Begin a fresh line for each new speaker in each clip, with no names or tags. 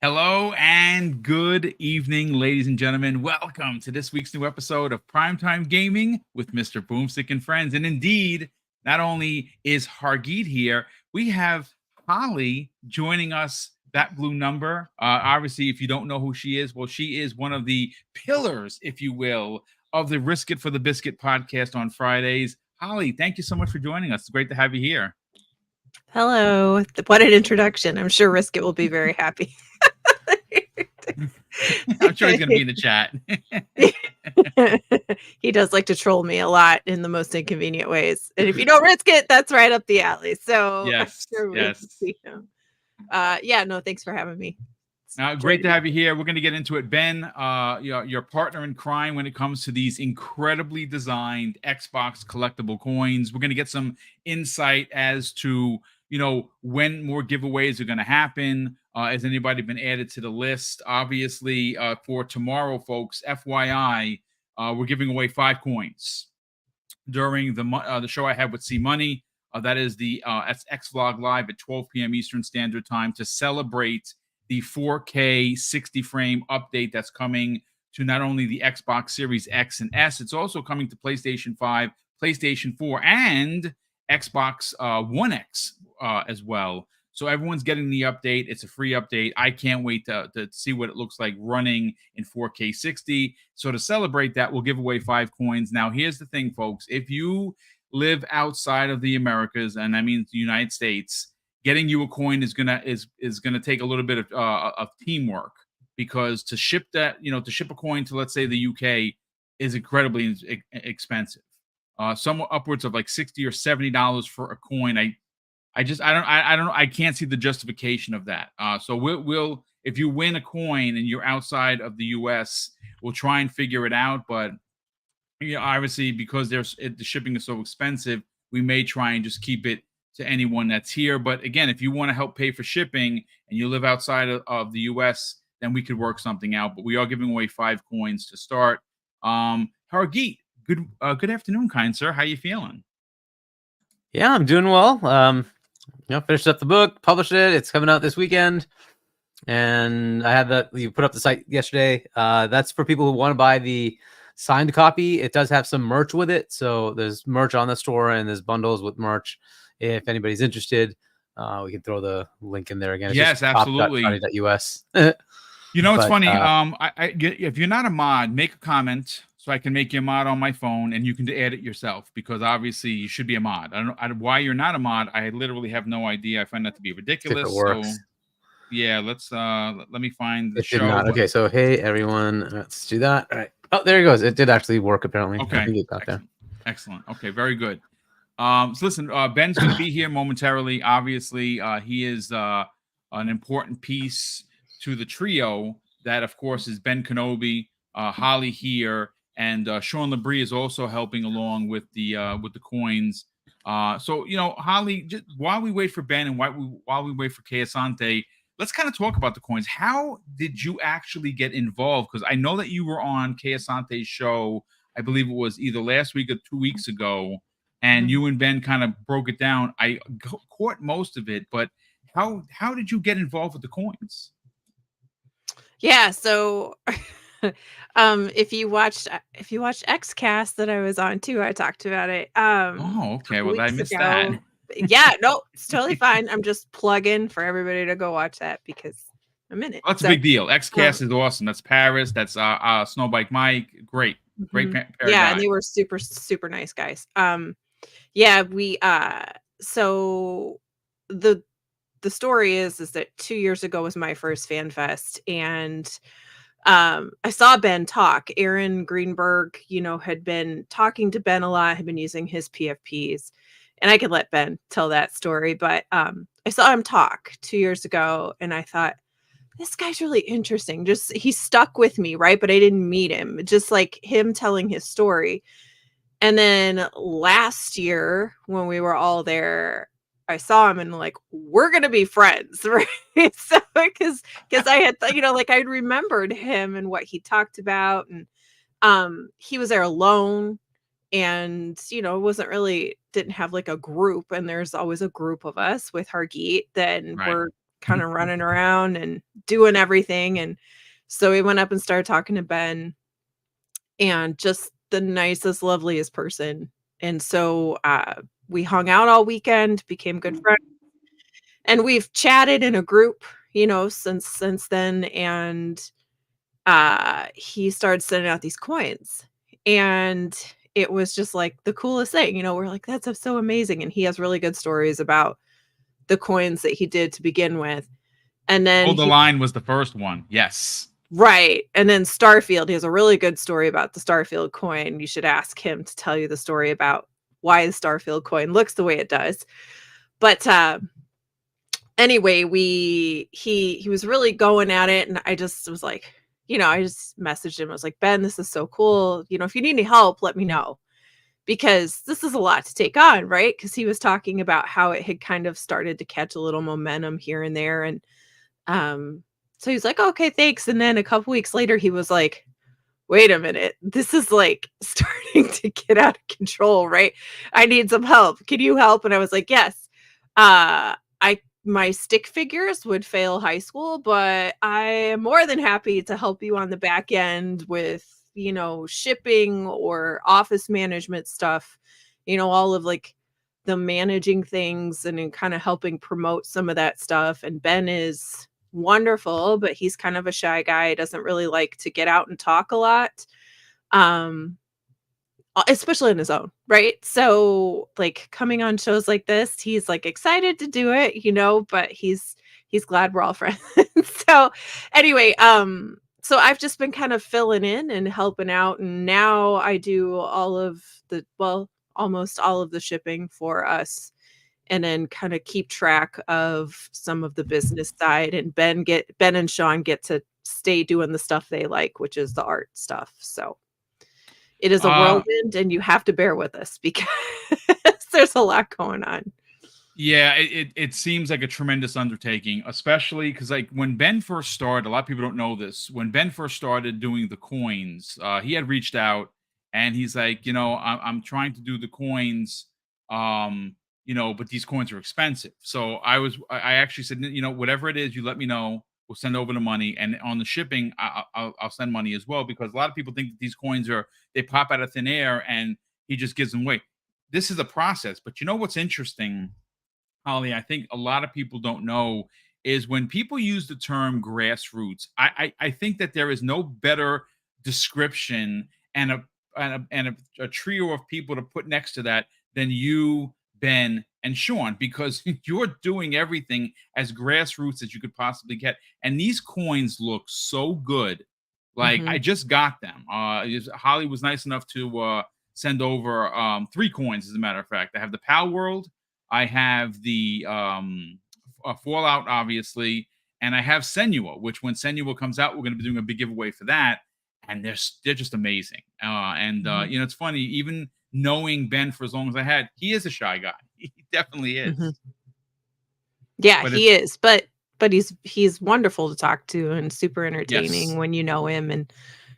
Hello and good evening, ladies and gentlemen. Welcome to this week's new episode of Primetime Gaming with Mr. BoomStick and Friends. And indeed, not only is Hargeet here, we have Holly joining us. That blue number. Obviously, if you don't know who she is, well, she is one of the pillars, if you will, of the Risk It for the Biscuit podcast on Fridays. Holly, thank you so much for joining us. It's great to have you here.
Hello. What an introduction. I'm sure Riskit will be very happy.
I'm sure he's going to be in the chat.
He does like to troll me a lot in the most inconvenient ways. And if you don't risk it, that's right up the alley. So
yes,
I'm sure we'll see him. No, thanks for having me.
Great to have you here. We're going to get into it. Ben, your partner in crime when it comes to these incredibly designed Xbox collectible coins. We're going to get some insight as to, when more giveaways are going to happen. Has anybody been added to the list? Obviously, for tomorrow, folks, FYI, we're giving away 5 coins during the show I had with C Money. That is the X Vlog Live at 12 p.m. Eastern Standard Time to celebrate the 4K 60 frame update that's coming to not only the Xbox Series X and S, it's also coming to PlayStation 5, PlayStation 4, and Xbox One X as well. So everyone's getting the update. It's a free update. I can't wait to see what it looks like running in 4K 60. So to celebrate that, we'll give away 5 coins. Now, here's the thing, folks. If you live outside of the Americas, and I mean the United States, getting you a coin is gonna take a little bit of teamwork, because to ship that, to ship a coin to, let's say, the UK is incredibly expensive. Somewhat upwards of like $60 or $70 for a coin. I don't know. I can't see the justification of that. So we'll if you win a coin and you're outside of the US, we'll try and figure it out. But obviously, because the shipping is so expensive, we may try and just keep it to anyone that's here. But again, if you want to help pay for shipping and you live outside of the US, then we could work something out. But we are giving away 5 coins to start. Hargeet, good afternoon, kind sir. How you feeling?
Yeah, I'm doing well. Finished up the book, published it. It's coming out this weekend. And I had you put up the site yesterday. That's for people who want to buy the signed copy. It does have some merch with it. So there's merch on the store and there's bundles with merch. If anybody's interested, we can throw the link in there again. It's
yes, absolutely.
.us.
It's funny. If you're not a mod, make a comment so I can make you a mod on my phone, and you can add it yourself, because obviously you should be a mod. I don't know why you're not a mod. I literally have no idea. I find that to be ridiculous. So yeah, let me find the show.
Okay, so hey everyone, let's do that. All right. Oh, there it goes. It did actually work apparently.
Okay.
I think it got there.
Excellent. Okay, very good. So listen, Ben's going to be here momentarily. Obviously, he is an important piece to the trio. That, of course, is Ben Kenobi, Holly here, and Sean Labrie is also helping along with the coins. So Holly, just while we wait for Ben and while we wait for Keasante, let's kind of talk about the coins. How did you actually get involved? Because I know that you were on Keasante's show. I believe it was either last week or 2 weeks ago. And you and Ben kind of broke it down. I caught most of it, but how did you get involved with the coins?
Yeah, so if you watched XCast that I was on too, I talked about it.
Okay. Well, I missed that.
Yeah, no, it's totally fine. I'm just plugging for everybody to go watch that because I'm in it.
Well, that's a big deal. XCast is awesome. That's Paris. That's Snowbike Mike. Great pair
and
guys.
They were super, super nice guys. We so the story is that 2 years ago was my first fan fest, and I saw Ben talk. Aaron Greenberg, had been talking to Ben a lot, had been using his PFPs, and I could let Ben tell that story, but I saw him talk 2 years ago, and I thought, this guy's really interesting. Just, he stuck with me, right? But I didn't meet him. Just like him telling his story. And then last year, when we were all there, I saw him and like, we're going to be friends, right? So, because I had, I remembered him and what he talked about. And he was there alone. And, didn't have like a group. And there's always a group of us with Hargeet. Then we're kind of running around and doing everything. And so we went up and started talking to Ben, and just the nicest, loveliest person. And so we hung out all weekend, became good friends, and we've chatted in a group, since then. And he started sending out these coins, and it was just like the coolest thing. We're like, that's so amazing. And he has really good stories about the coins that he did to begin with. And then
Hold the Line was the first one. Yes.
right. And then Starfield, he has a really good story about the Starfield coin. You should ask him to tell you the story about why the Starfield coin looks the way it does. But anyway, he was really going at it, and I just was like, I just messaged him. I was like, Ben, this is so cool. If you need any help, let me know, because this is a lot to take on, right? Because he was talking about how it had kind of started to catch a little momentum here and there. And so he's like, okay, thanks. And then a couple weeks later, he was like, wait a minute, this is like starting to get out of control, right? I need some help. Can you help? And I was like, yes. My stick figures would fail high school, but I am more than happy to help you on the back end with, shipping or office management stuff, all of like the managing things and kind of helping promote some of that stuff. And Ben is wonderful, but he's kind of a shy guy. Doesn't really like to get out and talk a lot. Especially on his own, right? So like coming on shows like this, he's like excited to do it, but he's glad we're all friends. So anyway, so I've just been kind of filling in and helping out, and now I do almost all of the shipping for us, and then kind of keep track of some of the business side. And Ben and Sean get to stay doing the stuff they like, which is the art stuff. So it is a whirlwind, and you have to bear with us because there's a lot going on.
Yeah, it seems like a tremendous undertaking, especially because like when Ben first started, a lot of people don't know this. When Ben first started doing the coins, he had reached out and he's like, I'm trying to do the coins, but these coins are expensive. So I actually said, whatever it is, you let me know. We'll send over the money, and on the shipping, I'll send money as well, because a lot of people think that these coins they pop out of thin air, and he just gives them away. This is a process, but what's interesting, Holly, I think a lot of people don't know, is when people use the term grassroots, I think that there is no better description and a trio of people to put next to that than you, Ben, and Sean, because you're doing everything as grassroots as you could possibly get. And these coins look so good. Like, I just got them. Holly was nice enough to send over 3 coins, as a matter of fact. I have the Pal World, I have the Fallout, obviously, and I have Senua, which when Senua comes out, we're going to be doing a big giveaway for that. And they're just amazing. It's funny, even knowing Ben for as long as I had, he is a shy guy. He definitely is.
Yeah, he is. But he's wonderful to talk to and super entertaining when you know him, and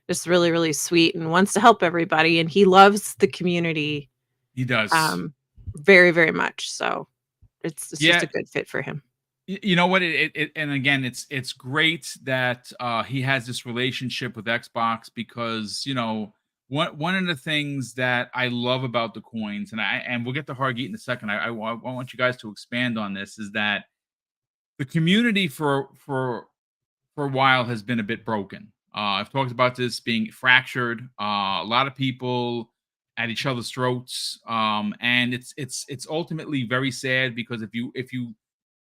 just really, really sweet and wants to help everybody. And he loves the community.
He does.
Very, very much. So it's just a good fit for him.
You know what? And again, it's great that he has this relationship with Xbox, because one of the things that I love about the coins, and we'll get to Hargeet in a second. I want you guys to expand on this, is that the community for a while has been a bit broken. I've talked about this being fractured. A lot of people at each other's throats, and it's ultimately very sad, because if you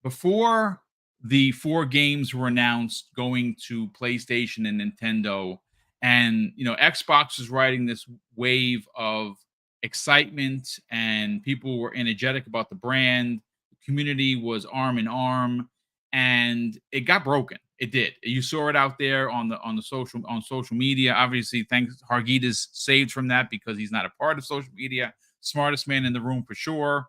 before the 4 games were announced going to PlayStation and Nintendo, and Xbox was riding this wave of excitement, and people were energetic about the brand, the community was arm in arm, and it got broken. It did. You saw it out there on social media. Obviously, thanks, Hargeet is saved from that because he's not a part of social media. Smartest man in the room for sure.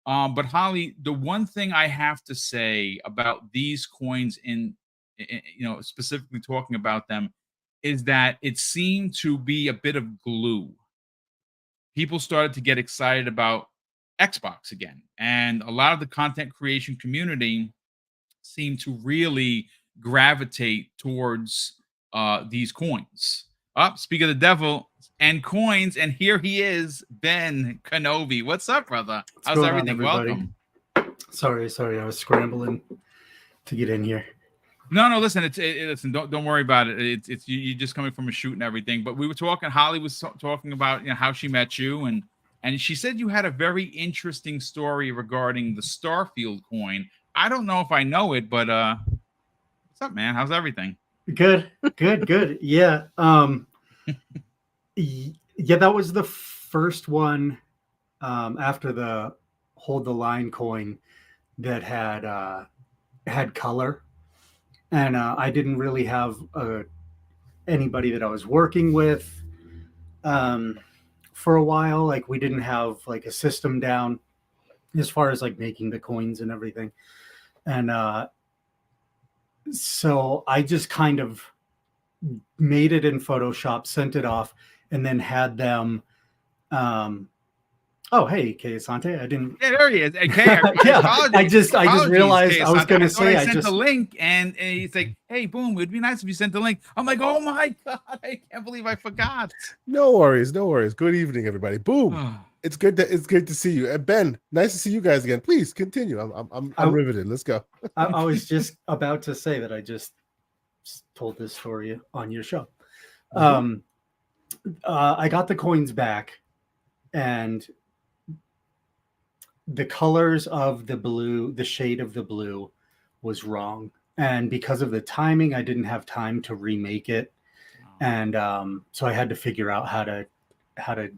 But Holly, the one thing I have to say about these coins, specifically talking about them, is that it seemed to be a bit of glue. People started to get excited about Xbox again, and a lot of the content creation community seem to really gravitate towards these coins. Up, speak of the devil and coins, and here he is, Ben Kenobi. What's up, brother?
What's
How's
going on,
everything?
everybody?
Welcome.
Sorry, I was scrambling to get in here.
No, listen. Listen. Don't worry about it. It's you just coming from a shoot and everything. But we were talking. Holly was talking about how she met you, and she said you had a very interesting story regarding the Starfield coin. I don't know if I know it, but what's up, man? How's everything?
Good. Yeah. Yeah, that was the first one after the Hold the Line coin that had color, and I didn't really have anybody that I was working with for a while. Like, we didn't have like a system down as far as like making the coins and everything, and so I just kind of made it in Photoshop, sent it off, and then had them. Oh, hey, Kay Asante. I didn't.
Yeah, there he is. Okay,
Yeah, I just realized I was going to say
I sent the link, and he's like, "Hey, Boom, it'd be nice if you sent the link." I'm like, "Oh my god, I can't believe I forgot."
No worries. Good evening, everybody. Boom. It's good to see you. And Ben, nice to see you guys again. Please continue. I'm riveted. Let's go.
I was just about to say that I just told this story on your show. I got the coins back, and the colors of the blue, the shade of the blue was wrong. And because of the timing, I didn't have time to remake it. And so I had to figure out how to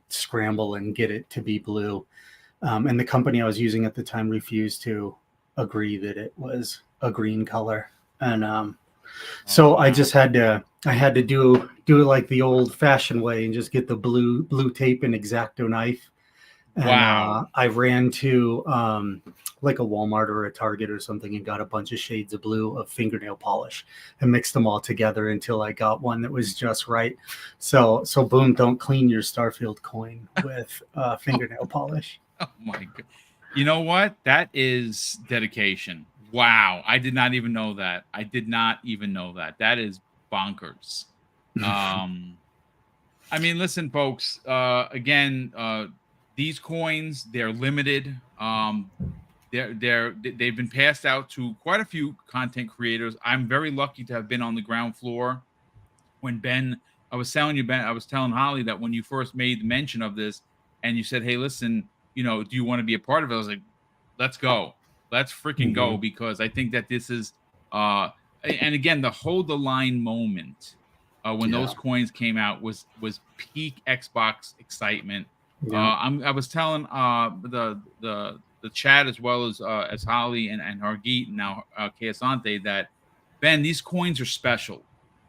scramble and get it to be blue. And the company I was using at the time refused to agree that it was a green color. And so I just had to do it like the old fashioned way and just get the blue tape and X-Acto knife. And,
wow.
I ran to like a Walmart or a Target or something and got a bunch of shades of blue of fingernail polish and mixed them all together until I got one that was just right. So Boom, don't clean your Starfield coin with fingernail polish.
Oh my god. You know what? That is dedication. Wow. I did not even know that. That is bonkers. I mean, listen, folks, again, these coins, they're limited. They've been passed out to quite a few content creators. I'm very lucky to have been on the ground floor when I was telling Holly that when you first made the mention of this and you said, "Hey, listen, do you want to be a part of it?" I was like, "Let's go. Let's freaking go," because I think that this is and again, the Hold the Line moment when those coins came out was peak Xbox excitement.
Yeah.
I was telling the chat as well as Holly and Hargeet and now Kay Asante that, Ben, these coins are special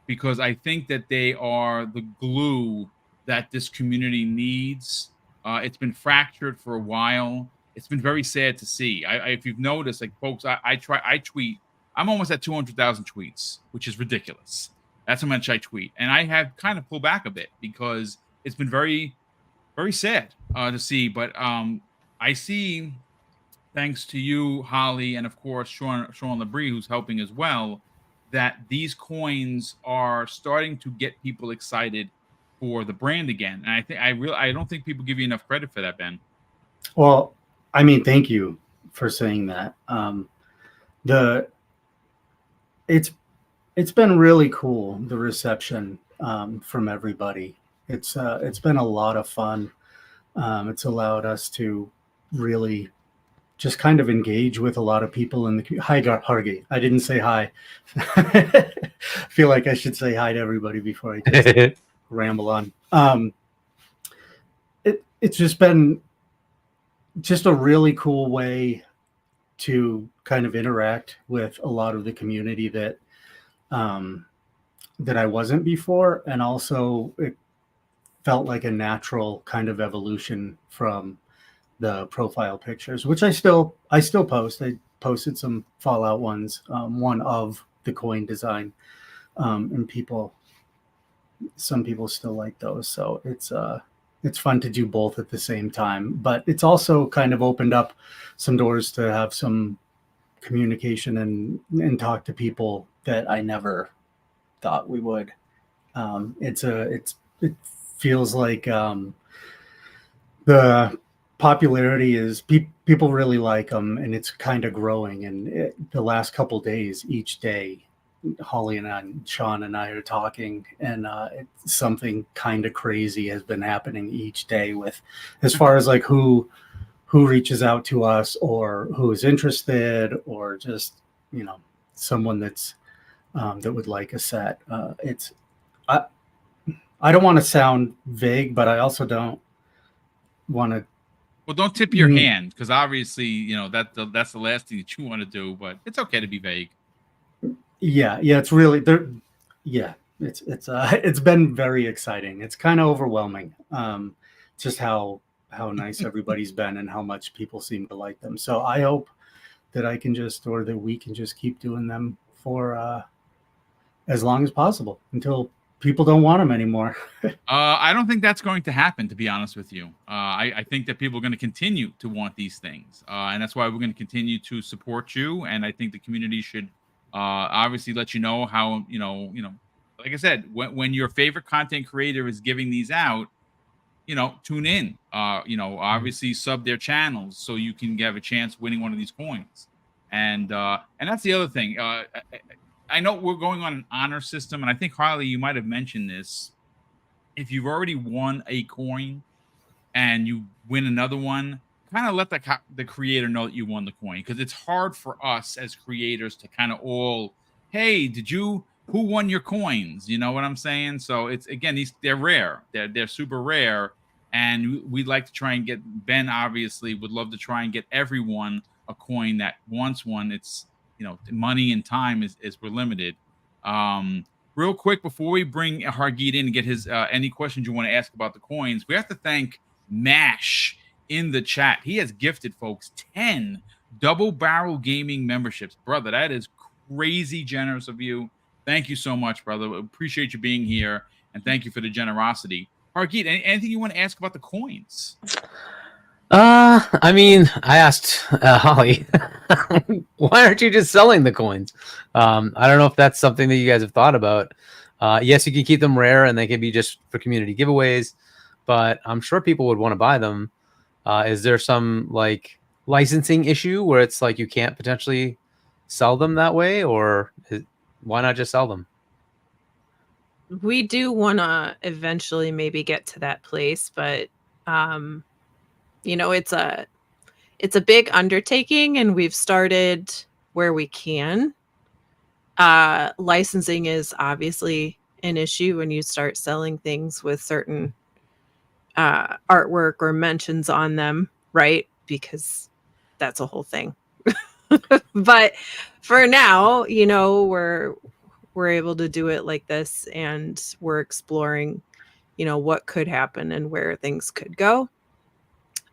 because I think that they are the glue that this community needs. It's been fractured for a while. It's been very sad to see. If you've noticed, like, folks, I tweet. I'm almost at 200,000 tweets, which is ridiculous. That's how much I tweet, and I have kind of pulled back a bit because it's been very, very sad to see. But I see, thanks to you, Holly, and of course Sean Labrie, who's helping as well, that these coins are starting to get people excited for the brand again. And I don't think people give you enough credit for that, Ben.
Well, I mean, thank you for saying that. It's been really cool, the reception from everybody. It's been a lot of fun. It's allowed us to really just kind of engage with a lot of people in the hi Hargate. I didn't say hi. I feel like I should say hi to everybody before I just ramble on. It's just been just a really cool way to kind of interact with a lot of the community that I wasn't before, and also it felt like a natural kind of evolution from the profile pictures, which I still post. I posted some Fallout ones, one of the coin design, and some people still like those. So it's fun to do both at the same time, but it's also kind of opened up some doors to have some communication and talk to people that I never thought we would. It feels like the popularity is people really like them, and it's kind of growing. And the last couple days, each day, Holly and Sean and I are talking, and something kind of crazy has been happening each day with, as far as like who reaches out to us or who is interested, or just, someone that's that would like a set. I don't want to sound vague, but I also don't want to.
Well, don't tip your hand, because obviously, that's the last thing that you want to do. But it's okay to be vague.
Yeah, it's really there. Yeah, it's been very exciting. It's kind of overwhelming, just how nice everybody's been and how much people seem to like them. So I hope that that we can just keep doing them for as long as possible until people don't want them anymore.
I don't think that's going to happen, to be honest with you. I think that people are going to continue to want these things, and that's why we're going to continue to support you. And I think the community should obviously let you know how, like I said, when your favorite content creator is giving these out, tune in, obviously sub their channels so you can have a chance winning one of these coins. And that's the other thing. I know we're going on an honor system, and I think, Harley, you might have mentioned this. If you've already won a coin and you win another one, kind of let the creator know that you won the coin, because it's hard for us as creators to kind of all, hey, who won your coins? You know what I'm saying? So it's, again, they're rare. They're super rare, and we'd like to try and get, Ben obviously would love to try and get everyone a coin that wants one. It's, money and time is we're limited. Real quick, before we bring Hargeet in and get his any questions you want to ask about the coins, we have to thank Mash in the chat. He has gifted folks 10 Double Barrel Gaming memberships. Brother, that is crazy generous of you. Thank you so much, brother. Appreciate you being here, and thank you for the generosity. Hargeet, anything you want to ask about the coins?
I mean, I asked Holly, why aren't you just selling the coins? I don't know if that's something that you guys have thought about. Yes, you can keep them rare and they can be just for community giveaways, but I'm sure people would want to buy them. Is there some like licensing issue where it's like you can't potentially sell them that way, or why not just sell them?
We do want to eventually maybe get to that place, but it's a big undertaking, and we've started where we can. Licensing is obviously an issue when you start selling things with certain artwork or mentions on them, right? Because that's a whole thing. But for now, we're able to do it like this, and we're exploring, what could happen and where things could go.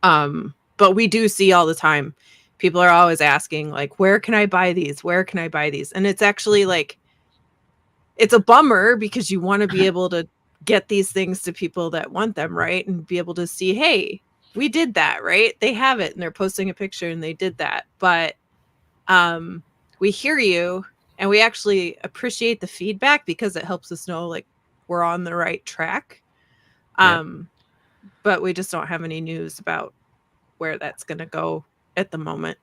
But we do see all the time, people are always asking, like, where can I buy these? Where can I buy these? And it's actually like, it's a bummer, because you want to be able to get these things to people that want them, right? And be able to see, hey, we did that, right? They have it and they're posting a picture and they did that. But we hear you, and we actually appreciate the feedback, because it helps us know like we're on the right track. But we just don't have any news about where that's going to go at the moment.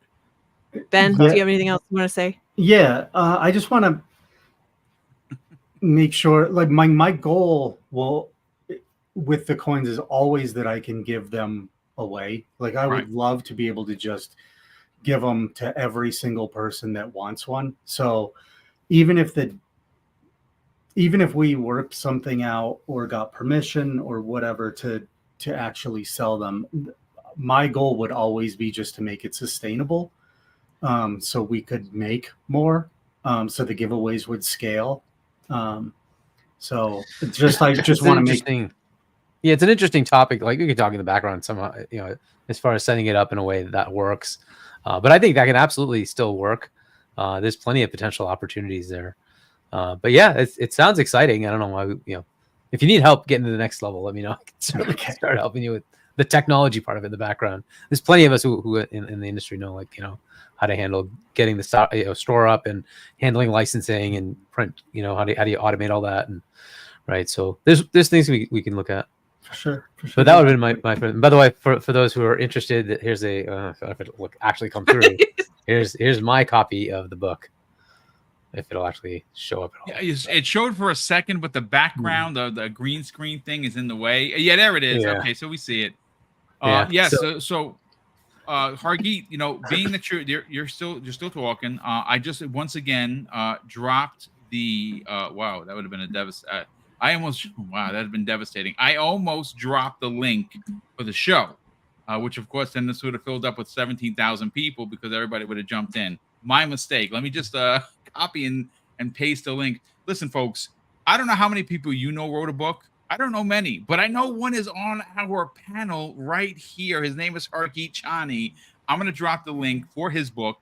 Ben, do you have anything else you want to say?
Yeah, I just want to make sure, like, my goal with the coins is always that I can give them away. Like, I would love to be able to just give them to every single person that wants one. So even if we worked something out or got permission or whatever to actually sell them, my goal would always be just to make it sustainable, so we could make more, so the giveaways would scale. So it's just, I just want to make.
Yeah, it's an interesting topic. Like, we could talk in the background somehow, as far as setting it up in a way that works. But I think that can absolutely still work. There's plenty of potential opportunities there. But yeah, it sounds exciting. I don't know why, if you need help getting to the next level, let me know. I can certainly start helping you with the technology part of it in the background. There's plenty of us who in the industry know, like, how to handle getting the store up and handling licensing and print. How do you automate all that, and right. So there's things we can look at.
For sure.
But that would have been my friend. By the way, for those who are interested, here's if it'll actually come through. here's my copy of the book. If it'll actually show up at all.
Yeah, it showed for a second, but the background of the green screen thing is in the way. Yeah, there it is.
Yeah.
Okay, so we see it. So Hargeet, being that you're still talking, I just once again dropped the wow, that would have been a devastating. That'd have been devastating. I almost dropped the link for the show, which of course then this would have filled up with 17,000 people because everybody would have jumped in. My mistake. Let me just copy and paste the link. Listen, folks, I don't know how many people wrote a book. I don't know many, but I know one is on our panel right here. His name is Hargeet Chani. I'm going to drop the link for his book.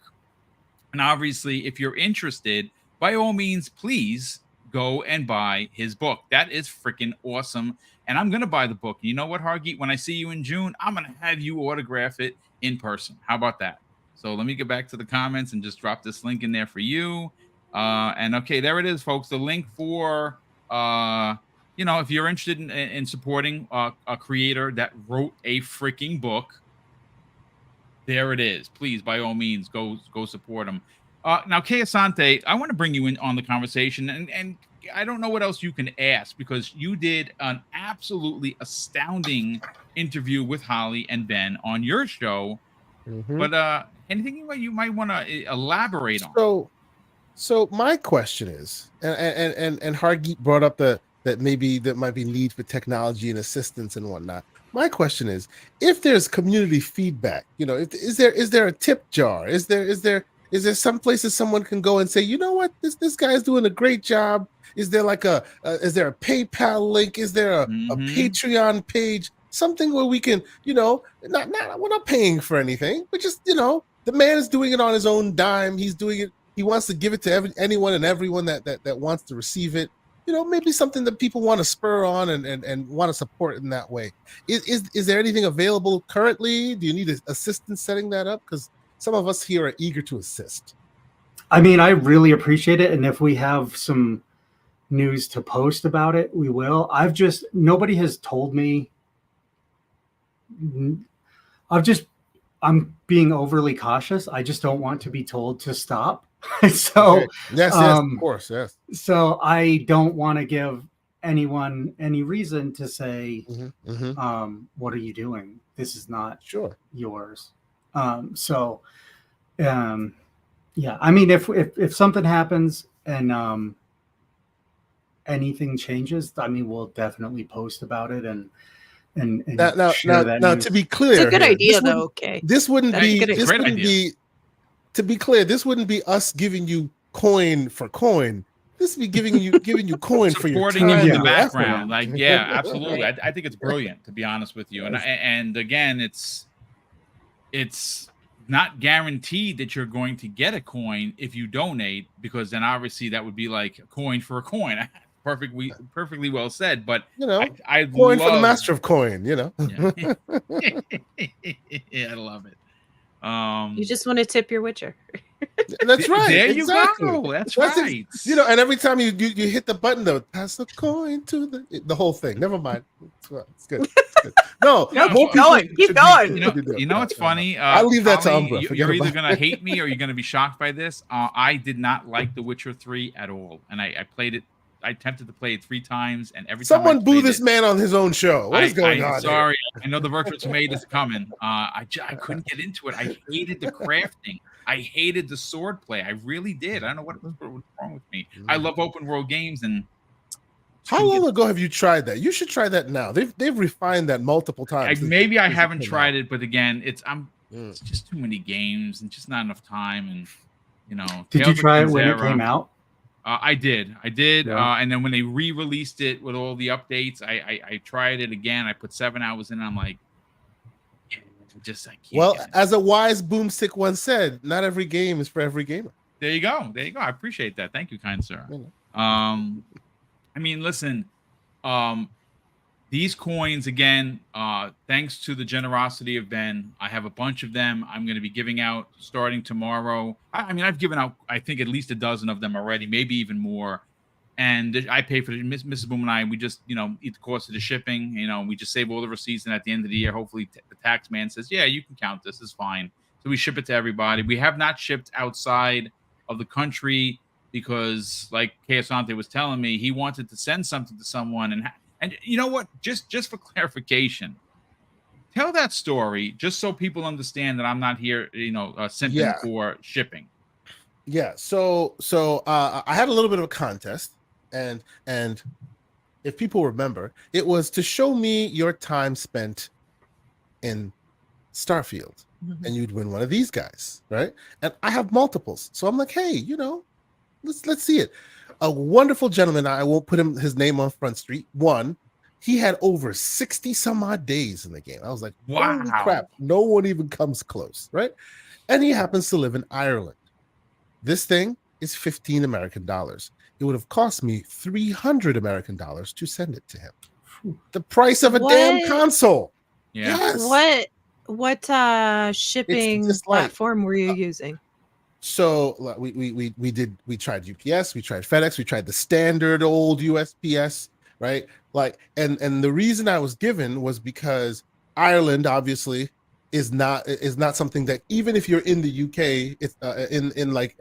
And obviously, if you're interested, by all means, please go and buy his book. That is freaking awesome. And I'm going to buy the book. You know what, Hargeet? When I see you in June, I'm going to have you autograph it in person. How about that? So let me get back to the comments and just drop this link in there for you. And okay, there it is, folks. The link for, if you're interested in supporting a creator that wrote a freaking book, there it is. Please, by all means, go support him. Now, Kay Asante, I want to bring you in on the conversation, and I don't know what else you can ask because you did an absolutely astounding interview with Holly and Ben on your show. Mm-hmm. But anything you might want to elaborate on?
So my question is, and Hargeet brought up that maybe there might be need for technology and assistance and whatnot. My question is, if there's community feedback, is there a tip jar? Is there some places someone can go and say, you know what, this guy's doing a great job? Is there is there a PayPal link? Is there a Patreon page? Something where we can, we're not paying for anything, but just, the man is doing it on his own dime. He's doing it. He wants to give it to anyone and everyone that wants to receive it. Maybe something that people want to spur on and want to support in that way. Is there anything available currently? Do you need assistance setting that up? Because some of us here are eager to assist.
I mean, I really appreciate it. And if we have some news to post about it, we will. Nobody has told me. I'm being overly cautious. I just don't want to be told to stop. So
okay. Yes, of course, yes.
So I don't want to give anyone any reason to say, what are you doing? This is not yours. Yeah. I mean, if something happens and anything changes, I mean, we'll definitely post about it and share that news.
To be clear,
it's a good idea though. Okay,
this wouldn't be to be clear, this wouldn't be us giving you coin for coin. This would be giving you coin for your time.
Supporting you in the background. Like, yeah, absolutely. I think it's brilliant, to be honest with you. And again, it's not guaranteed that you're going to get a coin if you donate, because then obviously that would be like a coin for a coin. Perfectly well said. But I
coin for the master of coin. Yeah.
I love it.
You just want to tip your Witcher.
That's right.
There you go. That's right.
And every time you hit the button, though, pass the coin to the whole thing. Never mind. It's good. No,
keep going. Keep going.
You know what's funny?
I'll leave that to
Holly,
Umbra.
You're either gonna hate me or you're gonna be shocked by this. I did not like The Witcher 3 at all, and I played it. I attempted to play it 3 times, and every time
someone boo this man on his own show. What is going on?
Sorry, I know the virtual tomato is coming. I couldn't get into it. I hated the crafting. I hated the sword play. I really did. I don't know what was wrong with me. I love open world games. And
how long ago have you tried that? You should try that now. They've refined that multiple times.
Maybe I haven't tried it, but again, it's just too many games and just not enough time. And
did you try it when it came out?
I did.
Yeah.
And then when they re-released it with all the updates, I tried it again. I put 7 hours in. And I'm like, I can't.
As a wise boomstick once said, not every game is for every gamer.
There you go. I appreciate that. Thank you, kind sir. I mean, listen, these coins, again, thanks to the generosity of Ben, I have a bunch of them. I'm going to be giving out starting tomorrow. I mean, I've given out, I think, at least a dozen of them already, maybe even more. And I pay for the Mrs. Boom and I. We just, eat the cost of the shipping. We just save all the receipts, and at the end of the year, hopefully, the tax man says, "Yeah, you can count this. It's fine." So we ship it to everybody. We have not shipped outside of the country because, like Keosante was telling me, he wanted to send something to someone, and you know what? Just for clarification, tell that story just so people understand that I'm not here, simping
Yeah.
for shipping.
Yeah. So I had a little bit of a contest, and if people remember, it was to show me your time spent in Starfield, and you'd win one of these guys, right? And I have multiples, so I'm like, hey, let's see it. A wonderful gentleman, I won't put his name on Front Street. He had over 60 some odd days in the game. I was like,
Wow.
holy crap, no one even comes close, right? And he happens to live in Ireland. This thing is $15 American. It would have cost me $300 American to send it to him. The price of a damn console.
Yeah.
Yes.
What shipping
just like-
platform were you using?
So we tried UPS, we tried FedEx, we tried the standard old USPS, right? Like, and the reason I was given was because Ireland obviously is not something that, even if you're in the UK, it's in like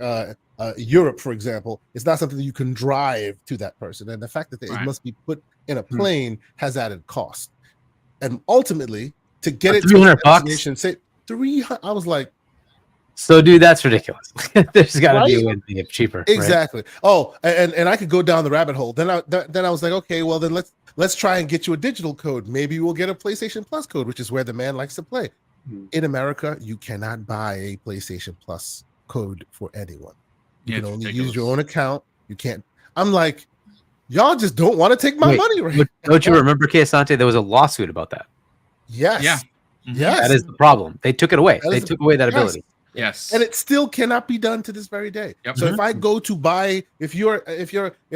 Europe, for example, it's not something that you can drive to that person, and the fact that it must be put in a plane has added cost, and ultimately to get it to
$300
destination, say 300. I was like,
so dude, that's ridiculous. There's got to be a way to be cheaper.
Exactly. Right? Oh, and I could go down the rabbit hole. Then I was like, okay, well then let's try and get you a digital code. Maybe we'll get a PlayStation Plus code, which is where the man likes to play. In America, you cannot buy a PlayStation Plus code for anyone. You can only use your own account. You can't. I'm like, y'all just don't want to take my money, right?
Don't you remember, Keosante? There was a lawsuit about that.
Yes.
Yeah.
Yes.
That is the problem. They took it away. They took away that ability.
Yes.
And it still cannot be done to this very day.
Yep.
So if I go to buy, if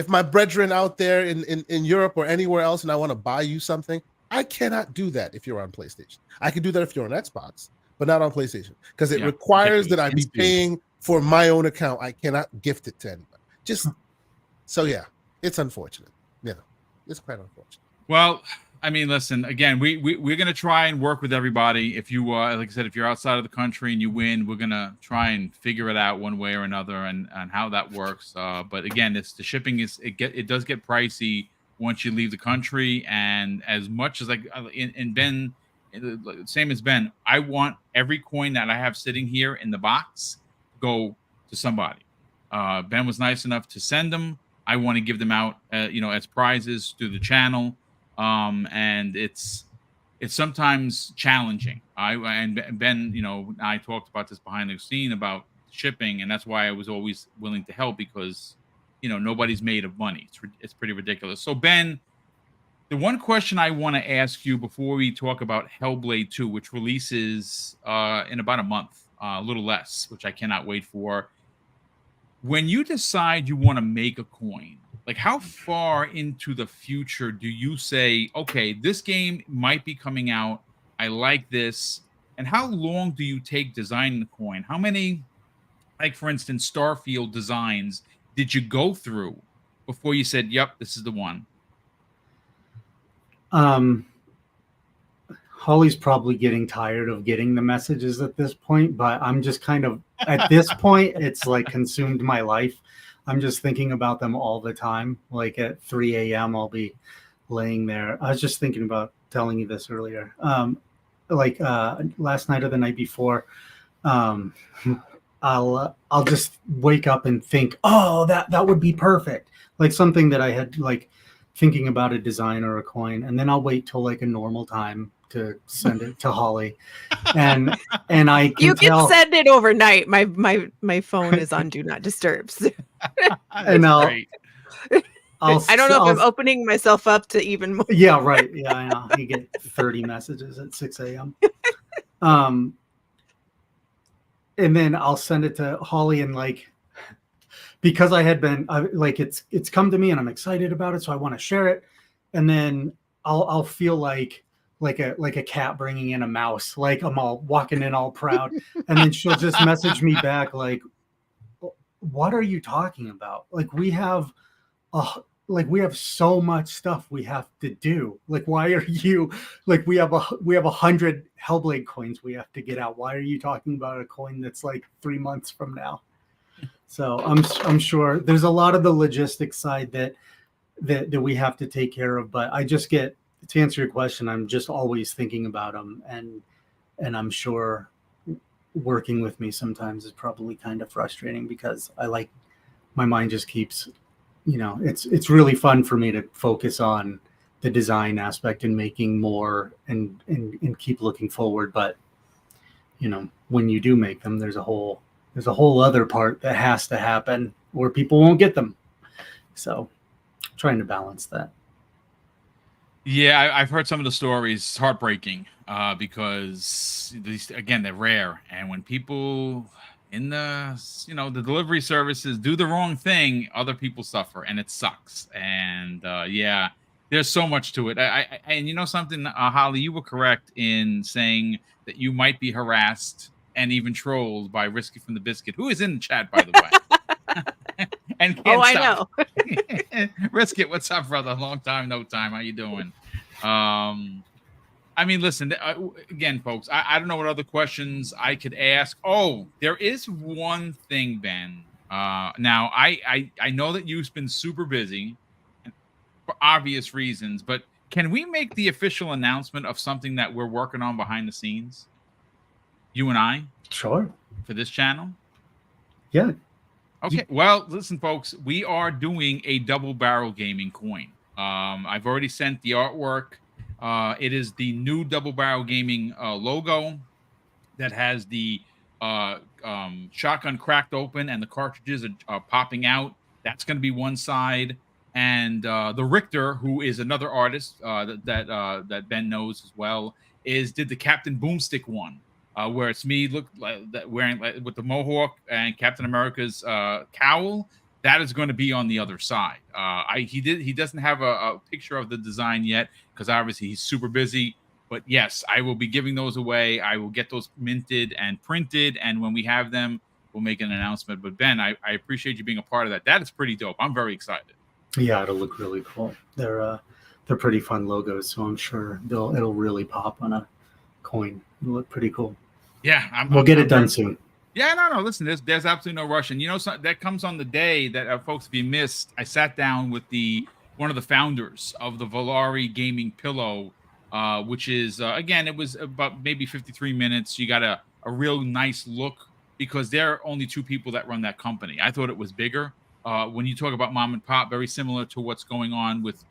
my brethren out there in Europe or anywhere else, and I want to buy you something, I cannot do that if you're on PlayStation. I can do that if you're on Xbox, but not on PlayStation, because it requires that I be paying for my own account. I cannot gift it to anybody. So yeah, it's unfortunate. Yeah, it's quite unfortunate.
Well, I mean, listen, again, we're going to try and work with everybody. If you, like I said, if you're outside of the country and you win, we're going to try and figure it out one way or another and how that works. But again, the shipping it does get pricey once you leave the country. And as much as in Ben, same as Ben, I want every coin that I have sitting here in the box go to somebody. Ben was nice enough to send them. I want to give them out, as prizes through the channel. And it's sometimes challenging. And Ben, I talked about this behind the scene about shipping, and that's why I was always willing to help, because nobody's made of money. It's pretty ridiculous. So Ben, the one question I want to ask you before we talk about Hellblade 2, which releases in about a month, a little less, which I cannot wait for. When you decide you want to make a coin, like, how far into the future do you say, okay, this game might be coming out, I like this, and how long do you take designing the coin? How many, like, for instance, Starfield designs did you go through before you said, yep, this is the one?
Holly's probably getting tired of getting the messages at this point, but I'm just kind of, at this point, it's like consumed my life. I'm just thinking about them all the time. Like at 3 a.m., I'll be laying there. I was just thinking about telling you this earlier. Last night or the night before, I'll just wake up and think, oh, that would be perfect. Like something that I had, like, thinking about a design or a coin, and then I'll wait till like a normal time to send it to Holly, and I can
can send it overnight. My phone is on Do Not Disturb.
And I don't
know if I'm opening myself up to even more.
Yeah, right. Yeah, I know. You get 30 messages at 6 a.m. And then I'll send it to Holly, and like, because I had been it's come to me and I'm excited about it, so I want to share it. And then I'll feel like a cat bringing in a mouse, like I'm all walking in all proud, and then she'll just message me back like, what are you talking about? Like we have so much stuff we have to do. Like, why are you like we have 100 Hellblade coins we have to get out. Why are you talking about a coin that's like 3 months from now? So I'm sure there's a lot of the logistics side that we have to take care of. But I just get, to answer your question, I'm just always thinking about them, and I'm sure working with me sometimes is probably kind of frustrating because my mind just keeps, it's really fun for me to focus on the design aspect and making more and keep looking forward. But when you do make them, there's a whole other part that has to happen or people won't get them. So trying to balance that.
Yeah, I've heard some of the stories. It's heartbreaking because again, they're rare, and when people in the delivery services do the wrong thing, other people suffer, and it sucks. And yeah, there's so much to it. And you know something, Holly, you were correct in saying that you might be harassed and even trolled by Risky from the Biscuit, who is in the chat, by the way. And can't stop.
I know.
Risky, what's up, brother? Long time, no time. How you doing? I mean, listen, again, folks, I don't know what other questions I could ask. Oh, there is one thing, Ben. Now, I know that you've been super busy for obvious reasons, but can we make the official announcement of something that we're working on behind the scenes? You and I?
Sure.
For this channel?
Yeah.
Okay. Well, listen, folks, we are doing a double barrel gaming coin. I've already sent the artwork. It is the new double barrel gaming logo that has the shotgun cracked open and the cartridges are popping out. That's going to be one side. And the Richter, who is another artist that Ben knows as well, did the Captain Boomstick one, where it's me wearing with the mohawk and Captain America's cowl. That is going to be on the other side. He doesn't have a picture of the design yet because obviously he's super busy. But yes, I will be giving those away. I will get those minted and printed, and when we have them, we'll make an announcement. But Ben, I appreciate you being a part of that. That is pretty dope. I'm very excited.
Yeah, it'll look really cool. They're pretty fun logos, so I'm sure it'll really pop on a coin. It'll look pretty cool.
Yeah,
we'll get it done soon.
Yeah, no. Listen, there's absolutely no rush, and that comes on the day that folks, if you missed, I sat down with one of the founders of the Volari Gaming Pillow, which is again, it was about maybe 53 minutes. You got a real nice look because there are only two people that run that company. I thought it was bigger. When you talk about mom and pop, very similar to what's going on with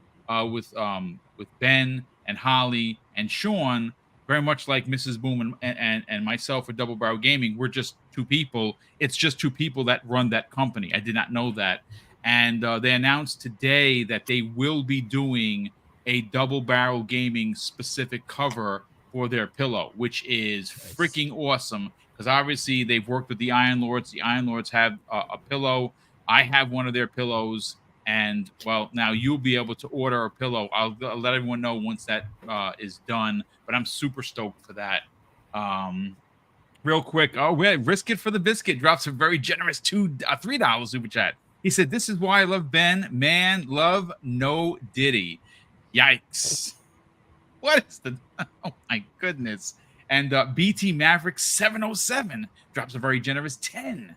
Ben and Holly and Sean. Very much like Mrs. Boom and myself with Double Barrel Gaming, we're just two people. It's just two people that run that company. I did not know that. And they announced today that they will be doing a Double Barrel Gaming specific cover for their pillow, which is freaking awesome. Because obviously they've worked with the Iron Lords. The Iron Lords have a pillow. I have one of their pillows. And, well, now you'll be able to order a pillow. I'll let everyone know once that is done. But I'm super stoked for that. Real quick. Oh, Risk It for the Biscuit drops a very generous $3 super chat. He said, "This is why I love Ben. Man, love no Diddy." Yikes. What is the... Oh, my goodness. And BT Maverick 707 drops a very generous $10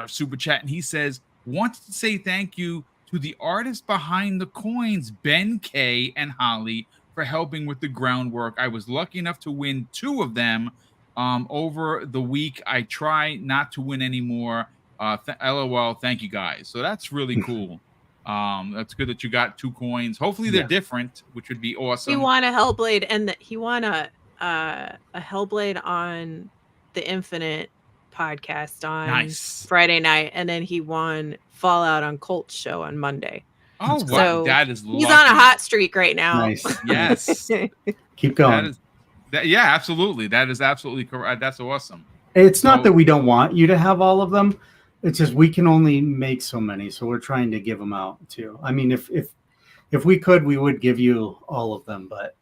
super chat. And he says, "Wanted to say thank you to the artist behind the coins, Ben K and Holly, for helping with the groundwork. I was lucky enough to win 2 of them over the week. I try not to win anymore. LOL. Thank you guys." So that's really cool. That's good that you got 2 coins. Hopefully they're different, which would be awesome.
He won a Hellblade, and he won a Hellblade on the Infinite podcast on Friday night, and then he won Fallout on Colt's show on Monday.
Oh, wow.
So
that is
he's on a hot streak right now.
Nice.
Yes.
Keep going.
Yeah, absolutely. That is absolutely correct. That's awesome.
It's not that we don't want you to have all of them. It's just we can only make so many, so we're trying to give them out too. I mean, if if we could, we would give you all of them, but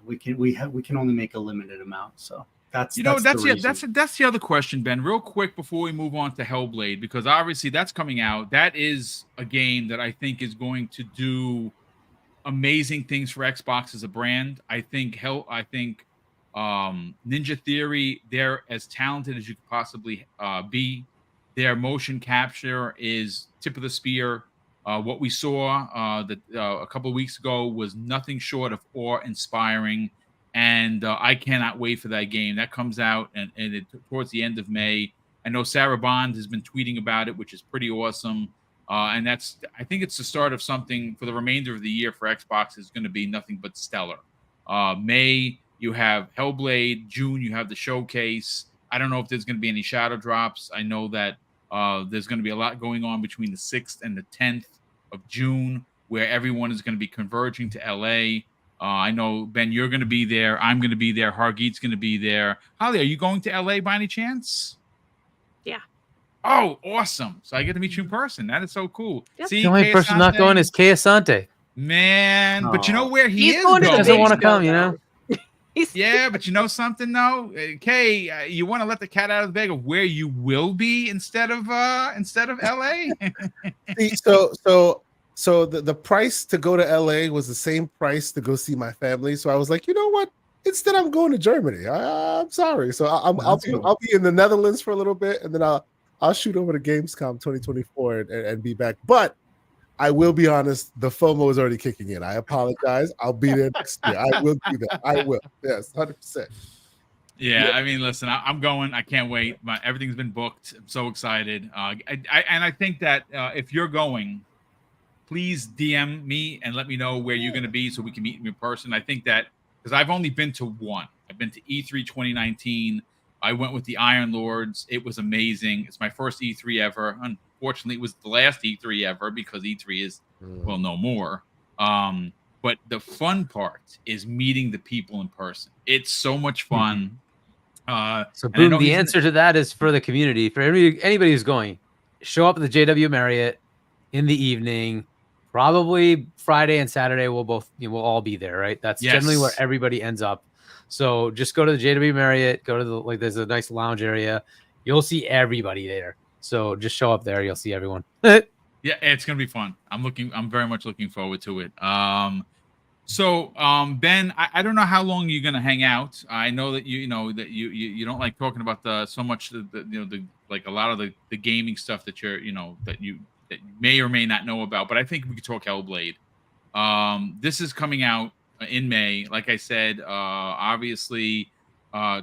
we can only make a limited amount. So that's the reason.
That's the other question, Ben. Real quick before we move on to Hellblade, because obviously that's coming out. That is a game that I think is going to do amazing things for Xbox as a brand. I think Ninja Theory, they're as talented as you could possibly be. Their motion capture is tip of the spear. What we saw a couple of weeks ago was nothing short of awe-inspiring, and I cannot wait for that game. That comes out and towards the end of May. I know Sarah Bond has been tweeting about it, which is pretty awesome. And I think it's the start of something for the remainder of the year for Xbox is going to be nothing but stellar. May, you have Hellblade. June, you have the showcase. I don't know if there's going to be any shadow drops. I know that there's going to be a lot going on between the 6th and the 10th of June, where everyone is going to be converging to LA. I know, Ben, you're going to be there. I'm going to be there. Hargeet's going to be there. Holly, are you going to LA by any chance?
Yeah.
Oh, awesome. So I get to meet you in person. That is so cool.
Yep.
See,
The only person not going is Kay Asante.
Man, but you know
Oh.
where he
He's
is
going to
He
the
doesn't
big
want to
show,
come, you
though.
know?
Yeah, but you know something though, Kay, you want to let the cat out of the bag of where you will be instead of LA.
See, so the price to go to LA was the same price to go see my family. So I was like, you know what? Instead, I'm going to Germany. I'm sorry. So I'll be in the Netherlands for a little bit, and then I'll shoot over to Gamescom 2024 and be back. But I will be honest, the FOMO is already kicking in. I apologize. I'll be there next year. I will do that. I will. Yes, 100%.
Yeah, I mean, listen, I'm going. I can't wait. Everything's been booked. I'm so excited. I think that if you're going, please DM me and let me know where you're going to be so we can meet in person. I think that because I've only been to one. I've been to E3 2019. I went with the Iron Lords. It was amazing. It's my first E3 ever. Unfortunately, it was the last E3 ever because E3 is, well, no more. But the fun part is meeting the people in person. It's so much fun.
So, Boom, the answer to that is for the community. For anybody who's going, show up at the JW Marriott in the evening. Probably Friday and Saturday we'll all be there, right? That's generally where everybody ends up. So just go to the JW Marriott, go to there's a nice lounge area. You'll see everybody there. So just show up there, you'll see everyone.
Yeah, it's gonna be fun. I'm very much looking forward to it. So Ben, I don't know how long you're gonna hang out. I know that you you don't like talking about so much like a lot of the gaming stuff that that you may or may not know about, but I think we could talk Hellblade. This is coming out in May. Like I said, obviously,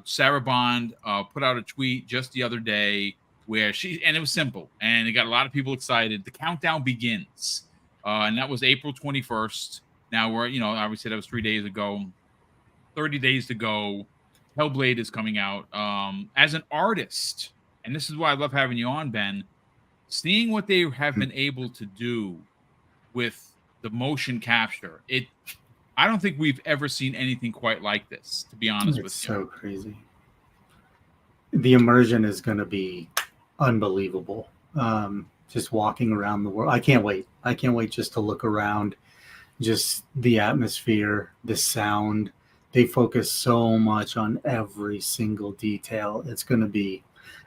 Sarah Bond put out a tweet just the other day where and it was simple, and it got a lot of people excited. The countdown begins, and that was April 21st. Now we're, obviously that was 3 days ago. 30 days to go. Hellblade is coming out. As an artist, and this is why I love having you on, Ben, seeing what they have been able to do with the motion capture, I don't think we've ever seen anything quite like this, to be honest with you.
It's so crazy. The immersion is going to be unbelievable. Just walking around the world. I can't wait. I can't wait just to look around. Just the atmosphere, the sound. They focus so much on every single detail. It's going to be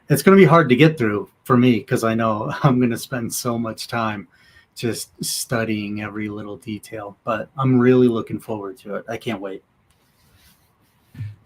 hard to get through for me because I know I'm going to spend so much time just studying every little detail. But I'm really looking forward to it. I can't wait.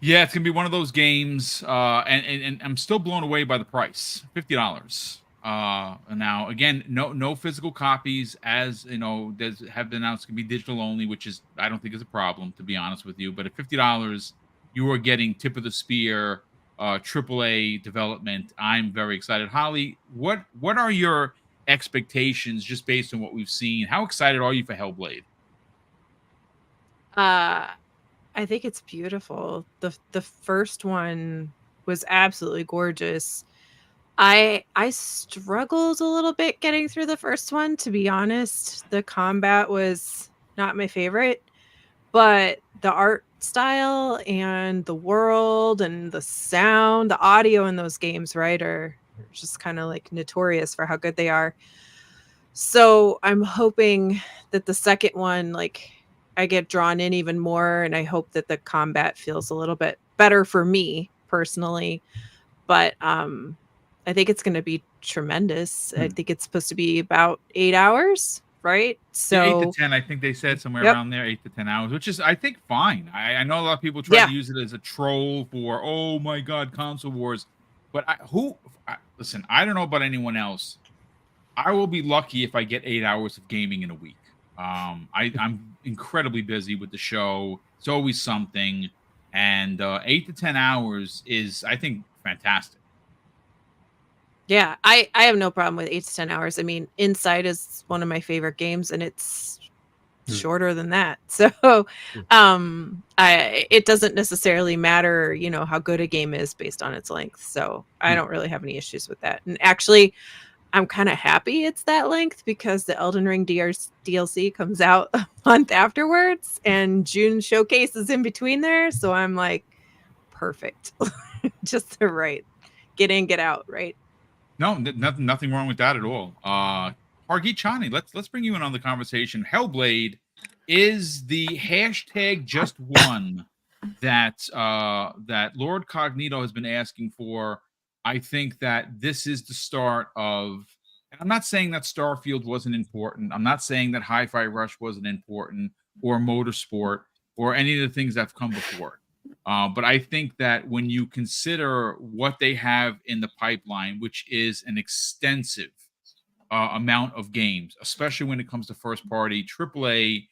Yeah, it's gonna be one of those games, and I'm still blown away by the price, $50. Now again, no physical copies, as have been announced to be digital only, which is I don't think is a problem, to be honest with you. But at $50, you are getting tip of the spear, AAA development. I'm very excited. Holly, what are your expectations just based on what we've seen? How excited are you for Hellblade?
I think it's beautiful. The first one was absolutely gorgeous. I struggled a little bit getting through the first one, to be honest. The combat was not my favorite, but the art style and the world and the sound, the audio in those games, right, are just kind of like notorious for how good they are. So I'm hoping that the second one, like, I get drawn in even more, and I hope that the combat feels a little bit better for me personally. But I think it's going to be tremendous. I think it's supposed to be about 8 hours, right?
Yeah, 8 to
So
10. I think they said somewhere
Yep.
around there, 8 to 10 hours, which is, I think, fine. I know a lot of people try
Yeah.
to use it as a troll for, oh my God, console wars. But listen, I don't know about anyone else. I will be lucky if I get 8 hours of gaming in a week. I'm incredibly busy with the show. It's always something. And 8 to 10 hours is, I think, fantastic.
yeah, I have no problem with 8 to 10 hours. I mean, Inside is one of my favorite games, and it's shorter than that. So it doesn't necessarily matter, you know, how good a game is based on its length. So I don't really have any issues with that. And actually, I'm kind of happy it's that length because the Elden Ring DLC comes out a month afterwards, and June Showcase is in between there. So I'm like, perfect. Just the right. Get in, get out, right?
No, nothing wrong with that at all. Hargeet Chani, let's bring you in on the conversation. Hellblade is the hashtag just one that Lord Cognito has been asking for. I think that this is the start of, and I'm not saying that Starfield wasn't important. I'm not saying that Hi-Fi Rush wasn't important, or Motorsport, or any of the things that have come before. But I think that when you consider what they have in the pipeline, which is an extensive amount of games, especially when it comes to first party AAA,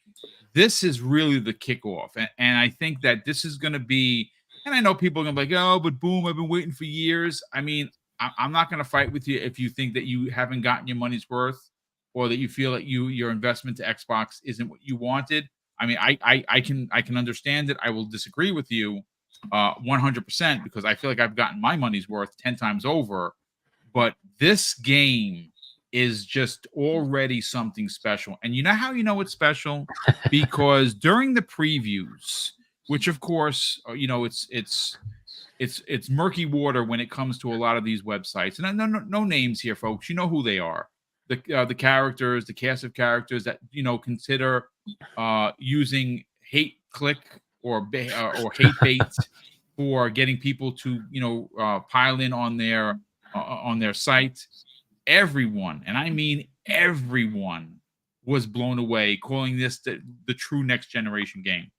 this is really the kickoff. And I think that this is going to be, and I know people are going to be like, oh, but Boom, I've been waiting for years. I mean, I'm not going to fight with you if you think that you haven't gotten your money's worth, or that you feel that your investment to Xbox isn't what you wanted. I mean, I can understand it. I will disagree with you 100%, because I feel like I've gotten my money's worth 10 times over. But this game is just already something special. And you know how you know it's special? Because during the previews, which of course, you know, it's murky water when it comes to a lot of these websites. And no names here, folks. You know who they are. The characters, the cast of characters that, you know, consider using hate click or hate bait for getting people to, you know, pile in on their site. Everyone, and I mean everyone, was blown away, calling this the true next generation game.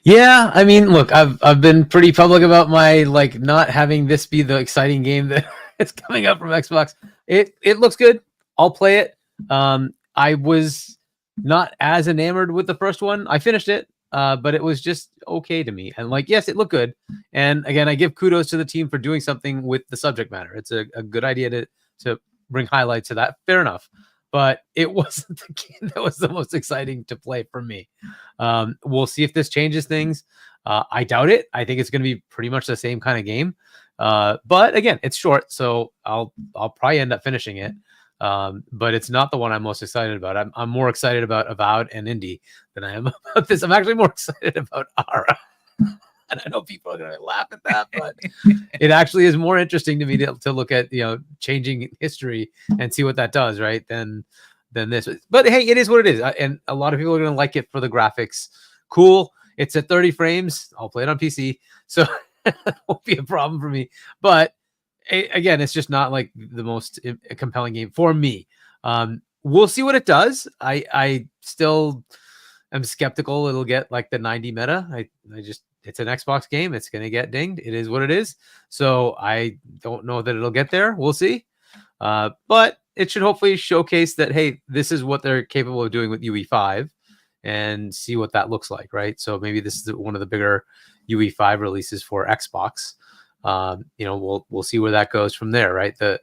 Yeah, I mean, look, I've been pretty public about my like not having this be the exciting game that it's coming up from Xbox. It looks good. I'll play it. I was not as enamored with the first one. I finished it, but it was just okay to me. And like, yes, it looked good. And again, I give kudos to the team for doing something with the subject matter. It's a good idea to bring highlights to that. Fair enough. But it wasn't the game that was the most exciting to play for me. We'll see if this changes things. I doubt it. I think it's going to be pretty much the same kind of game. But again, it's short, so I'll probably end up finishing it. But it's not the one I'm most excited about. I'm more excited about Avowed and Indie than I am about this. I'm actually more excited about Ara. And I know people are going to laugh at that, but it actually is more interesting to me to look at, you know, changing history and see what that does, right? Than this. But hey, it is what it is. And a lot of people are going to like it for the graphics. Cool. It's at 30 frames. I'll play it on PC. So it won't be a problem for me. But again, it's just not like the most compelling game for me. We'll see what it does. I still am skeptical it'll get like the 90 meta. It's an Xbox game. It's going to get dinged. It is what it is. So I don't know that it'll get there. We'll see. But it should hopefully showcase that, hey, this is what they're capable of doing with UE5, and see what that looks like, right? So maybe this is one of the bigger UE5 releases for Xbox. You know, we'll see where that goes from there, right? The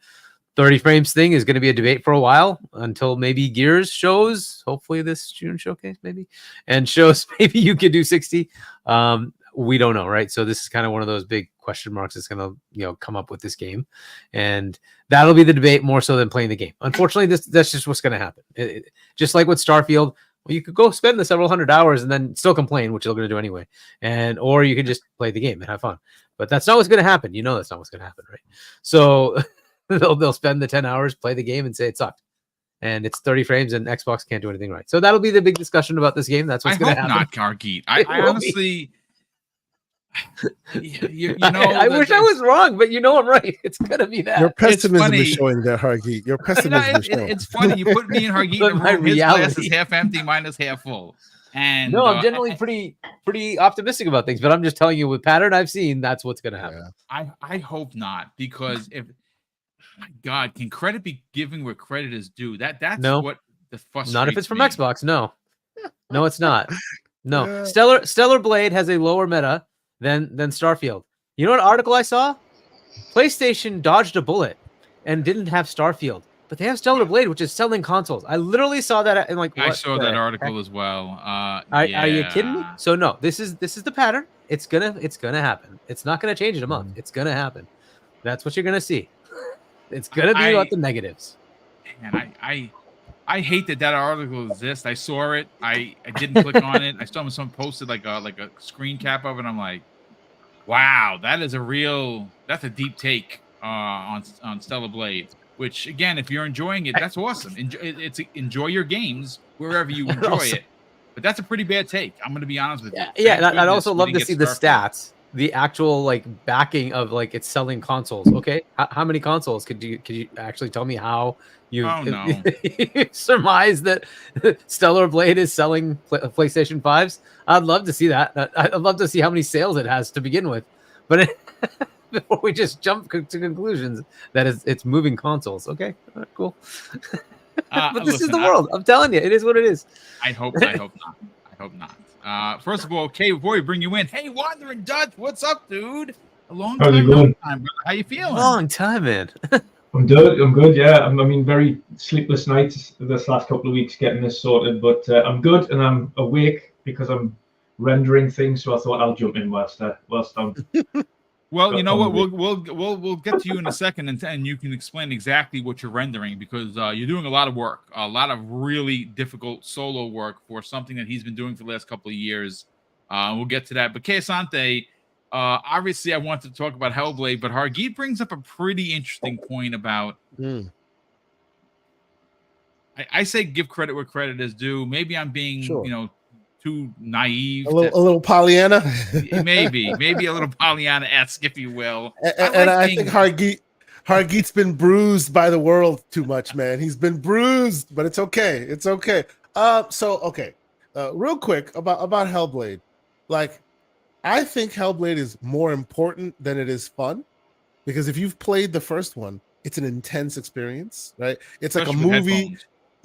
30 frames thing is going to be a debate for a while, until maybe Gears shows, hopefully this June showcase maybe, and shows maybe you could do 60. We don't know, right? So this is kind of one of those big question marks that's going to, you know, come up with this game, and that'll be the debate more so than playing the game. Unfortunately, that's just what's going to happen. Just like with Starfield, well, you could go spend the several hundred hours and then still complain, which you're going to do anyway, or you can just play the game and have fun. But that's not what's going to happen. You know, that's not what's going to happen, right? So they'll spend the 10 hours, play the game, and say it sucked, and it's 30 frames, and Xbox can't do anything right. So that'll be the big discussion about this game. That's what's going to happen.
Not, Gargeet. I honestly, you know,
I wish I was wrong, but you know I'm right. It's going to be that.
Your pessimism
funny.
is showing there, Hargeet. Your pessimism is showing.
It's funny. You put me and Hargeet in a
My
room. His glass
reality.
is half empty, mine is half full. And
No, I'm generally pretty optimistic about things, but I'm just telling you, with pattern I've seen, that's what's going to happen.
I hope not, because if, my God, can credit be given where credit is due? That's what the frustrates
Not if it's from
me.
Xbox. No, it's not. No,
Yeah.
Stellar Blade has a lower meta than Starfield. You know what article I saw? PlayStation dodged a bullet and didn't have Starfield, but they have Stellar Blade, which is selling consoles. I literally saw that and like,
I
what
saw
the
that
heck?
article as well.
Are you kidding me? So no, this is the pattern. It's gonna happen. It's not gonna change in a month. It's gonna happen. That's what you're gonna see. It's gonna be about the negatives.
And I hate that article exists. I saw it. I didn't click on it. I saw someone posted like a screen cap of it. And I'm like, wow, that's a deep take on Stellar Blade. Which again, if you're enjoying it, that's awesome. Enjoy your games wherever you enjoy it. But that's a pretty bad take. I'm going to be honest with you.
Yeah, and I'd also love to see the stats, the actual like backing of like it's selling consoles. Okay, how many consoles could you actually tell me how you surmise that Stellar Blade is selling PlayStation 5s? I'd love to see that. I'd love to see how many sales it has to begin with, but before we just jump to conclusions that it's moving consoles. Okay, all right, cool. But this is the world. I'm telling you, it is what it is.
I hope not. I hope not. First of all, okay, before we bring you in, hey, Wandering Dutch, what's up, dude? A long
How's it
time,
going?
How you feeling?
Long time, man.
I'm good. Yeah, I mean, very sleepless nights this last couple of weeks getting this sorted, but I'm good and I'm awake because I'm rendering things. So I thought I'll jump in whilst I'm.
Well, you know what? We'll get to you in a second, and you can explain exactly what you're rendering, because you're doing a lot of work, a lot of really difficult solo work for something that he's been doing for the last couple of years. We'll get to that. But Keisante, obviously, I wanted to talk about Hellblade, but Hargeet brings up a pretty interesting point about. I say give credit where credit is due. Maybe I'm being, too naive.
A little Pollyanna.
maybe a little Pollyanna-esque, if you will.
I think Hargeet's been bruised by the world too much, man. He's been bruised, but it's okay. It's okay. Real quick about Hellblade. Like, I think Hellblade is more important than it is fun, because if you've played the first one, it's an intense experience, right? It's like a movie.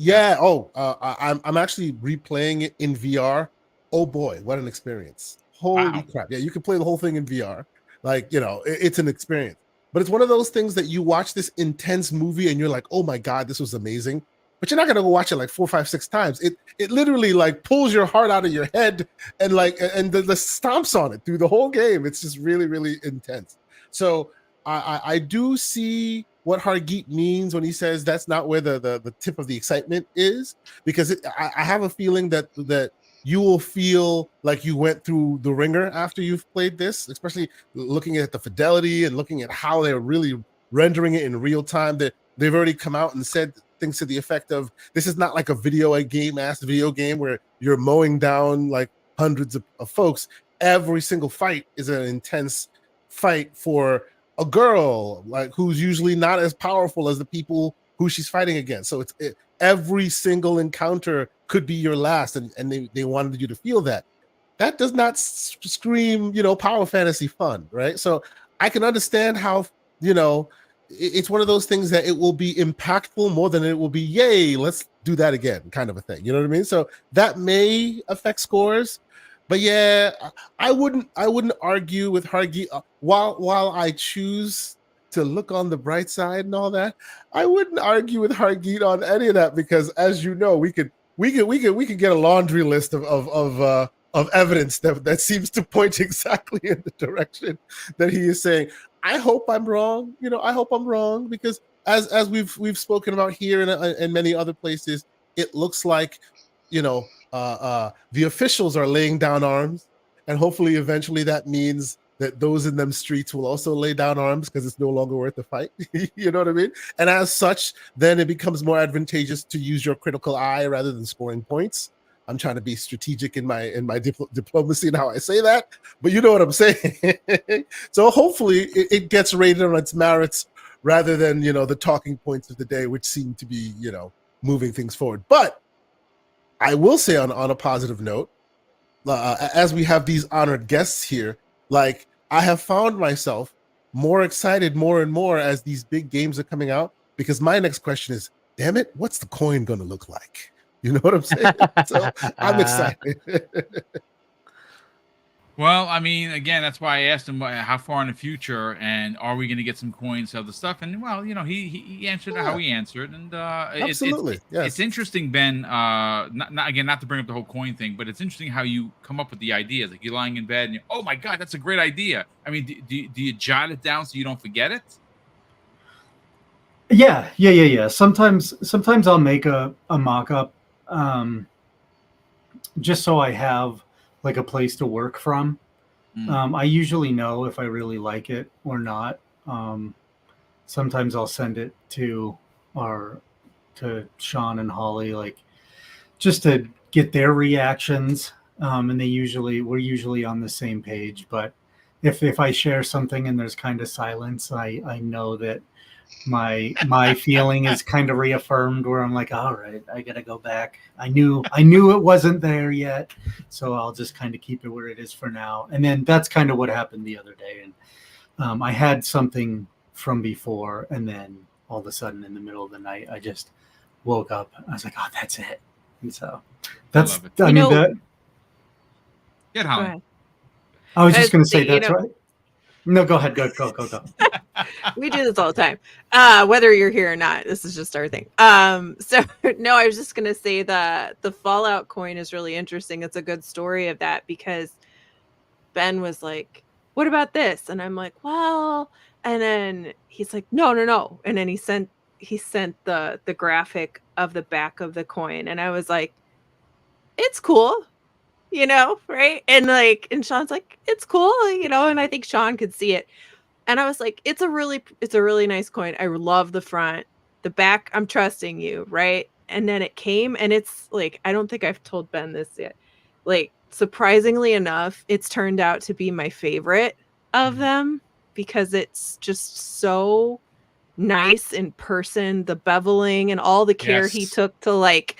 Yeah. I'm actually replaying it in VR. Oh boy, what an experience! Holy crap! Yeah, you can play the whole thing in VR. Like, it's an experience. But it's one of those things that you watch this intense movie and you're like, oh my God, this was amazing. But you're not gonna go watch it like 4, 5, 6 times. It literally like pulls your heart out of your head and the stomps on it through the whole game. It's just really, really intense. So I do see what Hargeet means when he says that's not where the tip of the excitement is, because I have a feeling that you will feel like you went through the ringer after you've played this, especially looking at the fidelity and looking at how they're really rendering it in real time. That they've already come out and said things to the effect of, this is not like a video game where you're mowing down like hundreds of folks. Every single fight is an intense fight for a girl, like, who's usually not as powerful as the people who she's fighting against. So every single encounter could be your last, and they wanted you to feel that. That does not scream, power fantasy fun, right? So I can understand how, it's one of those things that it will be impactful more than it will be, yay, let's do that again, kind of a thing. You know what I mean? So that may affect scores. But yeah, I wouldn't argue with Hargeet. While I choose to look on the bright side and all that, I wouldn't argue with Hargeet on any of that, because, as you know, we could get a laundry list of evidence that seems to point exactly in the direction that he is saying. I hope I'm wrong. I hope I'm wrong, because as we've spoken about here and many other places, it looks like the officials are laying down arms, and hopefully eventually that means that those in them streets will also lay down arms because it's no longer worth the fight. You know what I mean? And as such, then it becomes more advantageous to use your critical eye rather than scoring points. I'm trying to be strategic in my diplomacy and how I say that, but you know what I'm saying. So hopefully it gets rated on its merits rather than, you know, the talking points of the day, which seem to be, you know, moving things forward. But I will say on a positive note, as we have these honored guests here, like I have found myself more excited more and more as these big games are coming out, because my next question is, damn it, what's the coin going to look like? You know what I'm saying? So I'm excited.
Well, I mean, again, that's why I asked him how far in the future, and are we going to get some coins of the stuff? And well, you know, he answered how he answered, and
Absolutely,
it's interesting, Ben. Not to bring up the whole coin thing, but it's interesting how you come up with the ideas. Like you're lying in bed, and you, oh my god, that's a great idea. I mean, do you jot it down so you don't forget it?
Yeah. Sometimes I'll make a mock-up, just so I have like a place to work from. I usually know if I really like it or not. Sometimes I'll send it to Sean and Holly, like just to get their reactions. And we're usually on the same page. But if I share something and there's kind of silence, I know that my feeling is kind of reaffirmed, where I'm like, all right, I gotta go back. I knew it wasn't there yet, so I'll just kind of keep it where it is for now. And then that's kind of what happened the other day. And I had something from before, and then all of a sudden in the middle of the night, I just woke up. I was like, oh, that's it. And so that's, I mean, that.
Get home.
I was just going to say that's right. No, go ahead. Go.
We do this all the time. Whether you're here or not, this is just our thing. So no, I was just gonna say that the Fallout coin is really interesting. It's a good story of that, because Ben was like, what about this? And I'm like, well, and then he's like, no. And then he sent the graphic of the back of the coin, and I was like, it's cool. You know, right? And Sean's like, it's cool, you know, and I think Sean could see it. And I was like, it's a really nice coin. I love the front. The back, I'm trusting you, right? And then it came, and it's like, I don't think I've told Ben this yet. Like, surprisingly enough, it's turned out to be my favorite of them, because it's just so nice in person. The beveling and all the care he took to like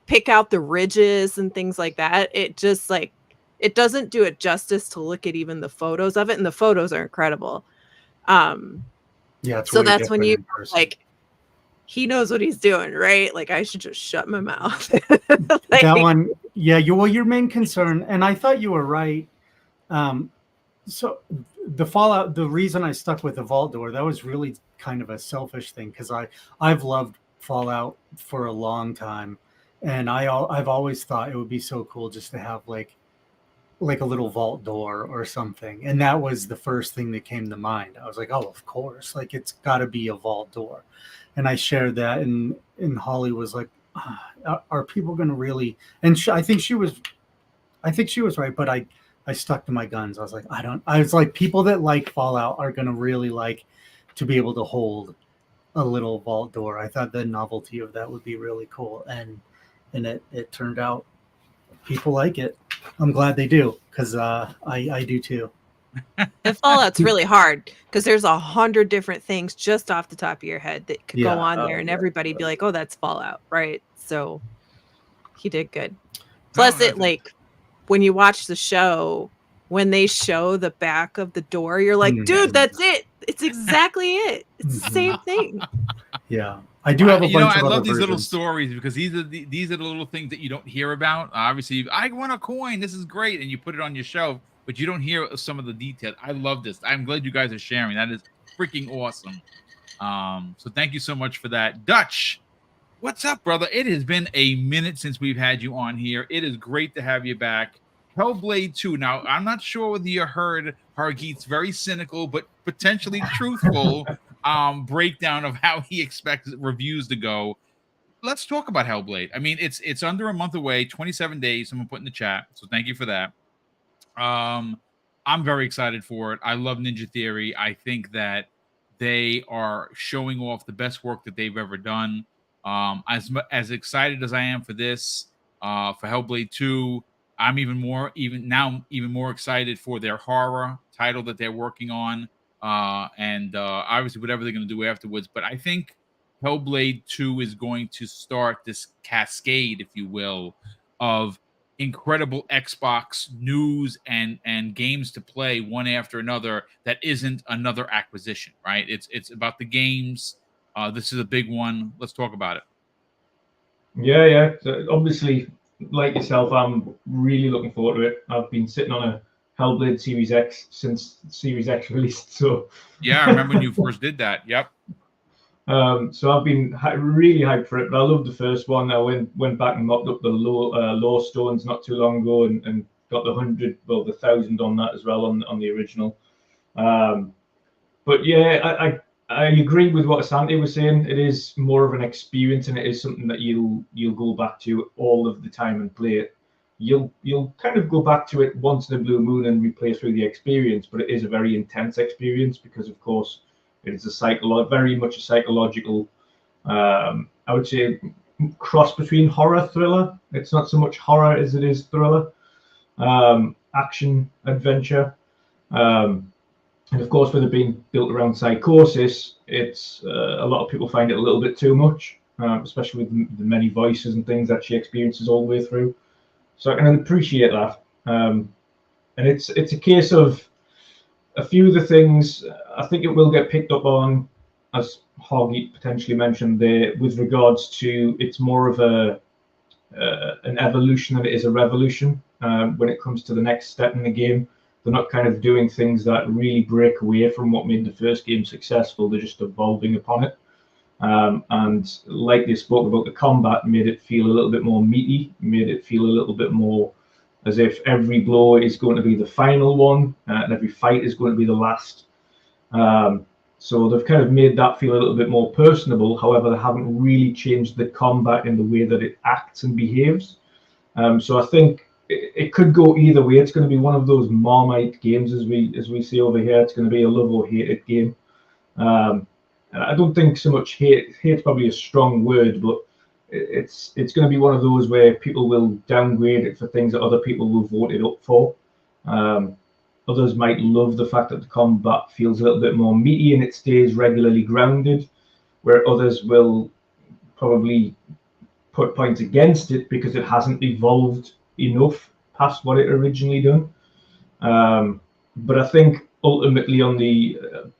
pick out the ridges and things like that. It just like, it doesn't do it justice to look at even the photos of it, and the photos are incredible. So that's when you like, he knows what he's doing, right? Like, I should just shut my mouth. Like,
that one, yeah. Your main concern, and I thought you were right. So the Fallout, the reason I stuck with the vault door, that was really kind of a selfish thing, because I've loved Fallout for a long time. And I've always thought it would be so cool just to have like a little vault door or something. And that was the first thing that came to mind. I was like, oh, of course, like it's got to be a vault door. And I shared that, and Holly was like, are people going to really? And I think she was right, but I stuck to my guns. I was like, I was like, people that like Fallout are going to really like to be able to hold a little vault door. I thought the novelty of that would be really cool. And it turned out people like it. I'm glad they do, because I do too.
And Fallout's really hard, because there's 100 different things just off the top of your head that could go on there, and everybody be like, oh, that's Fallout, right? So he did good. Plus, like, when you watch the show, when they show the back of the door, you're like, dude, that's it. It's exactly it. It's the same thing.
Yeah. I do have a bunch of
I love
other
these
versions.
little stories, because these are the little things that you don't hear about. Obviously, I want a coin. This is great, and you put it on your shelf, but you don't hear some of the details. I love this. I'm glad you guys are sharing. That is freaking awesome. So thank you so much for that. Dutch, what's up, brother? It has been a minute since we've had you on here. It is great to have you back. Hellblade 2. Now, I'm not sure whether you heard Hargeet's very cynical but potentially truthful breakdown of how he expects reviews to go. Let's talk about Hellblade. I mean, it's under a month away, 27 days. Someone put in the chat, so thank you for that. I'm very excited for it. I love Ninja Theory. I think that they are showing off the best work that they've ever done. As excited as I am for this, for Hellblade 2, I'm even more excited for their horror title that they're working on. And obviously whatever they're going to do afterwards. But I think Hellblade 2 is going to start this cascade, if you will, of incredible Xbox news and games to play one after another that isn't another acquisition, right? It's about the games. This is a big one. Let's talk about it.
Yeah. So obviously, like yourself, I'm really looking forward to it. I've been sitting on a Hellblade Series X since Series X released. So
yeah, I remember when you first did that. Yep.
So I've been really hyped for it. But I loved the first one. I went back and mocked up the law stones not too long ago, and got the 1,000 on that as well on the original. But yeah, I agree with what Asante was saying. It is more of an experience, and it is something that you'll go back to all of the time and play it. You'll kind of go back to it once in a blue moon and replay through the experience, but it is a very intense experience because, of course, it is very much a psychological. I would say cross between horror thriller. It's not so much horror as it is thriller, action adventure. And of course, with it being built around psychosis, it's a lot of people find it a little bit too much, especially with the many voices and things that she experiences all the way through. So I can appreciate that. And it's a case of a few of the things. I think it will get picked up on, as Hoggy potentially mentioned there, with regards to it's more of an evolution than it is a revolution when it comes to the next step in the game. They're not kind of doing things that really break away from what made the first game successful. They're just evolving upon it. And like they spoke about, the combat made it feel a little bit more meaty, made it feel a little bit more as if every blow is going to be the final one, and every fight is going to be the last. So they've kind of made that feel a little bit more personable. However, they haven't really changed the combat in the way that it acts and behaves. So I think it could go either way. It's going to be one of those Marmite games, as we see over here. It's going to be a love or hate it game. And I don't think so much hate. Hate's probably a strong word, but it's going to be one of those where people will downgrade it for things that other people will vote it up for. Others might love the fact that the combat feels a little bit more meaty and it stays regularly grounded, where others will probably put points against it because it hasn't evolved enough past what it originally done. But I think ultimately on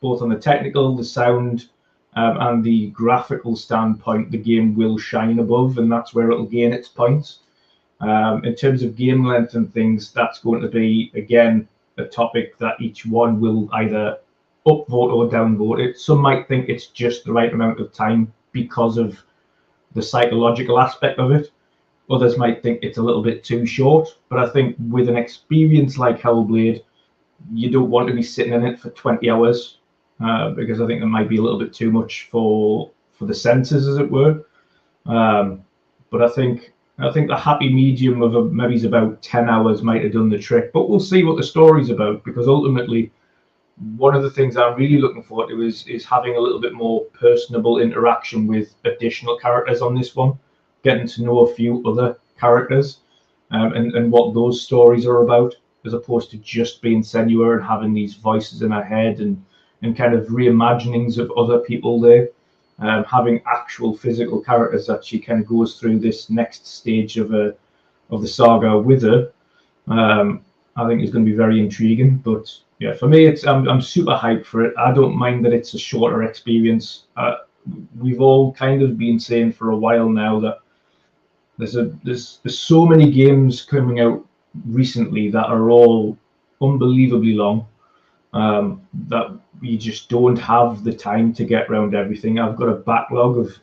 both on the technical, the sound, and the graphical standpoint, the game will shine above, and that's where it'll gain its points. In terms of game length and things, that's going to be, again, a topic that each one will either upvote or downvote it. Some might think it's just the right amount of time because of the psychological aspect of it. Others might think it's a little bit too short. But I think with an experience like Hellblade, you don't want to be sitting in it for 20 hours because I think it might be a little bit too much for the senses, as it were. But I think the happy medium of maybe is about 10 hours might have done the trick. But we'll see what the story's about, because ultimately, one of the things I'm really looking forward to is having a little bit more personable interaction with additional characters on this one, getting to know a few other characters and what those stories are about, as opposed to just being Senua and having these voices in her head and kind of reimaginings of other people there. Having actual physical characters that she kind of goes through this next stage of the saga with her, I think is going to be very intriguing. But yeah, for me, I'm super hyped for it. I don't mind that it's a shorter experience. We've all kind of been saying for a while now that there's so many games coming out recently that are all unbelievably long, that you just don't have the time to get around everything. I've got a backlog of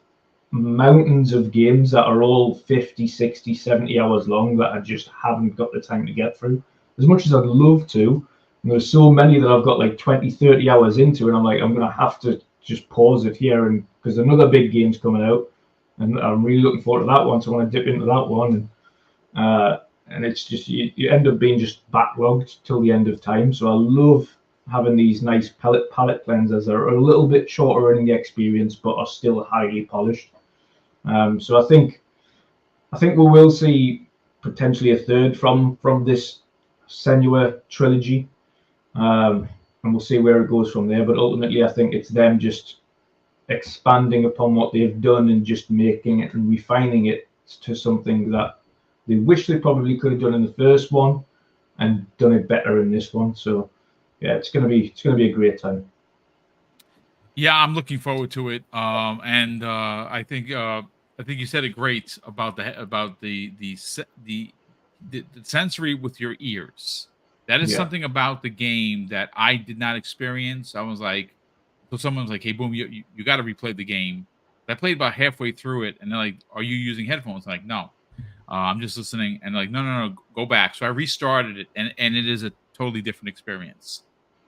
mountains of games that are all 50, 60, 70 hours long that I just haven't got the time to get through. As much as I'd love to, and there's so many that I've got like 20, 30 hours into, and I'm like, I'm going to have to just pause it here, and because another big game's coming out, and I'm really looking forward to that one, so I want to dip into that one. And and it's just you end up being just backlogged till the end of time. So I love having these nice palette cleansers that are a little bit shorter in the experience, but are still highly polished. So I think we will see potentially a third from this Senua trilogy, and we'll see where it goes from there. But ultimately, I think it's them just expanding upon what they've done and just making it and refining it to something that they wish they probably could have done in the first one and done it better in this one. So yeah, it's gonna be a great time.
Yeah, I'm looking forward to it. And I think you said it great about the sensory with your ears. That is
Yeah.
something about the game that I did not experience. I was like, so someone's like, "Hey, Boom, you got to replay the game." I played about halfway through it, and they're like, "Are you using headphones?" I'm like, no, I'm just listening. And like, no, go back. So I restarted it, and it is a totally different experience,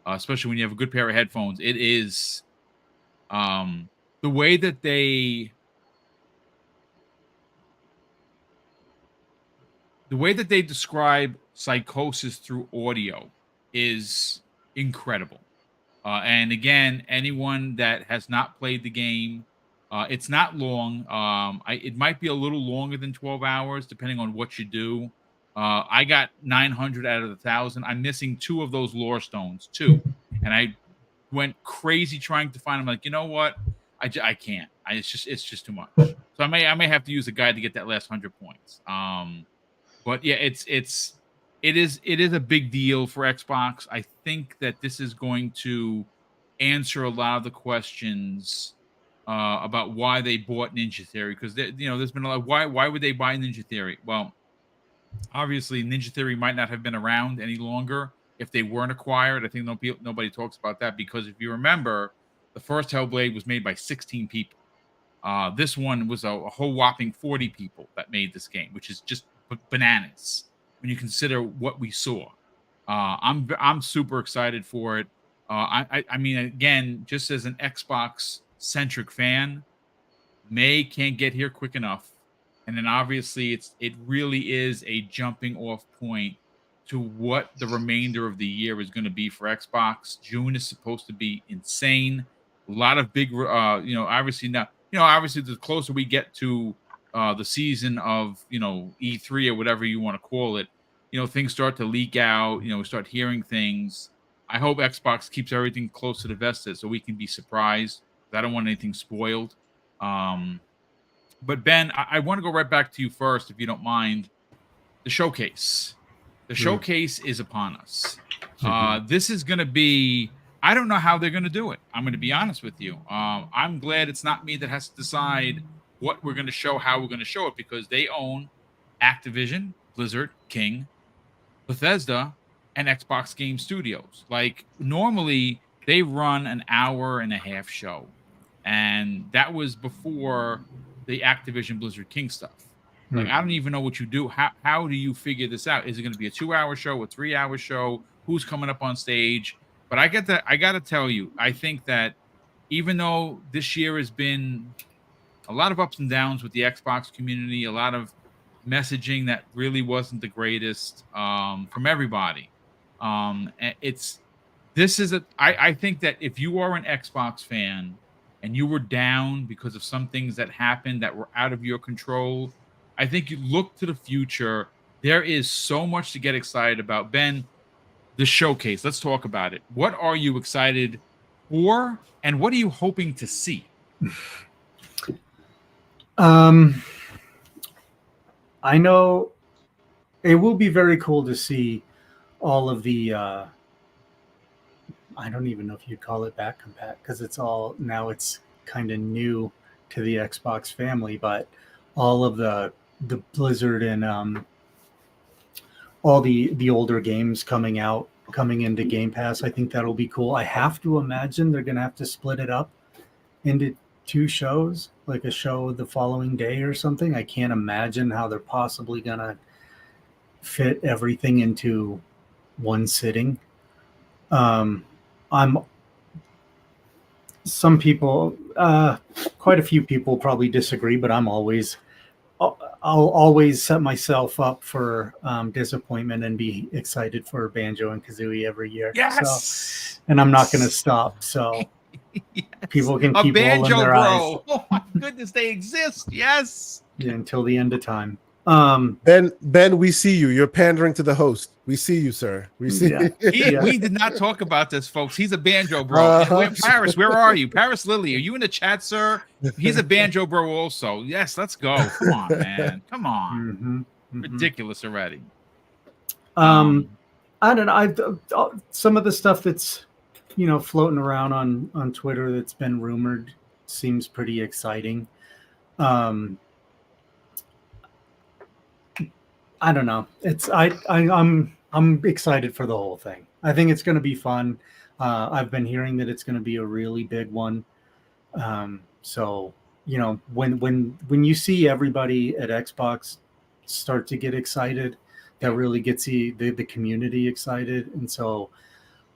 especially when you have a good pair of headphones. It is the way that they describe psychosis through audio is incredible. And again, anyone that has not played the game, it's not long. It might be a little longer than 12 hours, depending on what you do. I got 900 out of 1,000. I'm missing 2 of those lore stones, 2, and I went crazy trying to find them. Like, you know what? I can't. It's just too much. So I may have to use a guide to get that last 100 points. But yeah, it is a big deal for Xbox. I think that this is going to answer a lot of the questions about why they bought Ninja Theory, because there's been a lot. Why would they buy Ninja Theory? Well, obviously Ninja Theory might not have been around any longer if they weren't acquired. I think nobody talks about that, because if you remember, the first Hellblade was made by 16 people. This one was a whole whopping 40 people that made this game, which is just bananas when you consider what we saw. I'm super excited for it. I mean, again, just as an Xbox centric fan, May can't get here quick enough, and then obviously it really is a jumping off point to what the remainder of the year is going to be for Xbox. June is supposed to be insane. A lot of big, obviously now, obviously the closer we get to the season of E3 or whatever you want to call it, things start to leak out. We start hearing things. I hope Xbox keeps everything close to the vest so we can be surprised. I don't want anything spoiled. But Ben, I want to go right back to you first, if you don't mind. The showcase. The showcase is upon us. This is going to be, I don't know how they're going to do it. I'm going to be honest with you. I'm glad it's not me that has to decide what we're going to show, how we're going to show it, because they own Activision, Blizzard, King, Bethesda, and Xbox Game Studios. Like, normally they run an hour and a half show, and that was before the Activision, Blizzard, King stuff. Like, I don't even know what you do. How do you figure this out? Is it going to be a 2-hour show, a 3-hour show? Who's coming up on stage? But I got to tell you, I think that even though this year has been a lot of ups and downs with the Xbox community, a lot of messaging that really wasn't the greatest from everybody. I think that if you are an Xbox fan and you were down because of some things that happened that were out of your control, I think you look to the future. There is so much to get excited about. Ben, the showcase, let's talk about it. What are you excited for, and what are you hoping to see?
I know it will be very cool to see all of the I don't even know if you'd call it back compat, because it's kind of new to the Xbox family, but all of the Blizzard and all the older games coming into Game Pass, I think that'll be cool. I have to imagine they're gonna have to split it up into 2 shows, like a show the following day or something. I can't imagine how they're possibly gonna fit everything into one sitting. Some people, quite a few people probably disagree, but I'm always I'll always set myself up for disappointment and be excited for Banjo and Kazooie every year.
Yes.
And I'm not going to stop. So
Yes.
people can
A
keep rolling
banjo,
their
bro.
eyes.
Oh my goodness, they exist. Yes.
Until the end of time.
Ben, we see you. You're pandering to the host. We see you, sir. We see.
Yeah.
We did not talk about this, folks. He's a banjo bro. And Paris, where are you? Paris Lily, are you in the chat, sir? He's a banjo bro also. Yes, let's go. Come on, man. Come on. Ridiculous already.
I don't know. Some of the stuff that's floating around on Twitter that's been rumored seems pretty exciting. I don't know. I'm excited for the whole thing. I think it's going to be fun. I've been hearing that it's going to be a really big one. So when you see everybody at Xbox start to get excited, that really gets the community excited. And so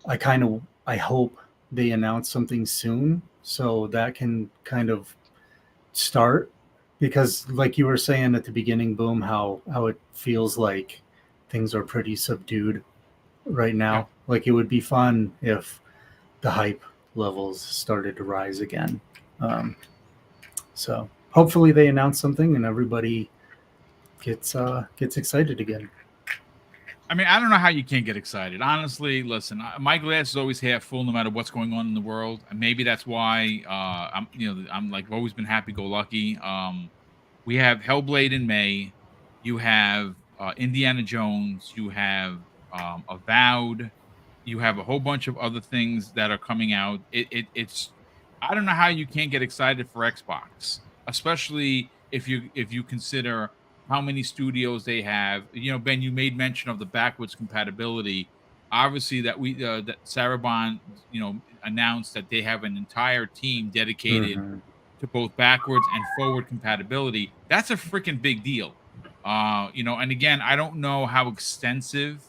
I hope they announce something soon so that can kind of start. Because like you were saying at the beginning, Boom, how it feels like things are pretty subdued right now.
Yeah.
Like it would be fun if the hype levels started to rise again. So hopefully they announce something and everybody gets excited again.
I mean, I don't know how you can't get excited. Honestly, listen, my glass is always half full no matter what's going on in the world. And maybe that's why I'm like always been happy-go-lucky. We have Hellblade in May. You have Indiana Jones. You have Avowed. You have a whole bunch of other things that are coming out. It's I don't know how you can't get excited for Xbox, especially if you consider how many studios they have. Ben, you made mention of the backwards compatibility. Obviously, that Sarabon, announced that they have an entire team dedicated to both backwards and forward compatibility. That's a freaking big deal. And again, I don't know how extensive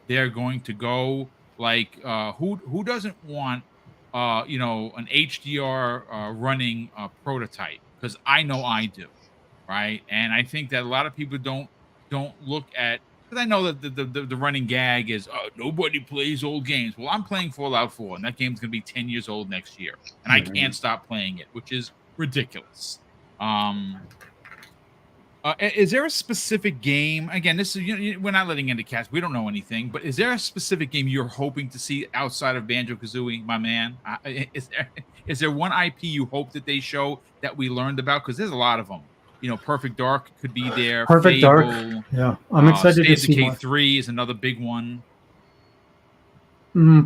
they're going to go. Like, who doesn't want an HDR running prototype? Because I know I do, right? And I think that a lot of people don't look at, because I know that the running gag is nobody plays old games. Well, I'm playing Fallout 4, and that game's gonna be 10 years old next year, and I can't stop playing it, which is ridiculous. Is there a specific game? Again, this is we're not letting into cast. We don't know anything, but is there a specific game you're hoping to see outside of Banjo-Kazooie, my man? Is there one IP you hope that they show that we learned about? Because there's a lot of them. Perfect Dark could be there.
Perfect
Fable,
Dark. Yeah, I'm excited to see more.
K3 is another big one.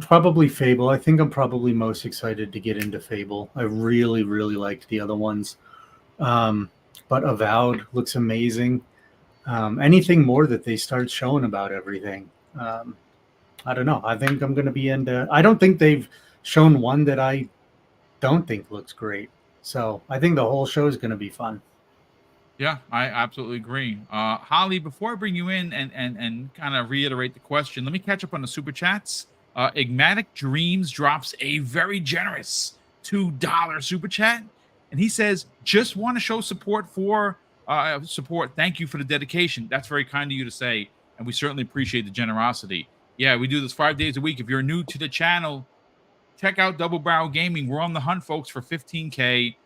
Probably Fable. I think I'm probably most excited to get into Fable. I really, really liked the other ones. But Avowed looks amazing. Anything more that they start showing about everything. I don't know. I think I'm going to be into... I don't think they've shown one that I don't think looks great. So I think the whole show is going to be fun.
Yeah, I absolutely agree. Holly, before I bring you in and kind of reiterate the question, let me catch up on the super chats. Igmatic Dreams drops a very generous $2 super chat. And he says, just want to show support for support. Thank you for the dedication. That's very kind of you to say. And we certainly appreciate the generosity. Yeah, we do this 5 days a week. If you're new to the channel, check out Double Barrel Gaming. We're on the hunt, folks, for 15K.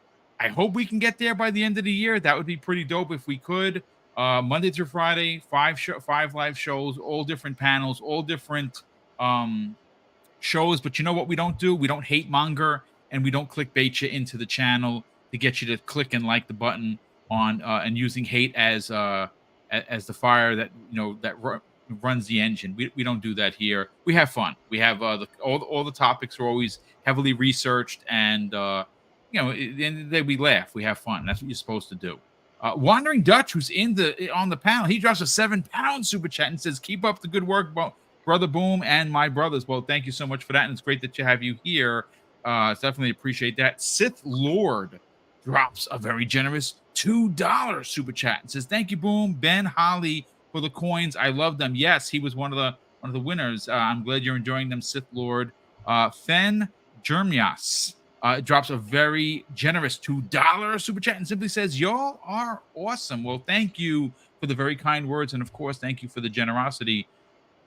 I hope we can get there by the end of the year. That would be pretty dope if we could. Monday through Friday, 5 live shows, all different panels, all different shows. But you know what we don't do? We don't hate monger, and we don't clickbait you into the channel to get you to click and like the button on and using hate as the fire that runs the engine. We don't do that here. We have fun. We have all the topics are always heavily researched, and at the end of the day, we laugh. We have fun. That's what you're supposed to do. Wandering Dutch, who's on the panel, he drops a £7 super chat and says, "Keep up the good work, Brother Boom and my brothers." Well, thank you so much for that, and it's great that you have you here. Definitely appreciate that. Sith Lord drops a very generous $2 super chat and says, "Thank you, Boom, Ben, Holly, for the coins. I love them." Yes, he was one of the winners. I'm glad you're enjoying them, Sith Lord. Fen Germias drops a very generous $2 super chat and simply says, "Y'all are awesome." Well, thank you for the very kind words, and of course, thank you for the generosity.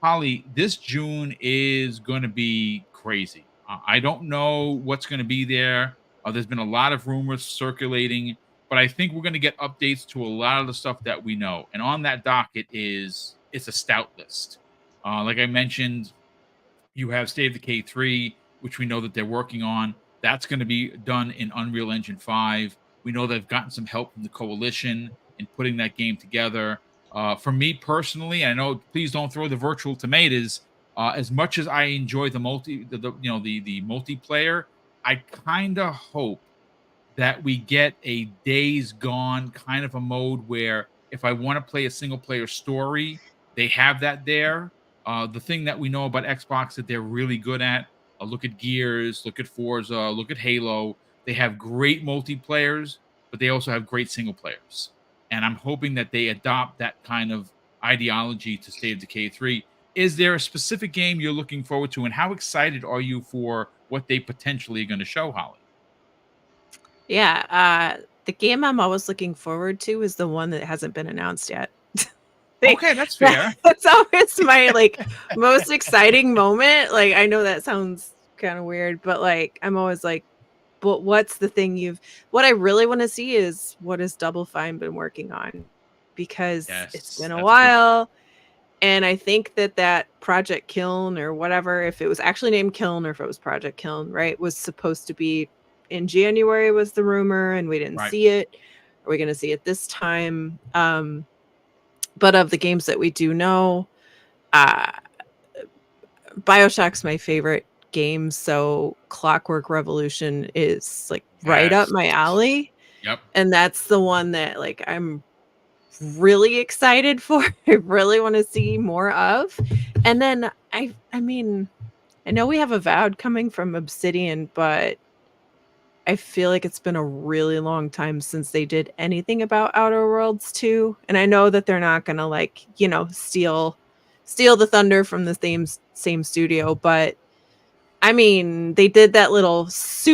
Holly, this June is going to be crazy. I don't know what's going to be there. There's been a lot of rumors circulating, but I think we're going to get updates to a lot of the stuff that we know. And on that docket it's a stout list. Like I mentioned, you have State of Decay 3, which we know that they're working on. That's going to be done in Unreal Engine 5. We know they've gotten some help from the Coalition in putting that game together. For me personally, I know, please don't throw the virtual tomatoes. As much as I enjoy the multiplayer, I kind of hope that we get a Days Gone kind of a mode where if I want to play a single player story, they have that there. The thing that we know about Xbox that they're really good at, look at Gears, look at Forza, look at Halo. They have great multiplayers, but they also have great single players. And I'm hoping that they adopt that kind of ideology to State of Decay 3. Is there a specific game you're looking forward to, and how excited are you for what they potentially are going to show, Holly?
Yeah, the game I'm always looking forward to is the one that hasn't been announced yet.
Okay, that's fair.
That's always my most exciting moment. Like, I know that sounds kind of weird, but I'm always like, but what's the thing what I really want to see is what has Double Fine been working on, because it's been a while. And I think that Project Kiln or whatever, if it was actually named Kiln or if it was Project Kiln, right, was supposed to be in January was the rumor, and we didn't see it. Are we going to see it this time? But of the games that we do know, BioShock's my favorite game, so Clockwork Revolution is right up my alley.
Yep.
And that's the one that I'm really excited for. I really want to see more of. And then I mean, I know we have Avowed coming from Obsidian, but I feel like it's been a really long time since they did anything about Outer Worlds 2. And I know that they're not going to steal the thunder from the same studio, but I mean, they did that little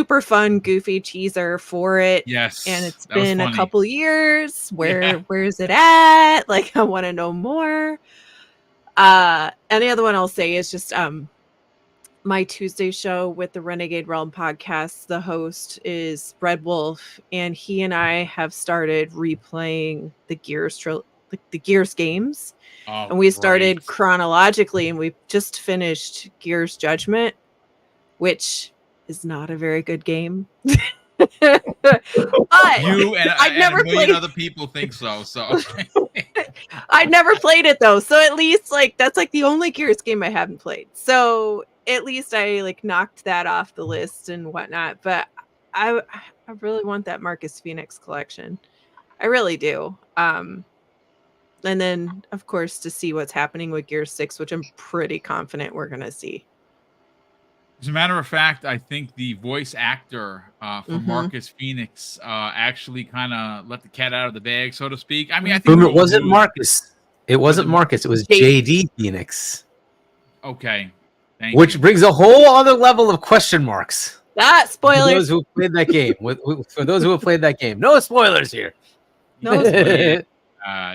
where fun, goofy teaser for it.
Yes.
And it's been a couple years. Where's it at? I want to know more. And the other one I'll say is just my Tuesday show with the Renegade Realm podcast. The host is Red Wolf, and he and I have started replaying the Gears games.
Oh,
and we started chronologically, and we just finished Gears Judgment, which is not a very good game. But
you and
I've never played.
Other people think so.
I've never played it though, so at least that's the only Gears game I haven't played. So at least I knocked that off the list and whatnot. But I really want that Marcus Phoenix collection. I really do. And then of course to see what's happening with Gears 6, which I'm pretty confident we're gonna see.
As a matter of fact, I think the voice actor for Marcus Phoenix actually kind of let the cat out of the bag, so to speak. I mean, I think
it wasn't Marcus. It wasn't Marcus. It was JD Phoenix.
Okay.
Which brings a whole other level of question marks.
Spoilers.
For those who played that game. For those who have played that game. No spoilers here.
No spoilers.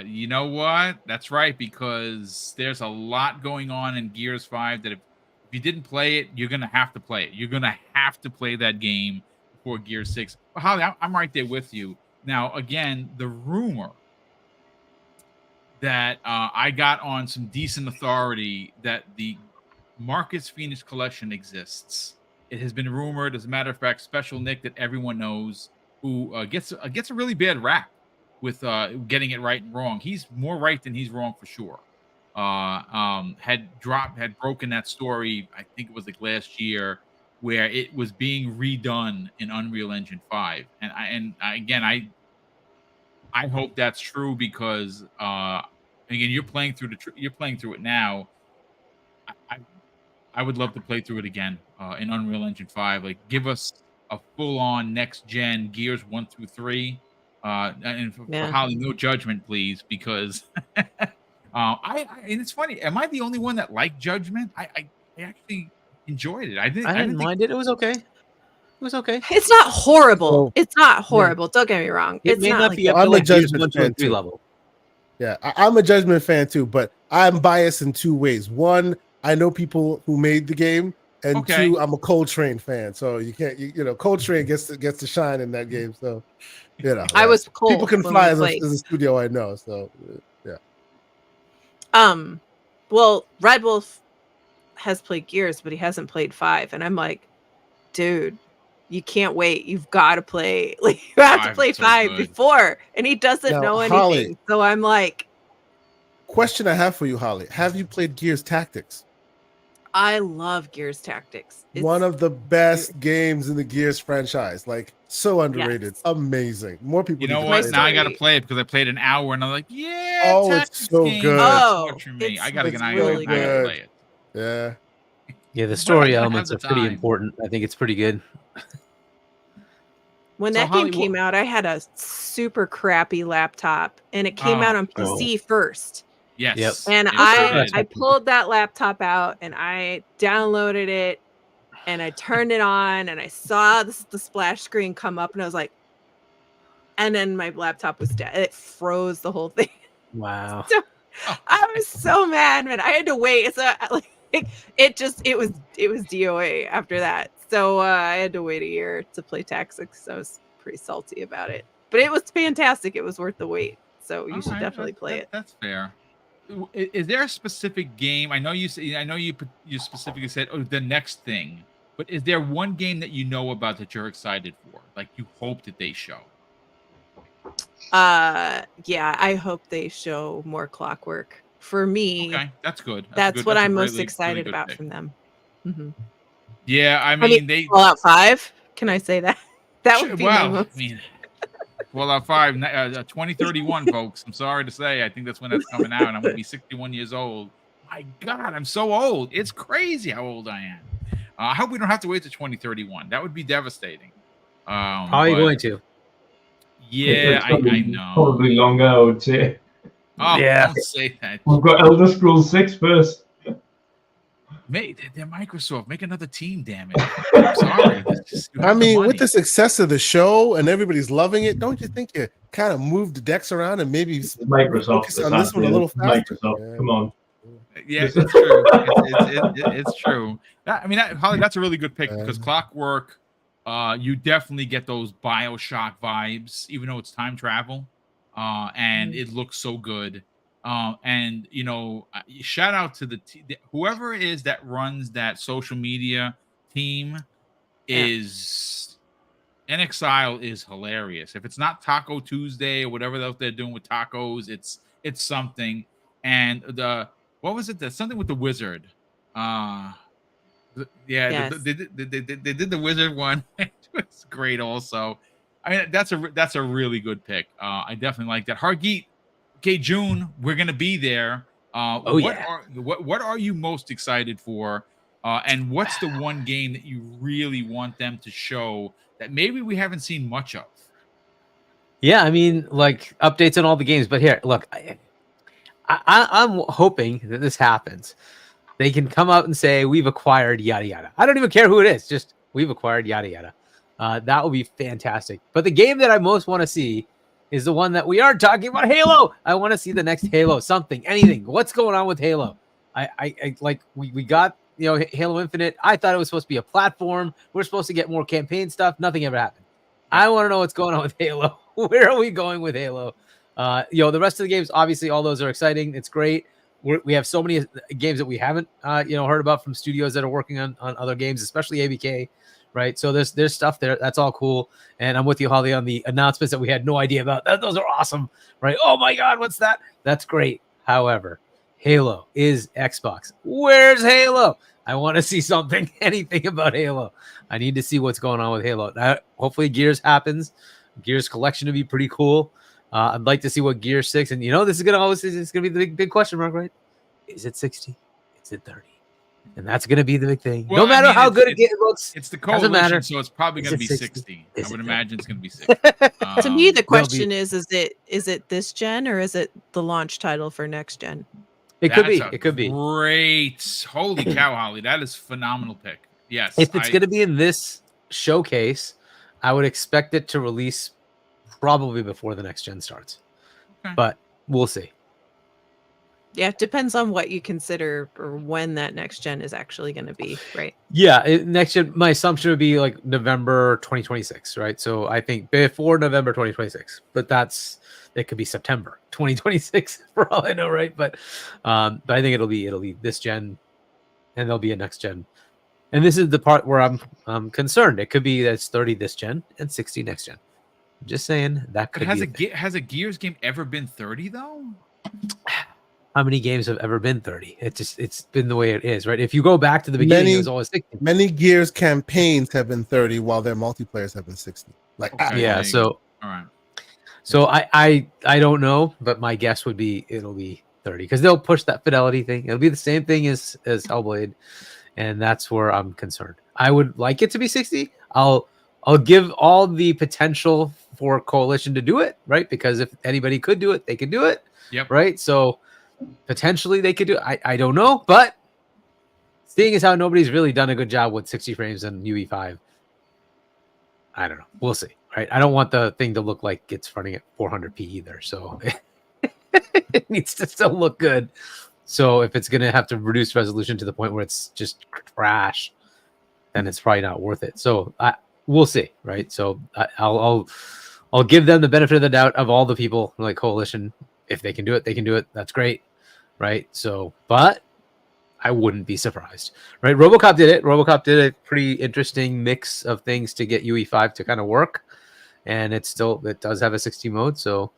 You know what? That's right, because there's a lot going on in Gears 5 that if you didn't play it, you're going to have to play it. You're going to have to play that game before Gears 6. Well, Holly, I'm right there with you. Now, again, the rumor that I got on some decent authority that the Marcus Phoenix collection exists. It has been rumored, as a matter of fact, Special Nick, that everyone knows, who gets a really bad rap with getting it right and wrong. He's more right than he's wrong for sure. Had broken that story, I think it was last year, where it was being redone in Unreal Engine 5. And I hope that's true, because again, you're playing through it now. I would love to play through it again in Unreal Engine 5. Give us a full-on next-gen Gears 1 through 3. And for Holly, no judgment, please, because and it's funny. Am I the only one that liked Judgment? I actually enjoyed it. I didn't
mind it. It was okay. was okay.
It's not horrible.
So-
It's not horrible. Don't get me wrong.
It
It's
may
not
not
like
be up
I'm
to
a
like Gears
Judgment
1, 2,
fan
and 3
too.
level.
Yeah, I'm a Judgment fan too, but I'm biased in two ways. One, I know people who made the game, and
Okay.
two, I'm a Coltrane fan. So you can't, you know, Coltrane gets to shine in that game. So, you know,
I
yeah.
was cold.
People can
when
fly
we
as
played.
a studio I know. So, yeah.
Well, Red Wolf has played Gears, but he hasn't played 5, and I'm like, dude, you can't wait. You've got to play. Like, you have to
5
play
is so
5
good.
before, and he doesn't
Now,
know
Holly-
anything. So I'm like,
Question I have for you, Holly: have you played Gears Tactics?
I love Gears Tactics.
One of the best games in the Gears franchise. Like, so underrated.
Yes.
Amazing. More people.
You
need
know
to
what?
play
Now
that.
I got to play it because I played an hour and I'm like, yeah,
Oh, it's
tactics
so
game,
good.
that's
Oh,
much for me.
it's-
I got to
it's
get
really
I gotta
good.
play it.
Yeah.
Yeah, the
I
story
have
elements
the
are pretty
time.
important. I think it's pretty good.
When
So,
that
Holly,
game came out, I had a super crappy laptop, and it came
Oh,
out on PC first.
Yes.
Yep.
And
it
I
did.
pulled that laptop out and I downloaded it and I turned it on and I saw the splash screen come up and I was like, and then my laptop was dead. It froze the whole thing.
Wow.
Oh,
I was so mad, man. I had to wait. So like it was DOA after that. So I had to wait a year to play Tactics. So I was pretty salty about it. But it was fantastic. It was worth the wait. So you should
alright,
definitely play it.
That's fair. Is there a specific game? I know you specifically said, "Oh, the next thing." But is there one game that you know about that you're excited for? Like you hope that they show?
Yeah, I hope they show more Clockwork. For me,
Okay, that's good.
that's what
a
I'm most
really
excited
good
about
pick.
from them. Mhm.
Yeah, I
I
mean,
mean,
they.
Fallout 5. Can I say that? That
Sure,
would be my
well,
most.
I mean, Fallout 5, 2031, folks. I'm sorry to say, I think that's when that's coming out. And I'm going to be 61 years old. My God, I'm so old. It's crazy how old I am. I hope we don't have to wait to 2031. That would be devastating.
How are you
but-
going to?
Yeah,
It's
I
probably-
know.
Probably longer, I would say.
Oh,
Yeah.
don't say that.
We've got Elder Scrolls 6 first.
They're Microsoft. Make another team, damn it. I'm sorry. You
I
have the
mean,
money.
with the success of the show and everybody's loving it, don't you think you kind of move the decks around and maybe
Microsoft.
focus on this one a little faster?
Microsoft.
Yeah.
Come on.
Yeah, it's true. It's true. Holly, that's a really good pick because
Yeah.
Clockwork, you definitely get those BioShock vibes, even though it's time travel, and it looks so good. And you know, shout out to whoever it is that runs that social media team. Is In Exile is hilarious. If it's not Taco Tuesday or whatever else they're doing with tacos, it's something. And what was it? Something with the wizard. Yeah,
Yes.
they did the wizard one. It was great. Also, I mean that's a really good pick. I definitely like that. Hargeet, okay, June, we're gonna be there. What are you most excited for? And what's the one game that you really want them to show that maybe we haven't seen much of?
Yeah, I mean, like updates on all the games. But here, look, I'm hoping that this happens. They can come out and say we've acquired yada yada. I don't even care who it is. Just we've acquired yada yada. That would be fantastic. But the game that I most want to see is the one that we are talking about, Halo. I want to see the next Halo, something, anything. What's going on with Halo? I like we got, you know, Halo Infinite. I thought it was supposed to be a platform. We're supposed to get more campaign stuff. Nothing ever happened. I want to know what's going on with Halo. Where are we going with Halo? You know, the rest of the games, obviously, all those are exciting. It's great. We have so many games that we haven't, heard about from studios that are working on other games, especially ABK, right? So there's stuff there. That's all cool. And I'm with you, Holly, on the announcements that we had no idea about. Those are awesome, right? Oh my God, what's that? That's great. However, Halo is Xbox. Where's Halo? I want to see something, anything about Halo. I need to see what's going on with Halo. Hopefully Gears happens. Gears collection would be pretty cool. I'd like to see what Gear 6, and this is gonna be the big question mark, right? Is it 60? Is it 30? And that's gonna be the big thing.
Well,
no matter how good it looks,
it's the
doesn't matter.
coalition, so it's probably
Is
going to
it
be
60?
60.
Is
I would
it
imagine it's going to be 60.
To me, the
they'll
question is it this gen or is it the launch title for next gen?
it could be.
That's a
It could be.
Great. Holy cow, Holly. That is a phenomenal pick. Yes.
If it's gonna be in this showcase, I would expect it to release probably before the next gen starts.
Okay.
But we'll see.
Yeah, it depends on what you consider or when that next gen is actually going to be, right?
Yeah, next gen, my assumption would be like November 2026, right? So I think before November 2026, but it could be September 2026 for all I know, right? But I think it'll be this gen, and there'll be a next gen. And this is the part where I'm concerned. It could be that it's 30 this gen and 60 next gen. I'm just saying that
But
could
has a Gears game ever been 30 though?
How many games have ever been 30? It's been the way it is, right? If you go back to the beginning, it was always 60.
Many Gears campaigns have been 30, while their multiplayers have been 60. Like,
Okay,
Yeah,
there you
so
go. All right.
so I don't know, but my guess would be it'll be 30 because they'll push that fidelity thing. It'll be the same thing as Hellblade, and that's where I'm concerned. I would like it to be 60. I'll give all the potential for Coalition to do it, right? Because if anybody could do it, they could do it.
Yep.
Right. So potentially they could do it. I don't know, but seeing as how nobody's really done a good job with 60 frames and UE5, I don't know. We'll see. Right. I don't want the thing to look like it's running at 400p either. So it needs to still look good. So if it's going to have to reduce resolution to the point where it's just trash, then it's probably not worth it. So we'll see. Right. So I'll give them the benefit of the doubt of all the people like Coalition. If they can do it, they can do it. That's great. Right. So, but I wouldn't be surprised. Right. RoboCop did it. RoboCop did a pretty interesting mix of things to get UE5 to kind of work. And it does have a 60 mode. So,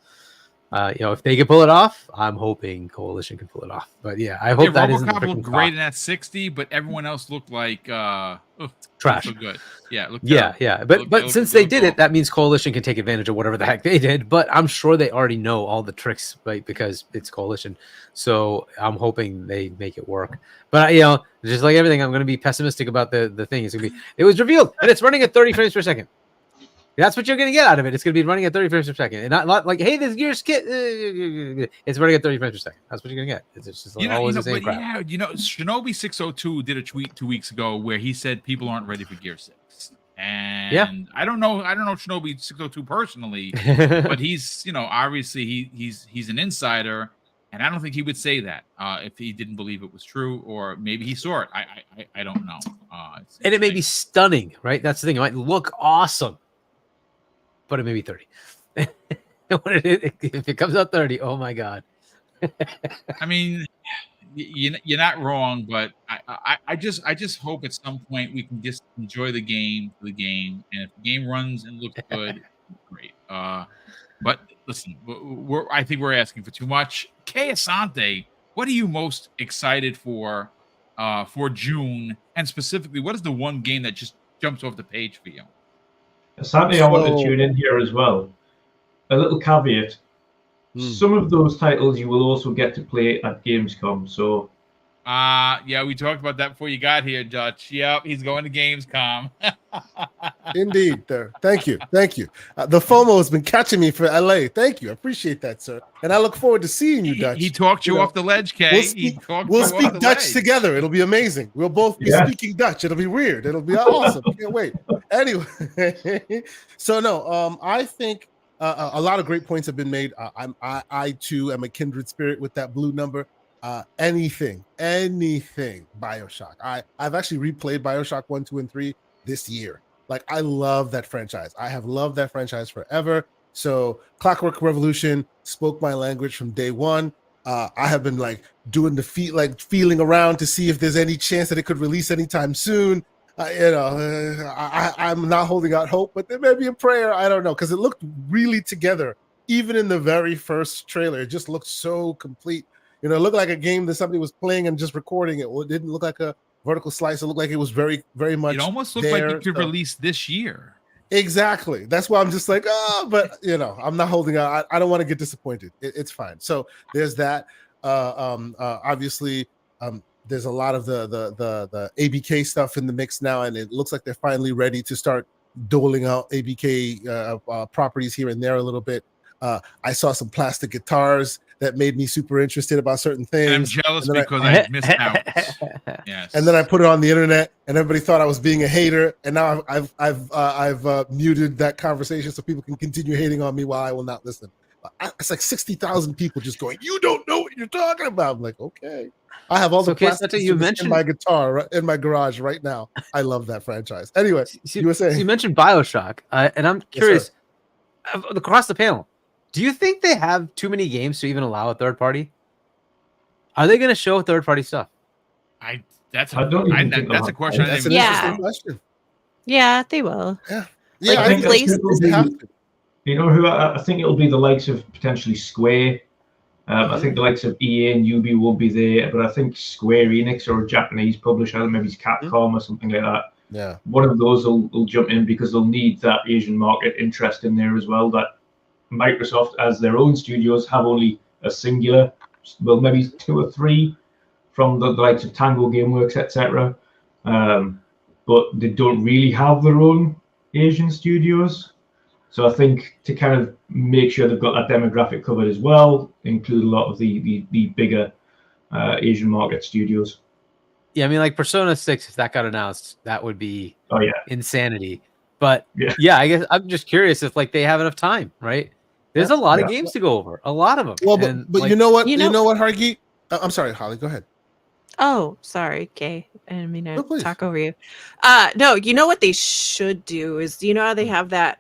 if they can pull it off, I'm hoping Coalition can pull it off. But yeah, I hope that isn't the
RoboCop looked
freaking
great in that 60, but everyone else looked like
trash.
So good. Yeah. It looked
Yeah.
terrible.
But since they did it, that means Coalition can take advantage of whatever the heck they did. But I'm sure they already know all the tricks, right? Because it's Coalition. So I'm hoping they make it work. But just like everything, I'm going to be pessimistic about the thing. It was revealed and it's running at 30 frames per second. That's what you're going to get out of it. It's going to be running at 30 frames per second, and not like, hey, this Gears kit. It's running at 30 frames per second. That's what you're going to get. It's just like always the same crap.
Yeah, Shinobi 602 did a tweet 2 weeks ago where he said people aren't ready for Gear 6, and I don't know Shinobi 602 personally, but he's obviously he's an insider, and I don't think he would say that if he didn't believe it was true, or maybe he saw it. I don't know.
And it may be stunning, right? That's the thing. It might look awesome. But it may be 30. If it comes out 30, oh my god!
I mean, you're not wrong, but I just hope at some point we can just enjoy the game, and if the game runs and looks good, great. But listen, I think we're asking for too much. Kay Asante, what are you most excited for June, and specifically, what is the one game that just jumps off the page for you?
Sadly, I want to tune in here as well. A little caveat. Some of those titles you will also get to play at Gamescom. So,
yeah, we talked about that before you got here, Dutch. Yep, he's going to Gamescom.
Indeed, sir. Thank you. The FOMO has been catching me for LA. Thank you. I appreciate that, sir. And I look forward to seeing you, Dutch.
He talked you off the ledge, Kay.
We'll speak Dutch together. It'll be amazing. We'll both be speaking Dutch. It'll be weird. It'll be awesome. Can't wait. Anyway, so no, I think a lot of great points have been made. I too am a kindred spirit with that blue number. Anything BioShock. I've actually replayed BioShock 1, 2, and 3 this year. Like, I love that franchise. I have loved that franchise forever. So Clockwork Revolution spoke my language from day one. I have been doing the feeling around to see if there's any chance that it could release anytime soon. I'm not holding out hope, but there may be a prayer. I don't know, because it looked really together. Even in the very first trailer, it just looked so complete. It looked like a game that somebody was playing and just recording it. It didn't look like a vertical slice. It looked like it was very, very much.
It almost looked like it could release this year.
Exactly. That's why I'm just like, but I'm not holding out. I don't want to get disappointed. It's fine. So there's that. Obviously, there's a lot of the ABK stuff in the mix now, and it looks like they're finally ready to start doling out ABK properties here and there a little bit. I saw some plastic guitars that made me super interested about certain
And I'm
things.
jealous
And then
because I missed out. Yes.
And then I put it on the internet, and everybody thought I was being a hater. And now I've muted that conversation so people can continue hating on me while I will not listen. It's like 60,000 people just going, "You don't know what you're talking about." I'm like, okay. I have all the plastic
you
in
mentioned
my guitar in my garage right now. I love that franchise. Anyway, you were saying
you mentioned BioShock, and I'm curious across the panel. Do you think they have too many games to even allow a third party? Are they going to show third party stuff?
That's
I don't even think
that's a question.
That's an
Yeah.
interesting question.
Yeah, they will.
Yeah,
Like,
I
the
think
places-
they have to.
You know who I think it'll be the likes of potentially Square. I think the likes of EA and Ubi will be there, but I think Square Enix or a Japanese publisher, maybe it's Capcom or something like that.
Yeah.
One of those will jump in because they'll need that Asian market interest in there as well. That Microsoft, as their own studios, have only a singular, well, maybe 2 or 3 from the likes of Tango Gameworks, etc. But they don't really have their own Asian studios. So I think to kind of make sure they've got that demographic covered as well, include a lot of the bigger Asian market studios.
Yeah, I mean, like Persona 6, if that got announced, that would be insanity. But
yeah,
I guess I'm just curious if like they have enough time, right? There's a lot of games to go over, a lot of them.
Well, but
like,
you know what? You know what, Hargeet? I'm sorry, Holly. Go ahead.
Oh, sorry, Kay. I didn't mean to
No, please.
talk over you. No, you know what they should do is, you know how they have that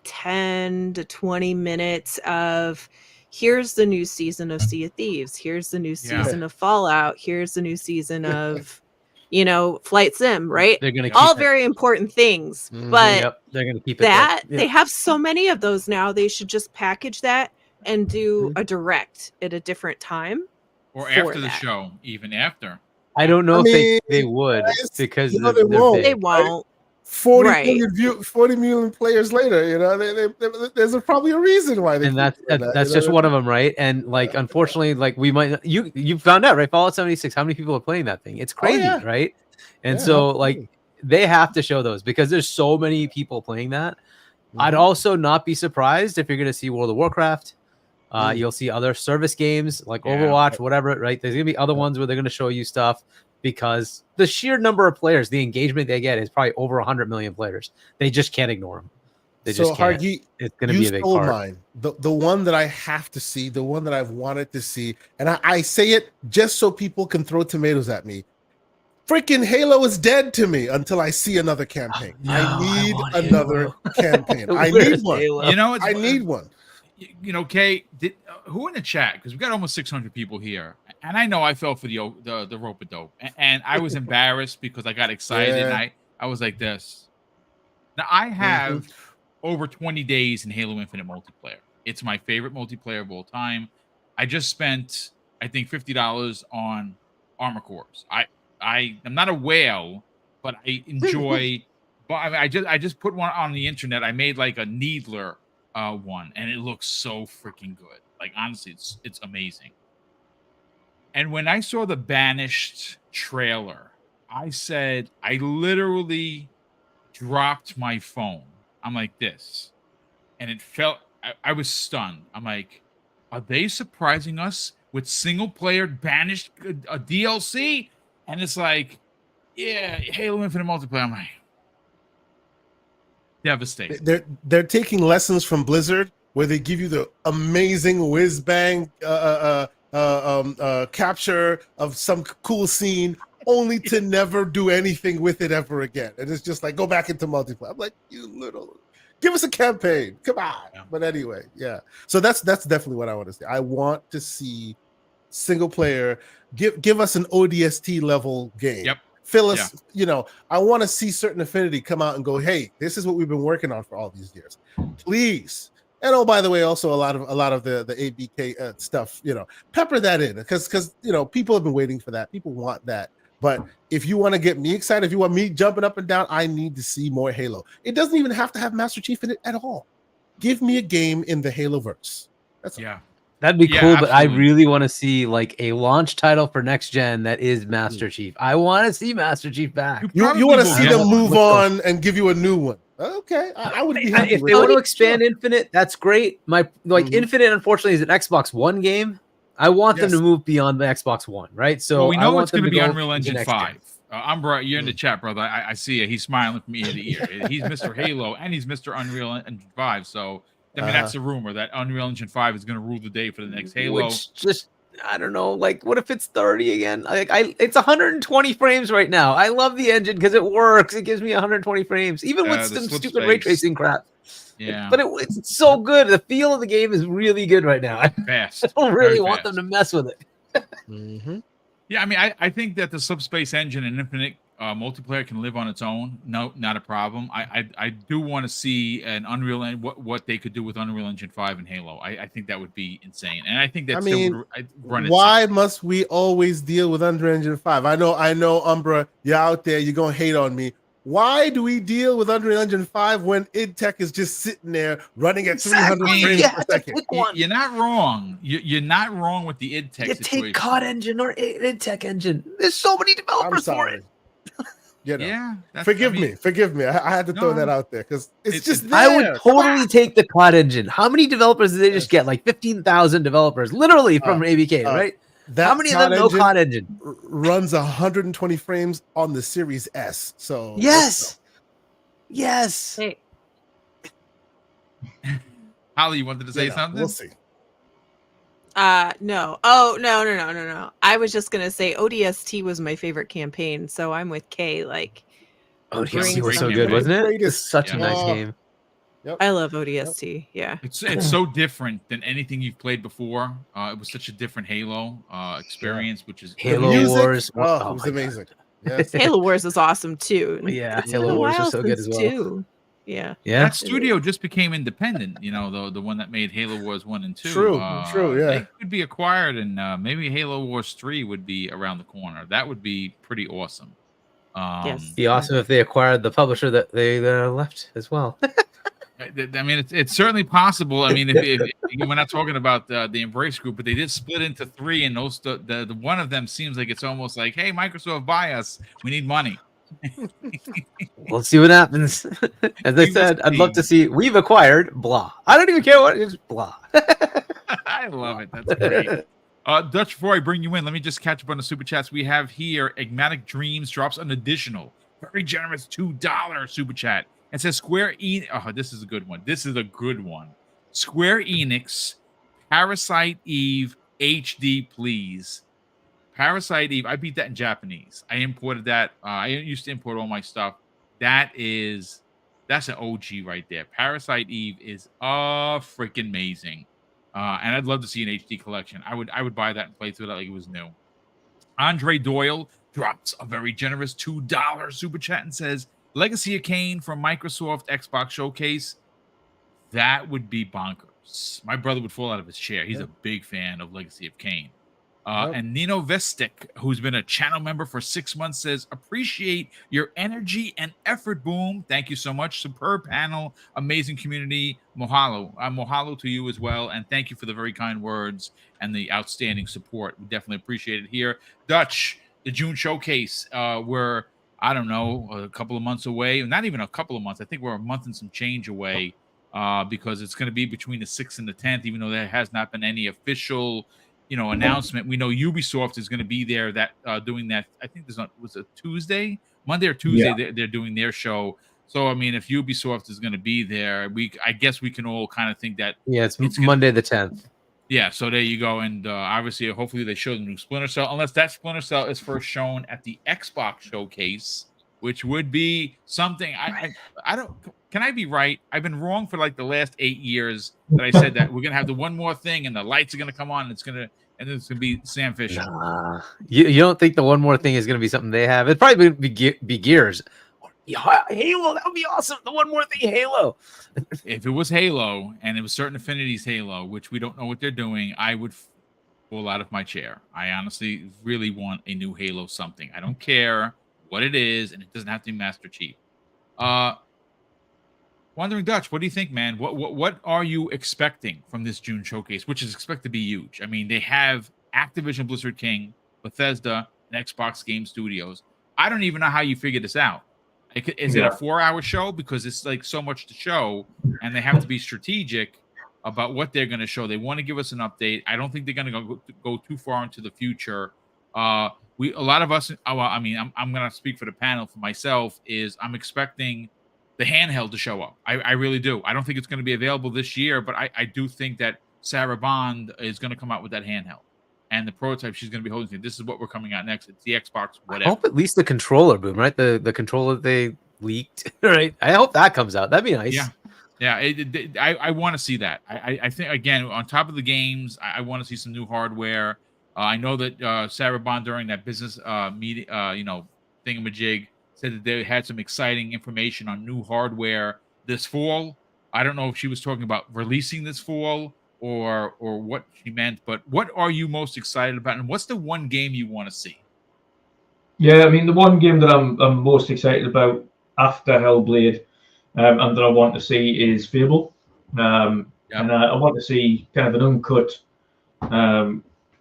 10 to 20 minutes of here's the new season of Sea of Thieves, here's the new season of Fallout, here's the new season of, you know, Flight Sim, right?
They're gonna
all
keep
very important things, but
they're gonna keep
that
it.
they have so many of those now. They should just package that and do a direct at a different time,
or
for
after the
that.
show, even after.
I don't know
I
if
mean,
they would because
you know,
they're
they won't.
big.
They won't.
40
Right.
million 40 million players later, you know, there's probably a reason why they.
And that's
keep doing
that's
you know
just
what I
one
mean?
of them, right? And like, unfortunately, like we might you found out, right? Fallout 76. How many people are playing that thing? It's crazy,
yeah.
right? And
Yeah,
so
absolutely.
like they have to show those because there's so many people playing that. I'd
Mhm.
also not be surprised if you're going to see World of Warcraft. You'll see other service games like Overwatch, whatever, right? There's going to be other ones where they're going to show you stuff because the sheer number of players, the engagement they get is probably over 100 million players. They just can't ignore them. They
So
just can't.
Hargeet,
It's going to
you
be a big
stole
part.
mine. The one that I have to see, the one that I've wanted to see, and I say it just so people can throw tomatoes at me. Freaking Halo is dead to me until I see another campaign.
No,
I need
want
another
Halo.
campaign. I
Where's
need one.
Halo?
You know, it's,
I need one.
You know, Kay, who in the chat? Because we got almost 600 people here, and I know I fell for the rope a dope, and I was embarrassed because I got excited and I was like this. Now I have over 20 days in Halo Infinite multiplayer. It's my favorite multiplayer of all time. I just spent, I think, $50 on Armor Corps. I'm not a whale, but I enjoy. But I just put one on the internet. I made like a Needler one, and it looks so freaking good. Like honestly, it's amazing. And when I saw the Banished trailer, I said, I literally dropped my phone. I'm like this, and it felt. I was stunned. I'm like, are they surprising us with single player Banished a DLC? And it's like, yeah, Halo Infinite multiplayer. I'm like, devastated.
They're taking lessons from Blizzard, where they give you the amazing whiz bang capture of some cool scene, only to never do anything with it ever again. And it's just like, go back into multiplayer. I'm like, you little, give us a campaign, come on.
Yeah.
But anyway, yeah. So that's definitely what I want to see. I want to see single player. Give us an ODST level game.
Yep.
Fill us, you know, I want to see Certain Affinity come out and go, hey, this is what we've been working on for all these years. Please. And oh, by the way, also a lot of the ABK stuff, you know, pepper that in because you know, people have been waiting for that. People want that. But if you want to get me excited, if you want me jumping up and down, I need to see more Halo. It doesn't even have to have Master Chief in it at all. Give me a game in the Halo-verse. That's all.
That'd be cool, but I
absolutely.
really want to see like a launch title for next gen that is Master Chief. I want to see Master Chief back.
You want to see them move on and give you a new one. Okay, I would be happy
If
with
they want to
that.
expand Infinite, that's great.
Mhm.
Infinite, unfortunately, is an Xbox One game. I want them to
Yes.
move beyond the Xbox One, right? So
Well, we
I
know
want
it's
them
going to
to
be
go
Unreal
to the
Engine
next gen.
5. Umbra, you're in the chat, brother. I see it. He's smiling from ear to ear. He's Mr. Halo and he's Mr. Unreal Engine 5. So, I mean, that's the rumor that Unreal Engine 5 is going to rule the day for the next Halo.
Which just, I don't know. Like, what if it's 30 again? It's 120 frames right now. I love the engine because it works. It gives me 120 frames, even with
The
some
slip
stupid ray
space.
tracing crap.
Yeah.
But it's so good. The feel of the game is really good right now. I
Fast.
don't
Very
really want them
fast.
to mess with it.
Mhm.
Yeah, I mean, I think that the subspace engine and Infinite multiplayer can live on its own. No, not a problem. I do want to see an Unreal and what they could do with Unreal Engine 5 and Halo. I think that would be insane, and I think that
I
still
mean,
would run at
why
60.
must we always deal with Unreal Engine 5? I know, Umbra, you're out there, you're gonna hate on me. Why do we deal with Unreal Engine 5 when id Tech is just sitting there running at 300 frames per second?
You're not wrong. You're not wrong with the id Tech
You
situation.
take COD engine or id Tech engine. There's so many
I'm
developers for
sorry.
it.
You know,
Yeah,
forgive me. I had to throw that out there because it's just there.
I would totally take the COD engine. How many developers did they just get? Like 15,000 developers, literally from ABK, right? How many of them know COD engine?
Runs 120 frames on the Series S. So
yes.
Hey,
Holly, you wanted to say something?
We'll see.
no. Oh, no. I was just gonna say ODST was my favorite campaign, so I'm with Kay. Like,
ODST
bring
was so
something.
good, wasn't it? It's
Greatest.
such a
Yeah.
nice game.
I love ODST. Yeah.
It's so different than anything you've played before. It was such a different Halo experience, which is
Halo
music,
Wars.
it
Oh
was
my
amazing.
God.
Yes.
Halo Wars is awesome too.
Yeah,
It's
Halo
been a
Wars was
while
so good as
since
well.
two. Yeah.
Yeah.
That studio just became independent. You know, the one that made Halo Wars 1 and 2.
True, yeah.
They could be acquired, and maybe Halo Wars 3 would be around the corner. That would be pretty awesome.
Yes.
Be awesome if they acquired the publisher that they left as well.
I mean, it's certainly possible. I mean, if we're not talking about the Embrace Group, but they did split into 3, and those the one of them seems like it's almost like, hey, Microsoft, buy us. We need money.
We'll see what happens. As I said, I'd love to see we've acquired blah. I don't even care what it is, blah.
I love it. That's great. Dutch, before I bring you in, let me just catch up on the super chats we have here. Enigmatic Dreams drops an additional very generous $2 super chat and says Square Enix. Oh, this is a good one. This is a good one. Square Enix, Parasite Eve HD, please. Parasite Eve. I beat that in Japanese. I imported that. I used to import all my stuff. That's an OG right there. Parasite Eve is freaking amazing. And I'd love to see an HD collection. I would buy that and play through that like it was new. Andre Doyle drops a very generous $2 super chat and says, Legacy of Kain from Microsoft Xbox Showcase. That would be bonkers. My brother would fall out of his chair. He's a big fan of Legacy of Kain. And Nino Vestic, who's been a channel member for 6 months, says, appreciate your energy and effort, Boom. Thank you so much. Superb panel, amazing community. Mahalo. Mahalo to you as well. And thank you for the very kind words and the outstanding support. We definitely appreciate it here. Dutch, the June showcase, we're, I don't know, a couple of months away. Not even a couple of months. I think we're a month and some change away because it's going to be between the 6th and the 10th, even though there has not been any official announcement. We know Ubisoft is going to be there doing that. I think was it Tuesday, Monday or Tuesday.
Yeah.
They're doing their show. So I mean, if Ubisoft is going to be there, I guess we can all kind of think that.
Yeah, it's Monday the 10th.
Yeah, so there you go, and obviously, hopefully, they show the new Splinter Cell. Unless that Splinter Cell is first shown at the Xbox showcase, which would be something. I don't. Can I be right? I've been wrong for like the last 8 years that I said that we're gonna have the one more thing, and the lights are gonna come on, and it's gonna be Sam Fisher.
Nah. You don't think the one more thing is gonna be something they have? It's probably gonna be Gears. Halo, that would be awesome. The one more thing, Halo.
If it was Halo and it was Certain Affinity's Halo, which we don't know what they're doing, I would fall out of my chair. I honestly really want a new Halo something. I don't care what it is, and it doesn't have to be Master Chief. Wandering Dutch, what do you think, man? What are you expecting from this June showcase, which is expected to be huge? I mean, they have Activision Blizzard King, Bethesda, and Xbox Game Studios. I don't even know how you figure this out. Is it a 4-hour show? Because it's like so much to show, and they have to be strategic about what they're going to show. They want to give us an update. I don't think they're going to go too far into the future. A lot of us. Well, I mean, I'm going to speak for the panel. For myself, is I'm expecting the handheld to show up. I really do. I don't think it's going to be available this year, but I do think that Sarah Bond is going to come out with that handheld. And the prototype she's going to be holding. This is what we're coming out next. It's the Xbox, whatever.
I hope at least the controller, Boom, right? The controller they leaked, right? I hope that comes out. That'd be nice.
Yeah. I want to see that. I think, again, on top of the games, I want to see some new hardware. I know that Sarah Bond during that business meeting, thingamajig, said that they had some exciting information on new hardware this fall. I don't know if she was talking about releasing this fall or what she meant, but what are you most excited about, and what's the one game you want to see?
Yeah, I mean, the one game that I'm most excited about after Hellblade and that I want to see is Fable. And I want to see kind of an uncut,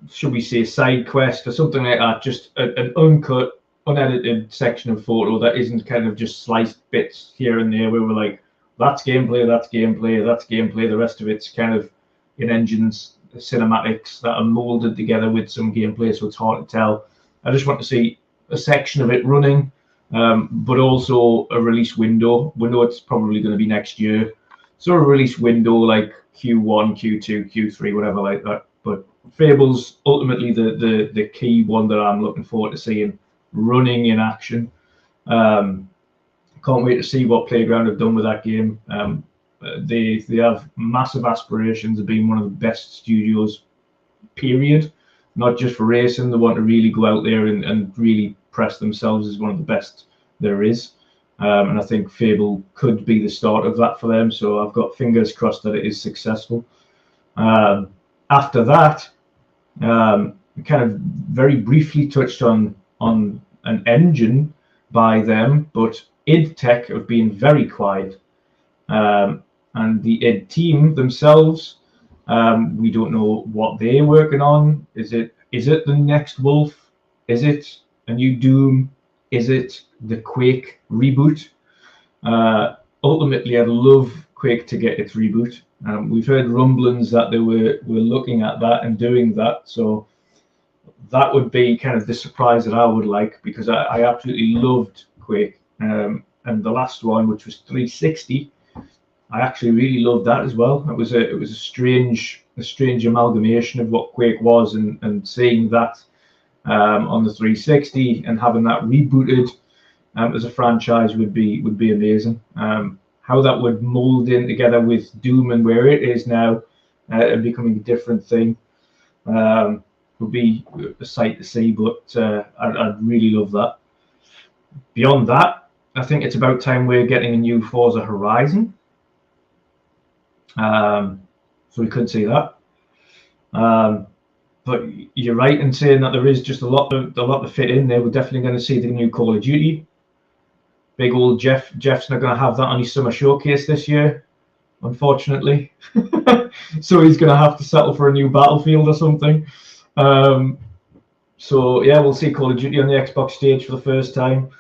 should we say, side quest or something like that, just an uncut, unedited section of photo that isn't kind of just sliced bits here and there where we're like, that's gameplay, that's gameplay, that's gameplay. The rest of it's kind of in engines, cinematics that are molded together with some gameplay, so it's hard to tell. I just want to see a section of it running, but also a release window. We know it's probably going to be next year, so a release window like Q1, Q2, Q3, whatever like that. But Fable's ultimately the key one that I'm looking forward to seeing running in action. Can't wait to see what Playground have done with that game. They have massive aspirations of being one of the best studios, period. Not just for racing. They want to really go out there and really press themselves as one of the best there is. And I think Fable could be the start of that for them. So I've got fingers crossed that it is successful. After that, kind of very briefly touched on an engine by them, but id Tech have been very quiet. And the id team themselves, we don't know what they're working on. Is it the next Wolf? Is it a new Doom? Is it the Quake reboot? Ultimately, I'd love Quake to get its reboot. We've heard rumblings that they were looking at that and doing that. So that would be kind of the surprise that I would like, because I absolutely loved Quake. And the last one, which was 360, I actually really loved that as well. It was a strange amalgamation of what Quake was, and seeing that on the 360 and having that rebooted as a franchise would be amazing. How that would mold in together with Doom and where it is now and becoming a different thing would be a sight to see. But I'd really love that. Beyond that, I think it's about time we're getting a new Forza Horizon. So we could see that. But you're right in saying that there is just a lot to fit in there. We're definitely going to see the new Call of Duty. Big old Jeff's not going to have that on his summer showcase this year, unfortunately. So he's going to have to settle for a new Battlefield or something. So yeah, we'll see Call of Duty on the Xbox stage for the first time.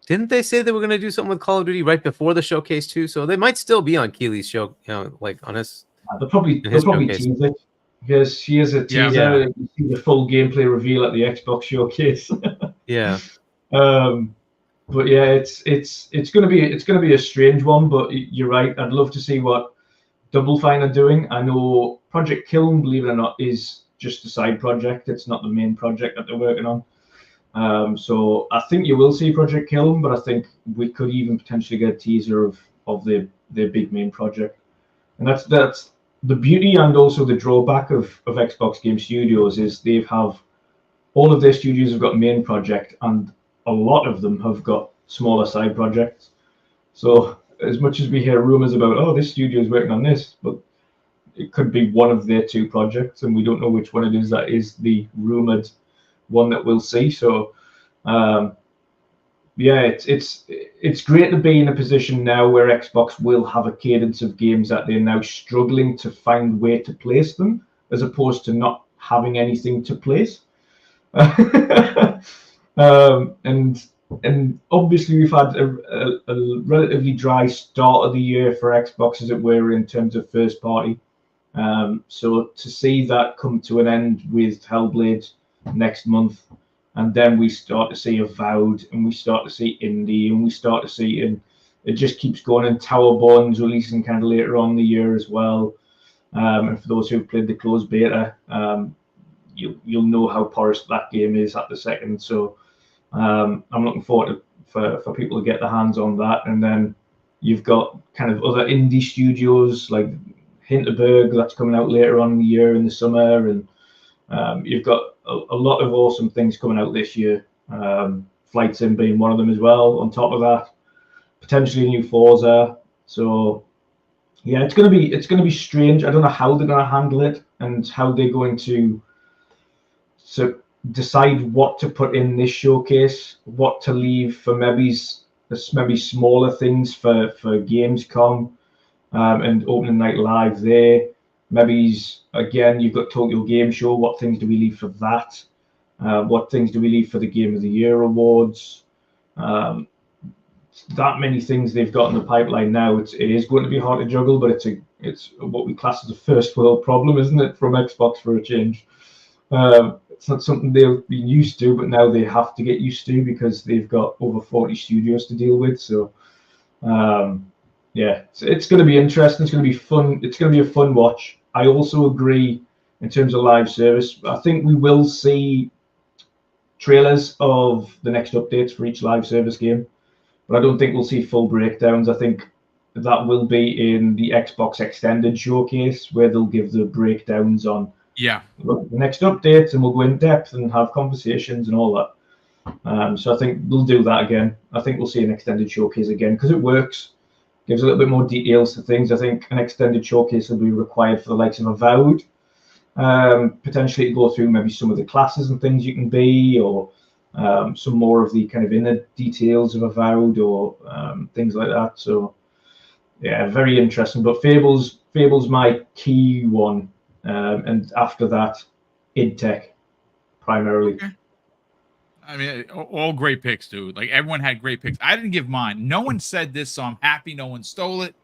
Didn't they say they were going to do something with Call of Duty right before the showcase too? So they might still be on Keely's show, like on his.
They'll probably tease it. Because here's a teaser.
Yeah.
You see the full gameplay reveal at the Xbox showcase.
Yeah.
But yeah, it's gonna be a strange one. But you're right. I'd love to see what Double Fine are doing. I know Project Kiln, believe it or not, is just a side project. It's not the main project that they're working on. So I think you will see Project Kiln, but I think we could even potentially get a teaser of their big main project. And that's the beauty and also the drawback of Xbox Game Studios is they have all of their studios have got main project, and a lot of them have got smaller side projects. So as much as we hear rumors about, this studio is working on this, but it could be one of their two projects, and we don't know which one it is that is the rumored one that we'll see. So yeah, it's great to be in a position now where Xbox will have a cadence of games that they're now struggling to find where to place them, as opposed to not having anything to place. And and obviously we've had a relatively dry start of the year for Xbox, as it were, in terms of first party. So to see that come to an end with Hellblade next month, and then we start to see Avowed, and we start to see Indie, and we start to see, and it just keeps going. And Towerborn's releasing kind of later on in the year as well. And for those who've played the closed beta, you'll know how porous that game is at the second. So I'm looking forward for people to get their hands on that. And then you've got kind of other indie studios like Hinterberg that's coming out later on in the year in the summer, and you've got a lot of awesome things coming out this year. Flight Sim being one of them as well. On top of that, potentially a new Forza. So yeah, it's gonna be strange. I don't know how they're gonna handle it and how they're going to decide what to put in this showcase, what to leave for maybe smaller things for Gamescom. And opening night live there. Maybe again, you've got Tokyo Game Show. What things do we leave for that? What things do we leave for the Game of the Year awards? That many things they've got in the pipeline now. It is going to be hard to juggle, but it's what we class as a first world problem, isn't it, from Xbox for a change? It's not something they've been used to, but now they have to get used to because they've got over 40 studios to deal with. So. Yeah, it's going to be interesting. It's going to be fun. It's going to be a fun watch. I also agree in terms of live service. I think we will see trailers of the next updates for each live service game, but I don't think we'll see full breakdowns. I think that will be in the Xbox Extended Showcase where they'll give the breakdowns on the next updates, and we'll go in depth and have conversations and all that. So I think we'll do that again. I think we'll see an Extended Showcase again because it works. Gives a little bit more details to things. I think an extended showcase will be required for the likes of Avowed, potentially to go through maybe some of the classes and things you can be, or some more of the kind of inner details of Avowed, or things like that. So yeah, very interesting. But Fable's my key one, and after that, id Tech primarily.
Okay. I mean, all great picks, dude. Like, everyone had great picks. I didn't give mine. No one said this, so I'm happy no one stole it.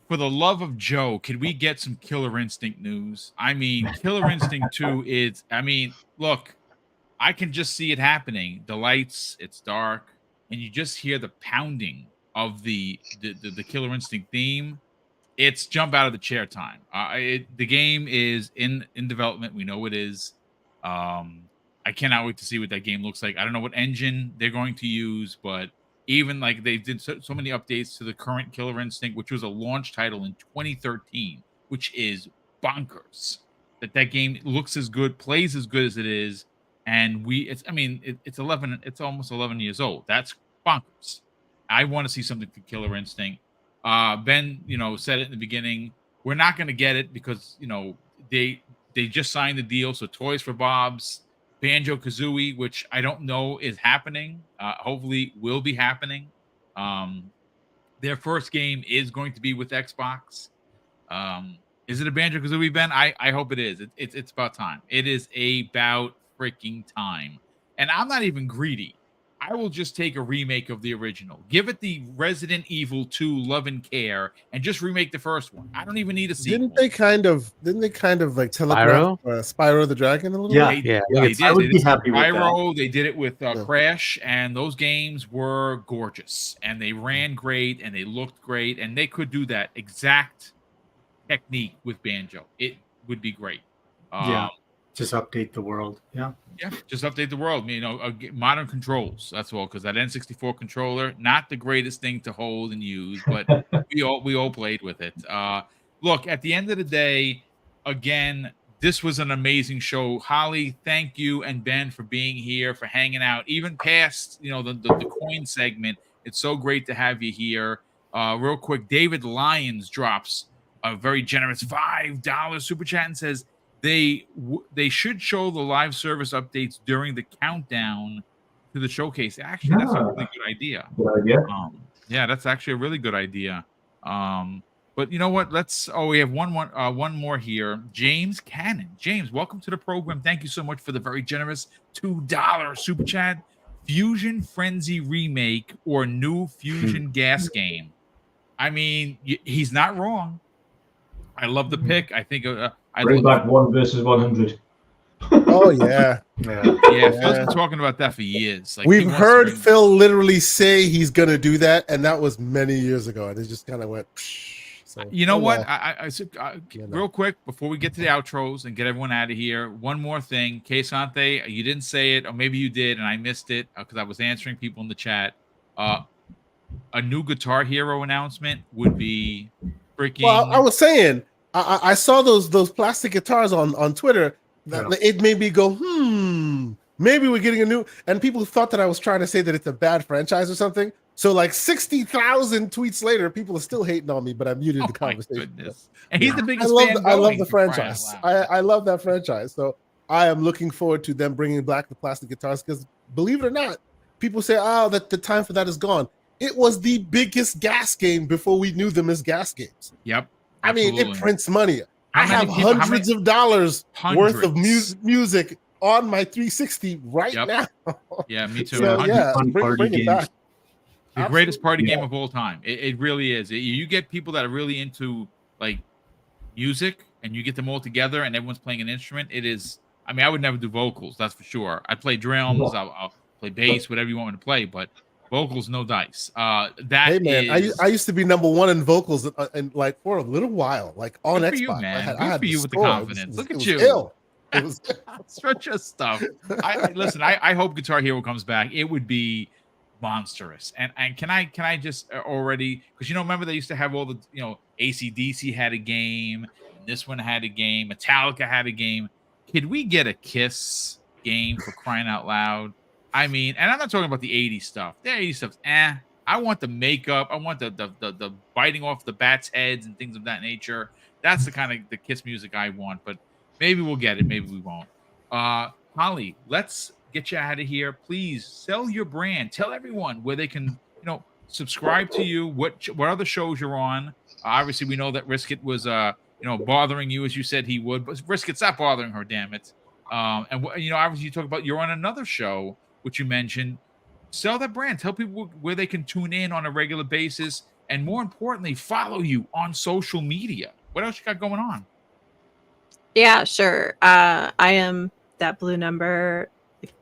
For the love of Joe, could we get some Killer Instinct news? I mean, Killer Instinct 2 is, I mean, look, I can just see it happening. The lights, it's dark, and you just hear the pounding of the Killer Instinct theme. It's jump out of the chair time. The game is in development. We know it is. I cannot wait to see what that game looks like. I don't know what engine they're going to use, but even like they did so many updates to the current Killer Instinct, which was a launch title in 2013, which is bonkers. That game looks as good, plays as good as it is, and it's almost 11 years old. That's bonkers. I want to see something for Killer Instinct. Ben, said it in the beginning. We're not going to get it because they just signed the deal. So Toys for Bob's, Banjo-Kazooie, which I don't know is happening. Hopefully will be happening. Their first game is going to be with Xbox. Is it a Banjo-Kazooie, Ben? I hope it is. It's about time. It is about freaking time. And I'm not even greedy. I will just take a remake of the original. Give it the Resident Evil 2 love and care, and just remake the first one. I don't even need a sequel.
Didn't they kind of like telegraph Spyro the Dragon a little bit?
Yeah.
They did.
I would be happy with
Spyro, they did it with Crash, and those games were gorgeous, and they ran great, and they looked great, and they could do that exact technique with Banjo. It would be great.
Just update the world. Yeah,
just update the world. Modern controls. That's all. Because that N64 controller, not the greatest thing to hold and use, but we all played with it. Look, at the end of the day, again, this was an amazing show. Holly, thank you, and Ben for being here, for hanging out, even past the coin segment. It's so great to have you here. Real quick, David Lyons drops a very generous $5 super chat and says, They should show the live service updates during the countdown to the showcase. Actually, that's a really good idea.
Good idea.
Yeah, that's actually a really good idea. But you know what? we have one more here. James Cannon. James, welcome to the program. Thank you so much for the very generous $2 super chat. Fusion Frenzy remake or new Fusion gas game. I mean, he's not wrong. I love the pick. I think I
Bring
love
back 1 versus 100.
Oh yeah,
Yeah.
Yeah, Phil's been talking about that for years. Like, he
we've
wants to
heard
bring-
Phil literally say he's gonna do that, and that was many years ago, and it just kind of went. So,
You know what?
well.
I real quick before we get to the outros and get everyone out of here, one more thing. Quesante, you didn't say it, or maybe you did, and I missed it because I was answering people in the chat. A new Guitar Hero announcement would be freaking.
Well, I was saying, I saw those plastic guitars on Twitter. That it made me go, maybe we're getting a new. And people thought that I was trying to say that it's a bad franchise or something. So like 60,000 tweets later, people are still hating on me, but I muted the conversation.
Goodness. And he's the biggest
I
fan.
love
going,
the
for crying out
franchise.
loud.
I love that franchise. So I am looking forward to them bringing back the plastic guitars because believe it or not, people say, that the time for that is gone. It was the biggest gas game before we knew them as gas games.
Yep.
I mean,
absolutely.
it prints money.
How
I
many
have
people-
hundreds of dollars worth of
Hundreds.
music on my 360 right
Yep.
now.
Yeah, me too.
So yeah,
Fun
bring
party
it
games.
back.
The greatest party
Absolutely.
game of all time. It really is. You get people that are really into like music, and you get them all together, and everyone's playing an instrument. It is. I mean, I would never do vocals. That's for sure. I play drums. I'll play bass, whatever you want me to play. But vocals, no dice. That
Hey man,
is.
I used to be *1 in vocals and like for a little while, like on
Good
Xbox.
for you, man.
I
Good
had
for you with the
score.
confidence. Look
It
at
was
you.
ill. It was
Such a stuff. Listen. I hope Guitar Hero comes back. It would be monstrous. And can I just already, because remember they used to have all the AC/DC had a game, and this one had a game, Metallica had a game. Could we get a Kiss game, for crying out loud? I mean, and I'm not talking about the 80s stuff. The 80s stuff's I want the makeup. I want the biting off the bats' heads and things of that nature. That's the kind of the Kiss music I want. But maybe we'll get it. Maybe we won't. Holly, let's get you out of here. Please sell your brand. Tell everyone where they can, subscribe to you. What other shows you're on? Obviously, we know that Risket was, bothering you as you said he would. But Risket, stop bothering her, damn it. And obviously, you talk about you're on another show, which you mentioned. Sell that brand. Tell people where they can tune in on a regular basis, and more importantly, follow you on social media. What else you got going on?
Yeah, sure. I am that blue number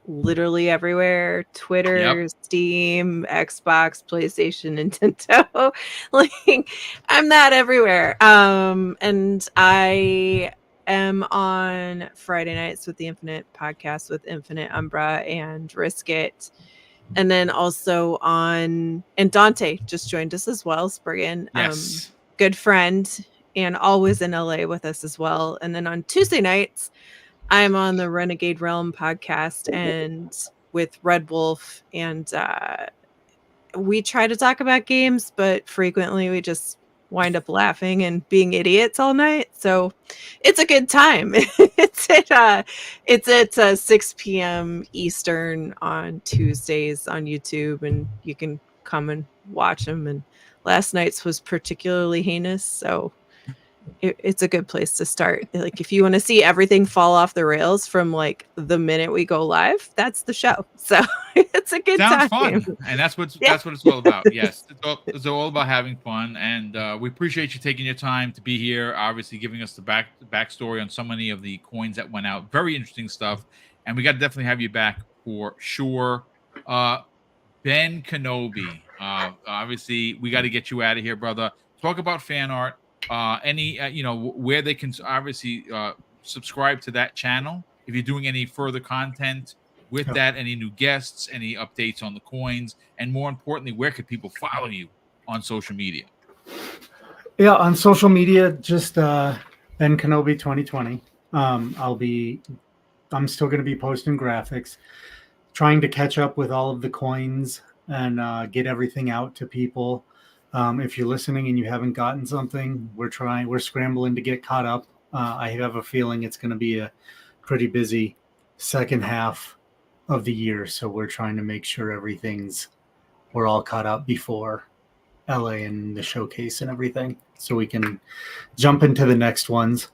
literally everywhere. Twitter, Steam, Xbox, PlayStation, Nintendo. Like, I'm that everywhere. And I am on Friday nights with the Infinite podcast with Infinite Umbra and Risket. And then also and Dante just joined us as well, Spriggan.
Yes.
Good friend and always in LA with us as well. And then on Tuesday nights, I'm on the Renegade Realm podcast and with Red Wolf, and we try to talk about games, but frequently we just wind up laughing and being idiots all night. So it's a good time. It's at 6 p.m. Eastern on Tuesdays on YouTube, and you can come and watch them. And last night's was particularly heinous, so it's a good place to start. Like, if you want to see everything fall off the rails from like the minute we go live, that's the show. So it's a good
Sounds
time.
fun, and that's what it's all about. Yes, it's all about having fun, and we appreciate you taking your time to be here. Obviously, giving us the backstory on so many of the coins that went out. Very interesting stuff, and we got to definitely have you back for sure. Ben Kenobi, obviously, we got to get you out of here, brother. Talk about fan art. Where they can obviously subscribe to that channel. If you're doing any further content with that, any new guests, any updates on the coins, and more importantly, where could people follow you on social media?
Yeah, on social media, just Ben Kenobi 2020. I'm still going to be posting graphics, trying to catch up with all of the coins and get everything out to people. If you're listening and you haven't gotten something, we're scrambling to get caught up. I have a feeling it's going to be a pretty busy second half of the year. So we're trying to make sure we're all caught up before LA and the showcase and everything, so we can jump into the next ones.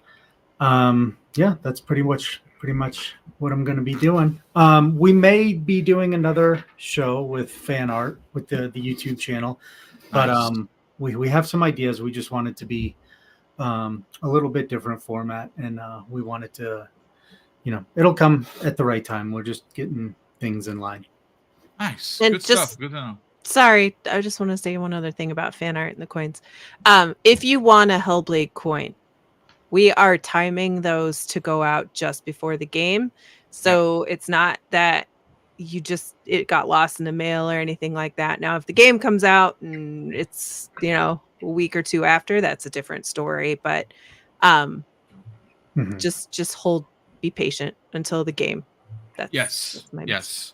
That's pretty much pretty much what I'm going to be doing. We may be doing another show with fan art with the YouTube channel, but
Nice.
we have some ideas. We just want it to be a little bit different format, and we want it to, it'll come at the right time. We're just getting things in line.
Nice.
And
Good stuff. Good to know.
Sorry, I just want to say one other thing about fan art and the coins. If you want a Hellblade coin, we are timing those to go out just before the game. So it's not that it got lost in the mail or anything like that. Now, if the game comes out and it's, a week or two after, that's a different story. But just be patient until the game.
Yes.
That's my
Yes.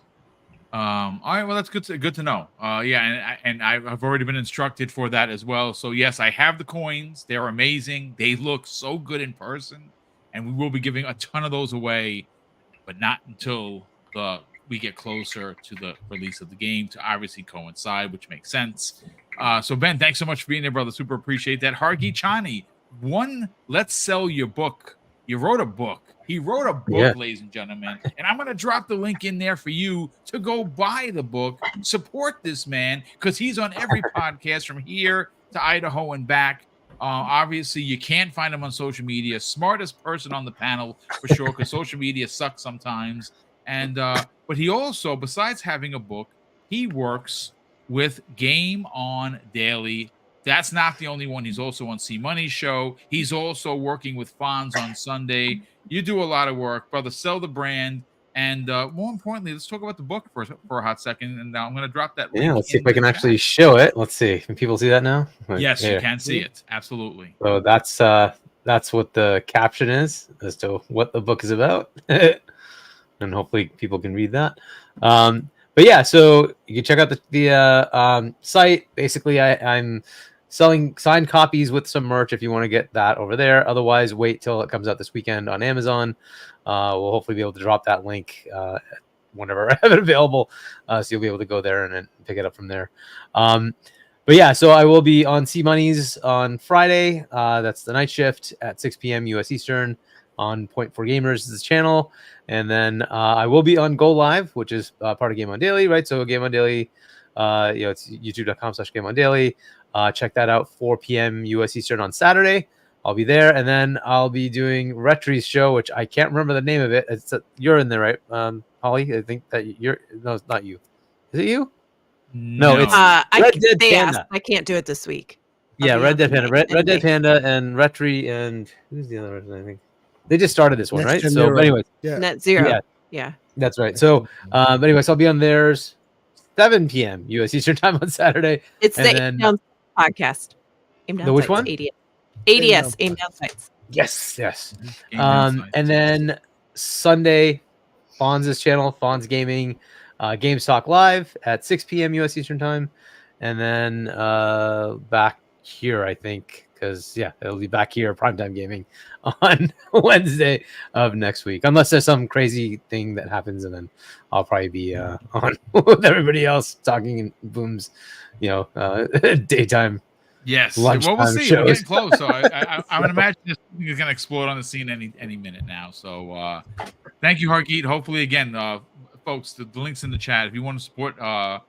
All right. Well, that's good to know. And I've already been instructed for that as well. So yes, I have the coins. They're amazing. They look so good in person, and we will be giving a ton of those away, but not until we get closer to the release of the game to obviously coincide, which makes sense. So Ben, thanks so much for being there, brother. Super appreciate that. Hargi Chani, let's sell your book. You wrote a book. He wrote a book, ladies and gentlemen, and I'm going to drop the link in there for you to go buy the book, support this man, because he's on every podcast from here to Idaho and back. Obviously, you can't find him on social media. Smartest person on the panel, for sure, because social media sucks sometimes. And but he also, besides having a book, he works with Game On Daily. That's not the only one. He's also on C Money's show. He's also working with Fonz on Sunday. You do a lot of work, brother. Sell the brand. And more importantly, let's talk about the book for a hot second. And I'm going to drop that link.
Yeah, let's see if I can actually show it. Let's see. Can people see that now?
Yes, you can see it. Absolutely.
So that's what the caption is as to what the book is about. And hopefully people can read that. But yeah, so you can check out the site. Basically, I'm selling signed copies with some merch if you want to get that over there. Otherwise, wait till it comes out this weekend on Amazon. We'll hopefully be able to drop that link whenever I have it available. So you'll be able to go there and pick it up from there. But yeah, so I will be on C Money's on Friday. That's the night shift at 6 p.m. US Eastern on Point for Gamers, this channel. And then I will be on Go Live, which is part of Game On Daily, right? So Game On Daily, it's youtube.com/Game On Daily. Check that out, 4 p.m. US Eastern on Saturday. I'll be there. And then I'll be doing Retri's show, which I can't remember the name of it. You're in there, right, Holly? I think that no, it's not you. Is it you? No, it's Red Dead Panda.
I can't do it this week.
Red Dead Panda. Red Dead Panda and Retri and who's the other person, I think? They just started this one, right? So, but anyways.
Net Zero. Yeah.
That's right. So, but anyways, I'll be on theirs 7 p.m. US Eastern time on Saturday.
It's the Aim Down podcast. Aim Down
which one?
ADS, Aim Down Sights.
Yes. And then Sunday, Fonz's channel, Fonz Gaming, Games Talk Live at 6 p.m. US Eastern time. And then back here, I think, because it'll be back here, Primetime Gaming, on Wednesday of next week. Unless there's some crazy thing that happens, and then I'll probably be on with everybody else talking in Boom's, daytime.
Yes. Well, we'll see. Shows. We're getting close. So I would imagine this thing is going to explode on the scene any minute now. So thank you, Hargeet. Hopefully, again, folks, the link's in the chat. If you want to support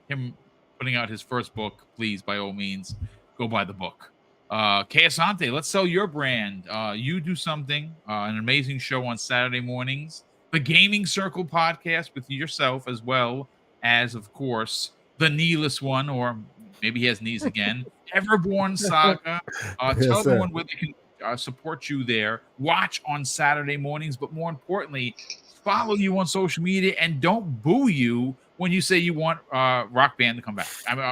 him putting out his first book, please, by all means, go buy the book. Asante, let's sell your brand. You do something, an amazing show on Saturday mornings, the Gaming Circle podcast with yourself, as well as, of course, the kneeless one, or maybe he has knees again, Everborn Saga. Tell everyone where they can support you there. Watch on Saturday mornings, but more importantly, follow you on social media and don't boo you when you say you want Rock Band to come back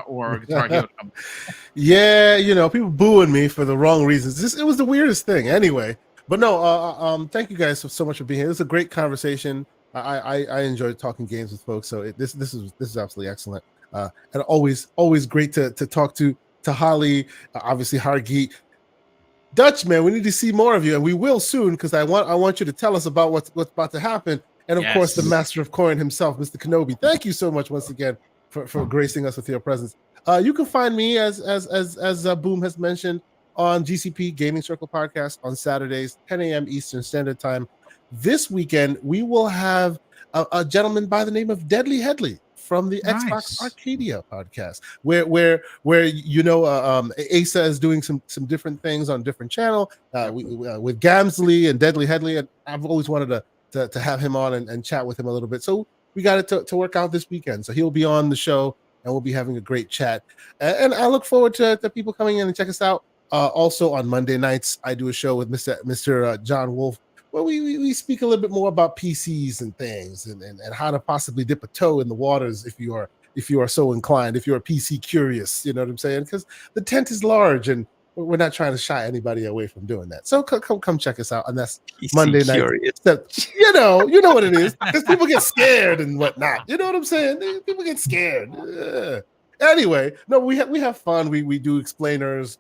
or Guitar Hero to come back.
Yeah, people booing me for the wrong reasons. It was the weirdest thing anyway. But no, thank you guys so much for being here. It was a great conversation. I enjoyed talking games with folks. So this is absolutely excellent. And always great to talk to Holly, obviously Hargeet. Dutch, man, we need to see more of you, and we will soon, because I want you to tell us about what's about to happen. And of course, the master of coin himself, Mr. Kenobi. Thank you so much once again for gracing us with your presence. You can find me as Boom has mentioned on GCP Gaming Circle podcast on Saturdays, 10 a.m. Eastern Standard Time. this weekend we will have a gentleman by the name of Deadly Headley from the Xbox Arcadia podcast, where Asa is doing some different things on different channel with Gamsley and Deadly Headley, and I've always wanted to have him on and chat with him a little bit. So we got it to work out this weekend. So he'll be on the show, and we'll be having a great chat. And I look forward to people coming in and check us out. Also on Monday nights, I do a show with Mr. John Wolf, where we speak a little bit more about PCs and things, and how to possibly dip a toe in the waters if you are so inclined, if you're a PC curious, you know what I'm saying? Because the tent is large, and we're not trying to shy anybody away from doing that. So come check us out, and that's PC Monday night. You know what it is, because people get scared and whatnot. You know what I'm saying? People get scared. Yeah. Anyway, no, we have fun. We do explainers.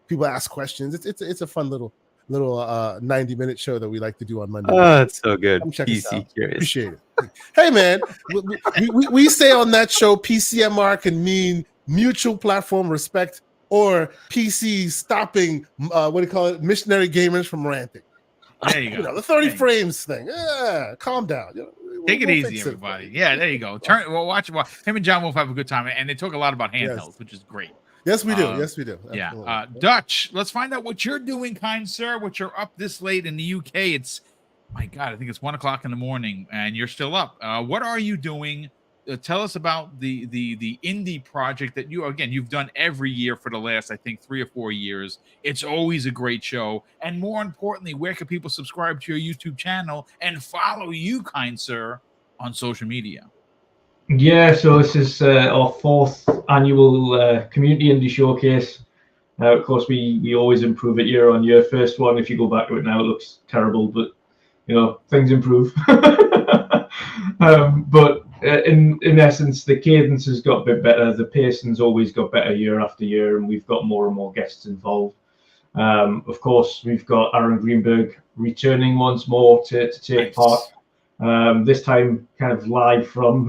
People ask questions. It's a fun little 90-minute show that we like to do on Monday.
Oh, that's so good.
Come check us out.
Curious.
Appreciate it. Hey man, we say on that show PCMR can mean mutual platform respect or PC stopping missionary gamers from ranting.
There you go.
The 30 frames thing. Yeah, calm down.
Take it easy, everybody. Yeah, there you go. Watch. Him and John Wolf have a good time, and they talk a lot about handhelds, which is great.
Yes, we do. Yes, we do.
Yeah. Dutch, let's find out what you're doing, kind sir. What you're up this late in the UK. It's, my God, I think it's 1 o'clock in the morning, and you're still up. What are you doing? Tell us about the indie project that you've done every year for the last, I think, 3 or 4 years. It's always a great show. And more importantly, where can people subscribe to your YouTube channel and follow you, kind sir, on social media?
Yeah, so this is our 4th annual Community Indie Showcase. Of course, we always improve it year on year. First one, if you go back to it now, it looks terrible, but things improve. But in essence, the cadence has got a bit better. The pacing's always got better year after year, and we've got more and more guests involved. Of course, we've got Aaron Greenberg returning once more to take part. This time kind of live from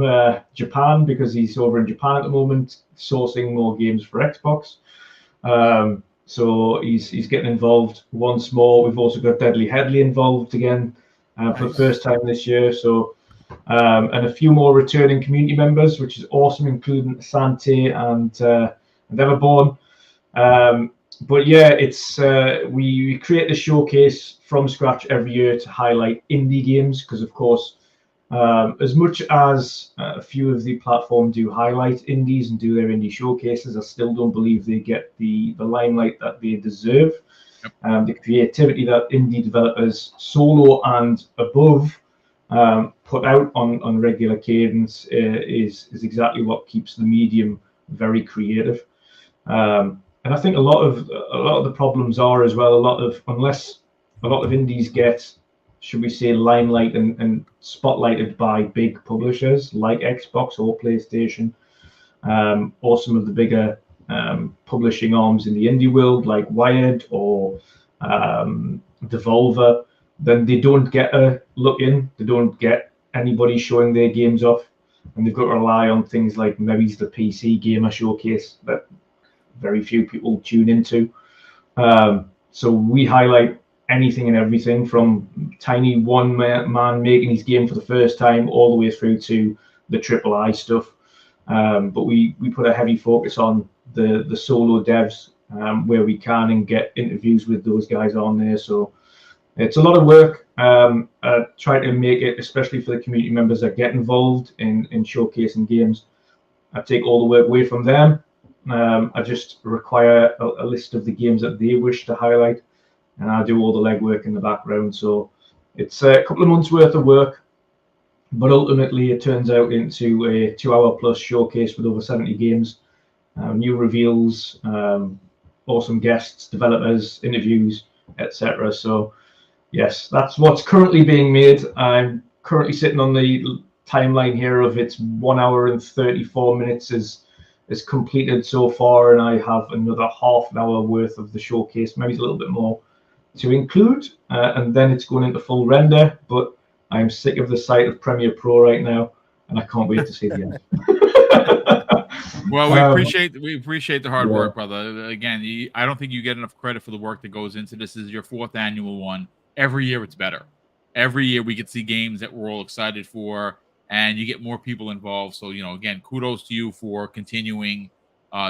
Japan, because he's over in Japan at the moment sourcing more games for Xbox. So he's getting involved once more. We've also got Deadly Headley involved again for the first time this year. So and a few more returning community members, which is awesome, including Sante and Everborn. But yeah, it's we create the showcase from scratch every year to highlight indie games, because of course, as much as a few of the platforms do highlight indies and do their indie showcases, I still don't believe they get the limelight that they deserve. The creativity that indie developers solo and above put out on regular cadence is exactly what keeps the medium very creative. And I think a lot of the problems are as well, unless a lot of indies get, should we say, limelight and spotlighted by big publishers like Xbox or PlayStation, or some of the bigger publishing arms in the indie world like Wired or Devolver, then they don't get a look in. They don't get anybody showing their games off, and they've got to rely on things like maybe the PC Gamer Showcase that very few people tune into. So we highlight anything and everything from tiny one man making his game for the first time all the way through to the AAA stuff. But we put a heavy focus on the solo devs where we can, and get interviews with those guys on there. So it's a lot of work. Try to make it, especially for the community members that get involved in showcasing games, I take all the work away from them. I just require a list of the games that they wish to highlight, and I do all the legwork in the background. So it's a couple of months worth of work, but ultimately it turns out into a 2-hour plus showcase with over 70 games, new reveals, awesome guests, developers, interviews, etc. So yes, that's what's currently being made. I'm currently sitting on the timeline here of it's 1 hour and 34 minutes is completed so far, and I have another half an hour worth of the showcase, maybe a little bit more to include, and then it's going into full render. But I'm sick of the sight of Premiere Pro right now, and I can't wait to see the end.
Well, we appreciate the hard work, brother. Again, I don't think you get enough credit for the work that goes into this. This is your 4th annual one. Every year it's better. every year we get to see games that we're all excited for, and you get more people involved. So, again, kudos to you for continuing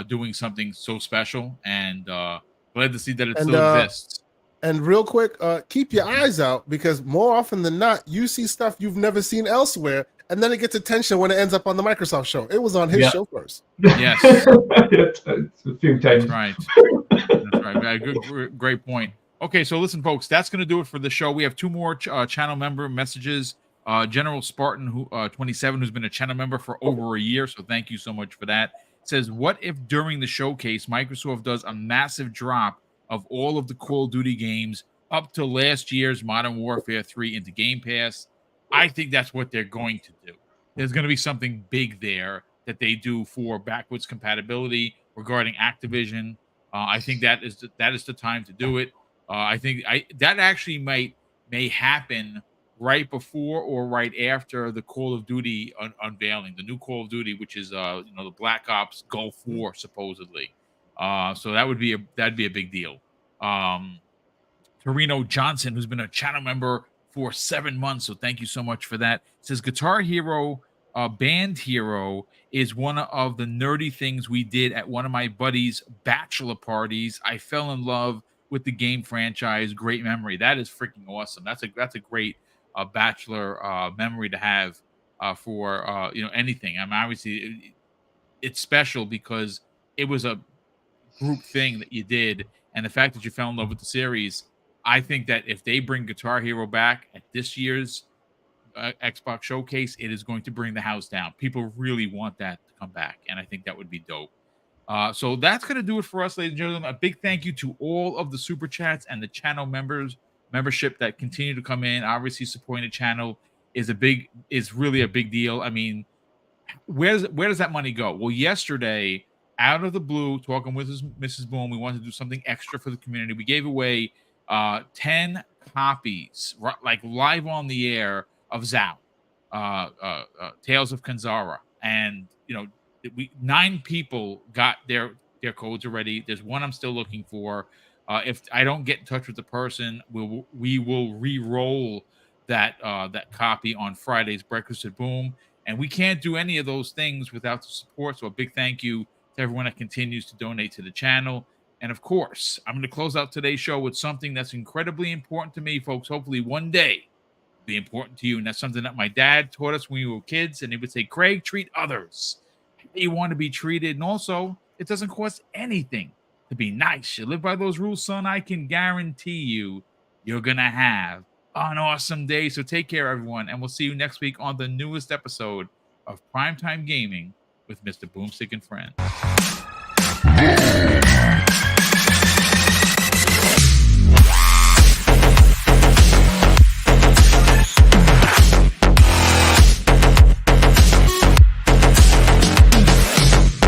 doing something so special, and glad to see that it
And,
still exists.
And real quick, keep your eyes out, because more often than not, you see stuff you've never seen elsewhere, and then it gets attention when it ends up on the Microsoft show. It was on his show first.
Yes.
It's a few times.
That's right. That's right. Good, great point. Okay, so listen, folks, that's going to do it for the show. We have two more channel member messages. General Spartan, 27, who's been a channel member for over a year, so thank you so much for that. Says, what if during the showcase Microsoft does a massive drop of all of the Call of Duty games up to last year's Modern Warfare 3 into Game Pass? I think that's what they're going to do. There's going to be something big there that they do for backwards compatibility regarding Activision. I think that is the time to do it. I think that actually may happen right before or right after the Call of Duty unveiling, the new Call of Duty, which is the Black Ops Gulf War supposedly. So that'd be a big deal. Torino Johnson, who's been a channel member for 7 months, so thank you so much for that. Says Guitar Hero, Band Hero is one of the nerdy things we did at one of my buddies' bachelor parties. I fell in love with the game franchise. Great memory. That is freaking awesome. That's a great bachelor memory to have for anything. I mean, obviously it's special because it was a group thing that you did, and the fact that you fell in love with the series. I think that if they bring Guitar Hero back at this year's Xbox Showcase, it is going to bring the house down. People really want that to come back, and I think that would be dope. So that's going to do it for us, ladies and gentlemen. A big thank you to all of the super chats and the channel membership that continue to come in. Obviously, supporting the channel is really a big deal. I mean, where does that money go? Well, yesterday, out of the blue, talking with Mrs. Boom, we wanted to do something extra for the community. We gave away 10 copies, like live on the air, of Zao, Tales of Kanzara, and 9 people got their codes already. There's one I'm still looking for. If I don't get in touch with the person, we will re-roll that copy on Friday's Breakfast at Boom. And we can't do any of those things without the support. So a big thank you to everyone that continues to donate to the channel. And of course, I'm going to close out today's show with something that's incredibly important to me, folks. Hopefully one day be important to you. And that's something that my dad taught us when we were kids. And he would say, Craig, treat others how you want to be treated. And also, it doesn't cost anything to be nice. You live by those rules, son. I can guarantee you're going to have an awesome day. So take care, everyone. And we'll see you next week on the newest episode of Primetime Gaming with Mr. BoomStick and Friends.